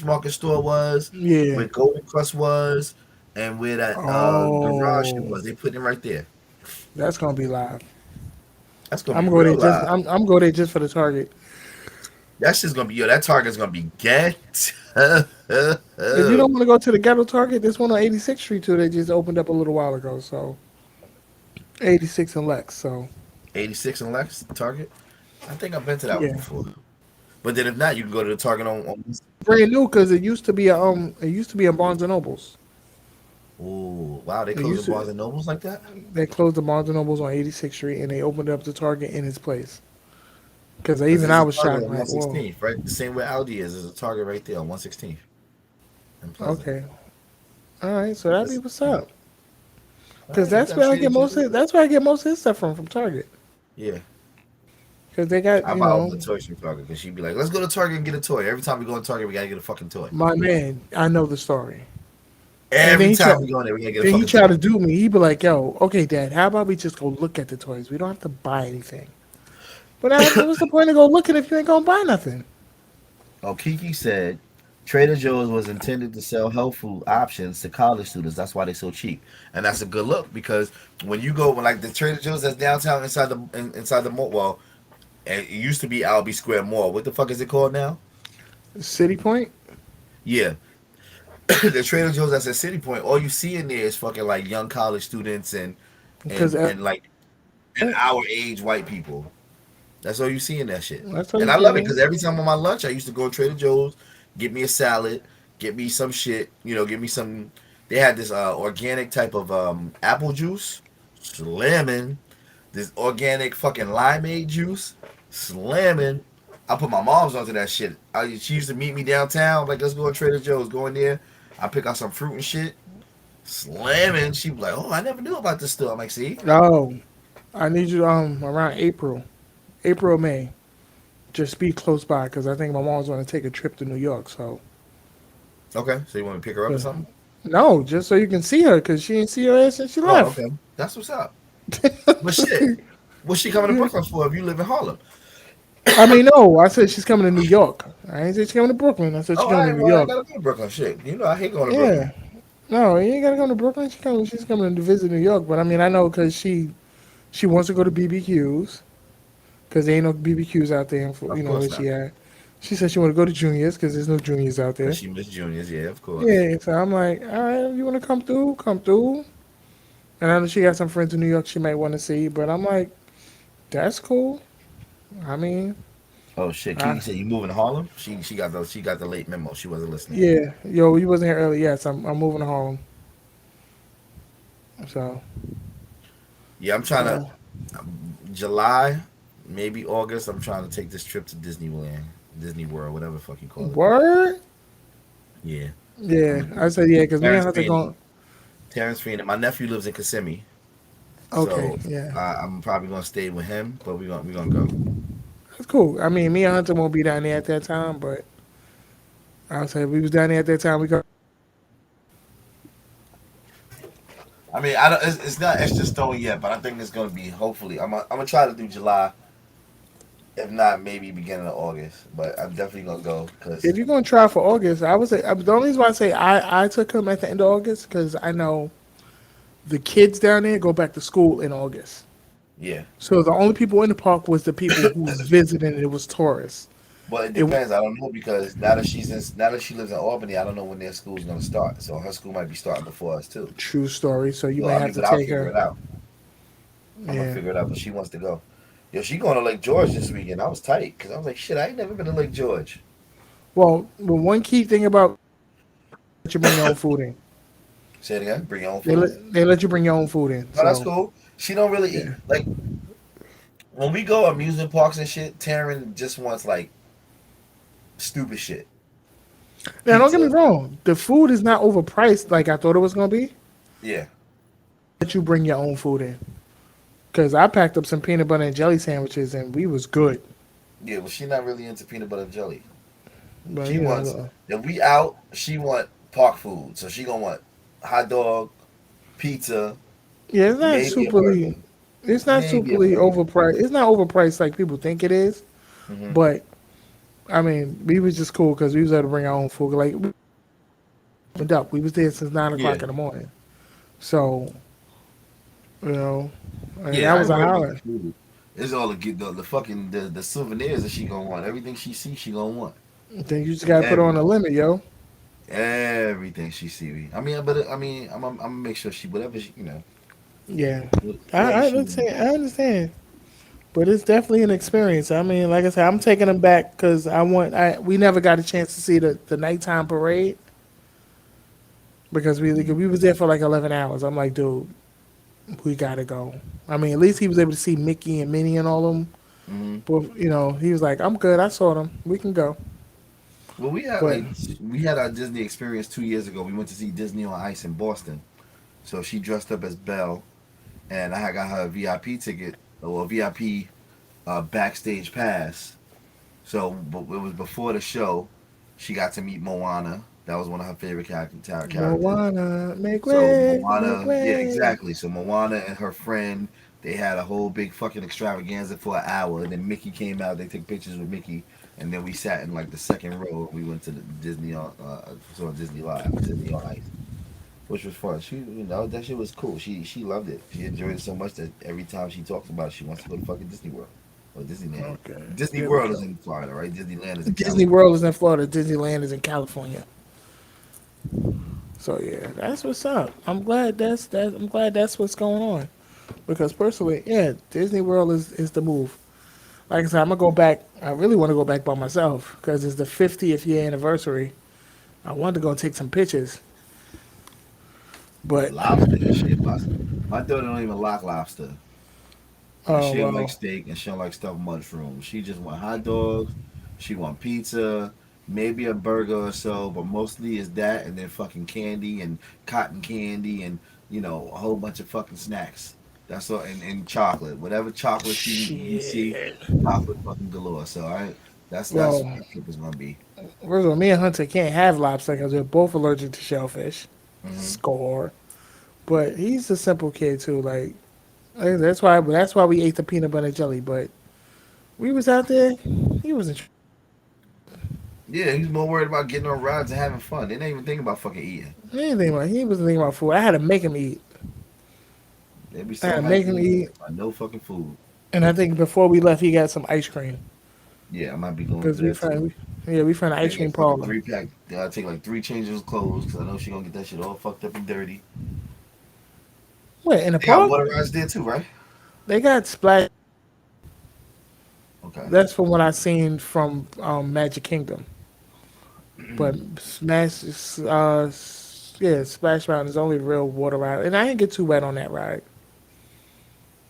market store was, yeah. where Golden Crust was, and where that garage shit Oh, was. They putting it right there. that's gonna be live. That's gonna be real live. I'm going there just for the Target. That shit's gonna be That Target's gonna be get. If you don't want to go to the ghetto Target, this one on 86th Street too. They just opened up a little while ago. So 86 and Lex. So 86 and Lex Target. I think I've been to that one yeah, before. But then if not, you can go to the Target on brand new because it used to be a Barnes and Nobles. Oh wow, they It closing used to Barnes and Nobles like that? they closed the Barnes and Nobles on 86th Street and they opened up the Target in its place. Because Because even there's I a was Target shocked, on like, whoa, 116th, right? The same way Audi is. There's a Target right there on 116th in Pleasant. okay, all right, so that'd be That's, what's up. All Because right, you that's got where I Trader get most. Joe's. That's where I get most of his stuff from Target. Yeah, Because they got, I buy all the toys from Target because she'd be like, "Let's go to Target and get a toy." Every time we go to Target, we gotta get a fucking toy. my man. I know the story. And then Every time we go in there, we gotta get a he fucking tried toy. to do me. He be like, "Yo, okay, Dad, how about we just go look at the toys? We don't have to buy anything." But what's the point of go looking if you ain't gonna buy nothing? Oh, Kiki said Trader Joe's was intended to sell health food options to college students. That's why they're so cheap, and that's a good look because when you go, when like the Trader Joe's that's downtown inside the mall, well, and it used to be Albee Square Mall. What the fuck is it called now? City Point, Yeah, the Trader Joe's that's at City Point. All you see in there is fucking like young college students and because like and our age white people. That's all you see in that shit. that's all And you I see, love it man. because every time on my lunch, I used to go to Trader Joe's, get me a salad, get me some shit, get me some. They had this organic type of apple juice, slamming. This organic fucking limeade juice, slamming. I put my mom's onto that shit. She used to meet me downtown, like, let's go to Trader Joe's, go in there. I pick out some fruit and shit, slamming. She was like, oh, I never knew about this store. I'm like, see? Oh, I need you around April, May. Just be close by because I think my mom's going to take a trip to New York. So Okay, so you want me to pick her up or uh, something? no, just so you can see her because she didn't see her ass since she Oh, left. okay. That's what's up. But shit, what's she coming to Brooklyn for if you live in Harlem? I mean, no, I said she's coming to New York. I ain't say she's coming to Brooklyn. I said Oh, she's all coming to right, New well, I ain't York. gotta go to Brooklyn. Shit, I hate going to Brooklyn. Yeah. No, you ain't gotta come to Brooklyn. She's coming to visit New York. But I mean, I know because she wants to go to BBQs because there ain't no BBQs out there. Of Where course she not. at? She said she want to go to Juniors because there's no Juniors out Because there. she missed juniors, yeah, of course. Yeah, so I'm like, all right, if you want to come through, come through. And I know she got some friends in New York she might want to see, but I'm like, that's cool. I mean, Oh shit, Kiki I, said you moving to Harlem? She got the late memo. She wasn't listening. yeah, yo, you wasn't here early. Yes, I'm moving home. So, Yeah, I'm trying to so July, maybe August. I'm trying to take this trip to Disneyland, Disney World, whatever the fuck you call it. word. Yeah, I'm Yeah, gonna I do said yeah, because me and Terrence her to Feeney. go. Terrence Feeney. My nephew lives in Kissimmee, Okay, so yeah, I'm probably gonna stay with him. But we gonna go. that's cool. I mean, me and Hunter won't be down there at that time, but I would say if we was down there at that time, we go. I mean, I don't. It's not extra stone yet, but I think it's gonna be. Hopefully, I'm gonna try to do July. If not, maybe beginning of August. But I'm definitely gonna go because If you're gonna try for August, I would say the only reason why I say I took him at the end of August because I know the kids down there go back to school in August. yeah. So the only people in the park was the people who was visiting. And it was tourists. But it It depends. I don't know because now that she lives in Albany, I don't know when their school's gonna start. So her school might be starting before us too. true story. So you So may I have mean, to but I'll take figure her. it out. I'm gonna Yeah. figure it out. But she wants to go. Yo, she going to Lake George this weekend. I was tight because I was like, shit, I ain't never been to Lake George. Well, the one key thing about let you bring your own food in. Say it again. Bring your own food. They let you bring your own food in. No, that's So cool. She don't really eat yeah. like when we go amusement parks and shit. Taryn just wants like stupid shit, Now don't get me pizza. wrong. The food is not overpriced like I thought it was gonna be. Yeah, Let you bring your own food in. Cause I packed up some peanut butter and jelly sandwiches and we was good. yeah. Well, she not really into peanut butter and jelly. But She you wants know, if we out, she want park food. So she gonna want hot dog, pizza, yeah, maybe a burger, it's not maybe a superly burger. overpriced. It's not overpriced like people think it is. Hmm. But I mean, we was just cool because we was able to bring our own food. Like we opened up, we was there since 9 o'clock Yeah, in the morning. So you know, and yeah. that I was ain't a worried about the holler. food. It's all the fucking the souvenirs that she gonna want. Everything she sees, she gonna want. Then you just gotta put on a Everything. limit, yo. Everything she see me. I mean, but I mean, I'm gonna make sure she whatever she Yeah, whatever she let's want. say I understand, but it's definitely an experience. I mean, like I said, I'm taking them back because we never got a chance to see the nighttime parade because we was there for like 11 hours. I'm like, dude, we gotta go. I mean, at least he was able to see Mickey and Minnie and all of them. Hmm. But he was like, I'm good. I saw them. We can go. Well, But we had our Disney experience 2 years ago. We went to see Disney on Ice in Boston. So she dressed up as Belle, and I had got her a VIP ticket or a VIP backstage pass. So it was before the show. She got to meet Moana. That was one of her favorite characters. Moana, make So way, make Moana, yeah, way. exactly. So Moana and her friend, they had a whole big fucking extravaganza for an hour. And then Mickey came out. They took pictures with Mickey, and then we sat in like the second row. We went to the Disney on saw Disney Live, Disney on Ice, which was fun. She, that shit was cool. She loved it. She enjoyed it so much that every time she talks about it, she wants to go to fucking Disney World or Disneyland. Okay. Disney Yeah, World is in Florida, right? Disneyland is in Disney California. World is in Florida. Disneyland is in California. So yeah, that's what's up. I'm glad that's that. I'm glad that's what's going on. Because personally, yeah, Disney World is the move. Like I said, I'm gonna go back. I really want to go back by myself because it's the 50th year anniversary. I wanted to go take some pictures, but Lobster and shit. My daughter don't even like lobster. And oh she don't like well, steak and she don't like stuffed mushrooms. She just want hot dogs. She want pizza, maybe a burger or so, but mostly is that and then fucking candy and cotton candy and a whole bunch of fucking snacks. That's all and chocolate. Whatever chocolate you see, shit. chocolate fucking galore. So that's what Well, my trip is gonna be. first of all, me and Hunter can't have lobster because we're both allergic to shellfish. Hmm. Score. But he's a simple kid too. That's why we ate the peanut butter jelly. But we was out there. He wasn't. Yeah, he's more worried about getting on rides and having fun. They didn't even think about fucking eating. Anything about. He wasn't thinking about food. I had to make him eat. They be I so had to hyped make when him they eat. about no fucking food. And I think before we left, he got some ice cream Yeah, I might be going because through that too. we found an They ice cream get fucking parlor. 3 pack. Gotta take like 3 changes of clothes because I know she gonna get that shit all fucked up and dirty. Wait, in the They got park? water rides there too, right? They got splash. Okay. That's from what I seen from Magic Kingdom. But Smash, yeah, Splash Mountain is only real water ride, and I didn't get too wet on that ride.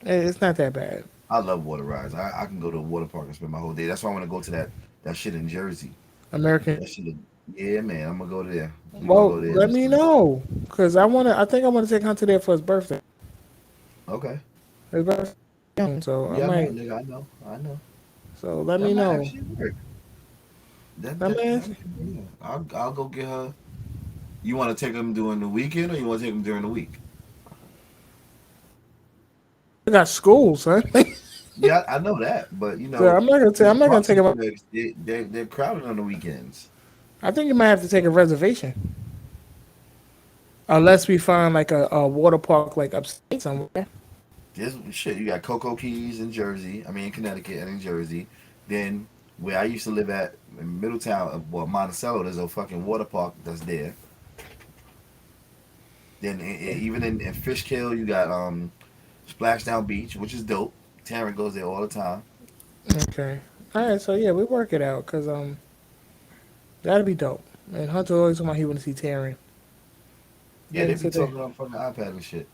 It's not that bad. I love water rides. I can go to a water park and spend my whole day. That's why I want to go to that shit in Jersey. American. That shit. Yeah, man. I'm gonna go there. We gonna Well, go there let this me time. know, cause I wanna. I think I wanna take Hunter there for his birthday. Okay. His birthday, so I Yeah, I know, might. nigga. I know. I know. So let That me might know. actually work. That Let that me that ask. yeah. I'll go get her. You want to take them during the weekend or you want to take them during the week? I got school, son. Yeah, I know that, but So I'm not gonna. these I'm not gonna parks take and him. shit, they're crowded on the weekends. I think you might have to take a reservation unless we find like a water park like upstate somewhere. There's shit. You got Cocoa Keys in Jersey. I mean, in Connecticut and in Jersey. Then where I used to live at in Middletown, well, Monticello, there's a fucking water park that's there. Then even in Fishkill, you got Splashdown Beach, which is dope. Taryn goes there all the time. Okay. All right. So yeah, we work it out because that'd be dope. And Hunter always told me he want to see Taryn. Yeah, They they be sit there. talking on fucking iPad and shit.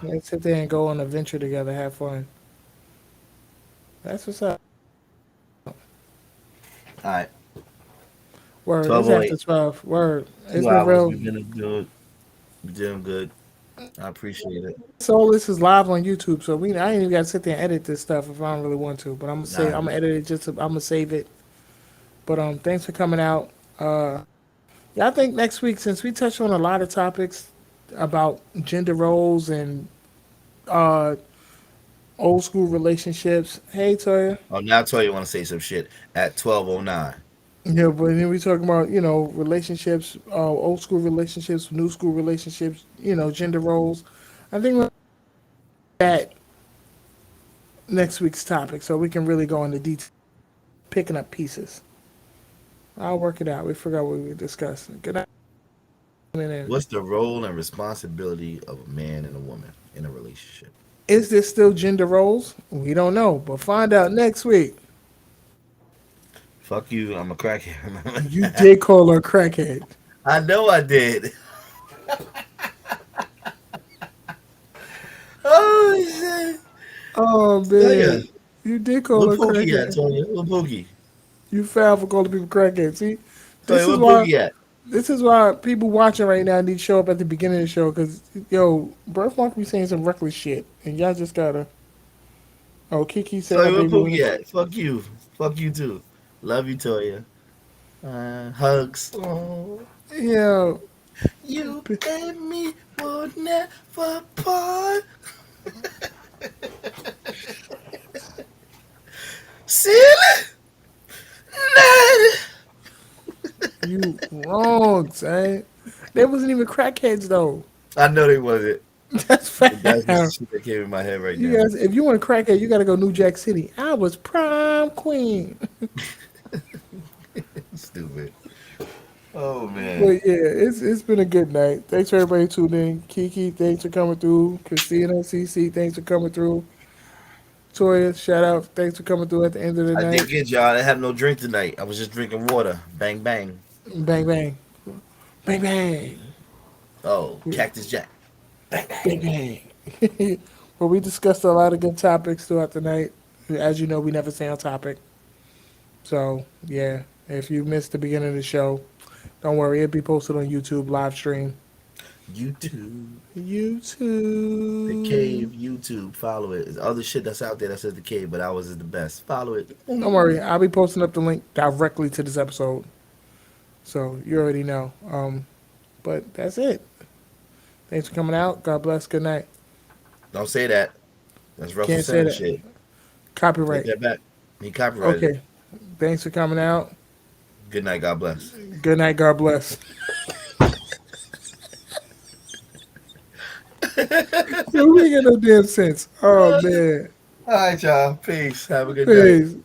They sit there and go on an adventure together, have fun. That's what's up. All right, Word. It's after 12:08. 12. Word. It's Two been hours. real. We've been doing, doing good. I appreciate it. So this is live on YouTube, so I ain't even got to sit there and edit this stuff if I don't really want to. But Nah, I'm gonna edit it I'm gonna save it. But thanks for coming out. Yeah, I think next week since we touched on a lot of topics about gender roles and uh old school relationships. Hey Toya. oh, now I tell you, want to say some shit at 12:09. Yeah, but then we talking about relationships, old school relationships, new school relationships, gender roles. I think that next week's topic, so we can really go into detail, picking up pieces. I'll work it out. We forgot what we were discussing. Good night. And What's the role and responsibility of a man and a woman in a relationship? is this still gender roles? We don't know, but find out next week. Fuck you, I'm a You crackhead. did call her a crackhead. I know I did. Oh shit! Oh Tell ya, man, you did call where her a Pookie at? crackhead. Tell ya, where Pookie? You foul for calling people crackhead. See, Tell this ya, is where why Pookie at? This is why people watching right now need to show up at the beginning of the show because, yo, Birthmark be saying some reckless shit. And y'all just gotta. Oh, Kiki said her Toya, where baby Pookie was. at? Fuck you. Fuck you too. Love you, Toya. Hugs. Oh, Yo, you and me will never part. Silly night. you wrong, son. They wasn't even crackheads, though. I know they wasn't. That's But that's just the fact. shit that came in my head right You now. guys, if you want a crackhead, you gotta go New Jack City. I was prom queen. Stupid. Oh man. But yeah, it's been a good night. Thanks for everybody tuning in. Kiki, thanks for coming through. Christina, CC, thanks for coming through. Toya, shout out, thanks for coming through at the end of the I did night. good, y'all. I didn't have no drink tonight. I was just drinking water. Bang bang. Bang bang, bang bang, Oh, Cactus Jack. Bang bang bang. bang. Well, we discussed a lot of good topics throughout the night. As you know, we never stay on topic. So yeah, if you missed the beginning of the show, don't worry, it'll be posted on YouTube live stream. YouTube. The YouTube. Cave, YouTube. Follow it. There's other shit that's out there that says the Cave, but ours is the best. Follow it. Don't worry, I'll be posting up the link directly to this episode. So you already know. But that's it. Thanks for coming out. God bless. Good night. Don't say that. That's Russell Can't say Simmons that. shit. Take Copyright. that back. He copyrighted it. Okay. Thanks for coming out. Good night. God bless. Good night. God bless. Yo, we ain't got no damn sense. Oh man. All right, y'all. Peace. Have a good night. Peace.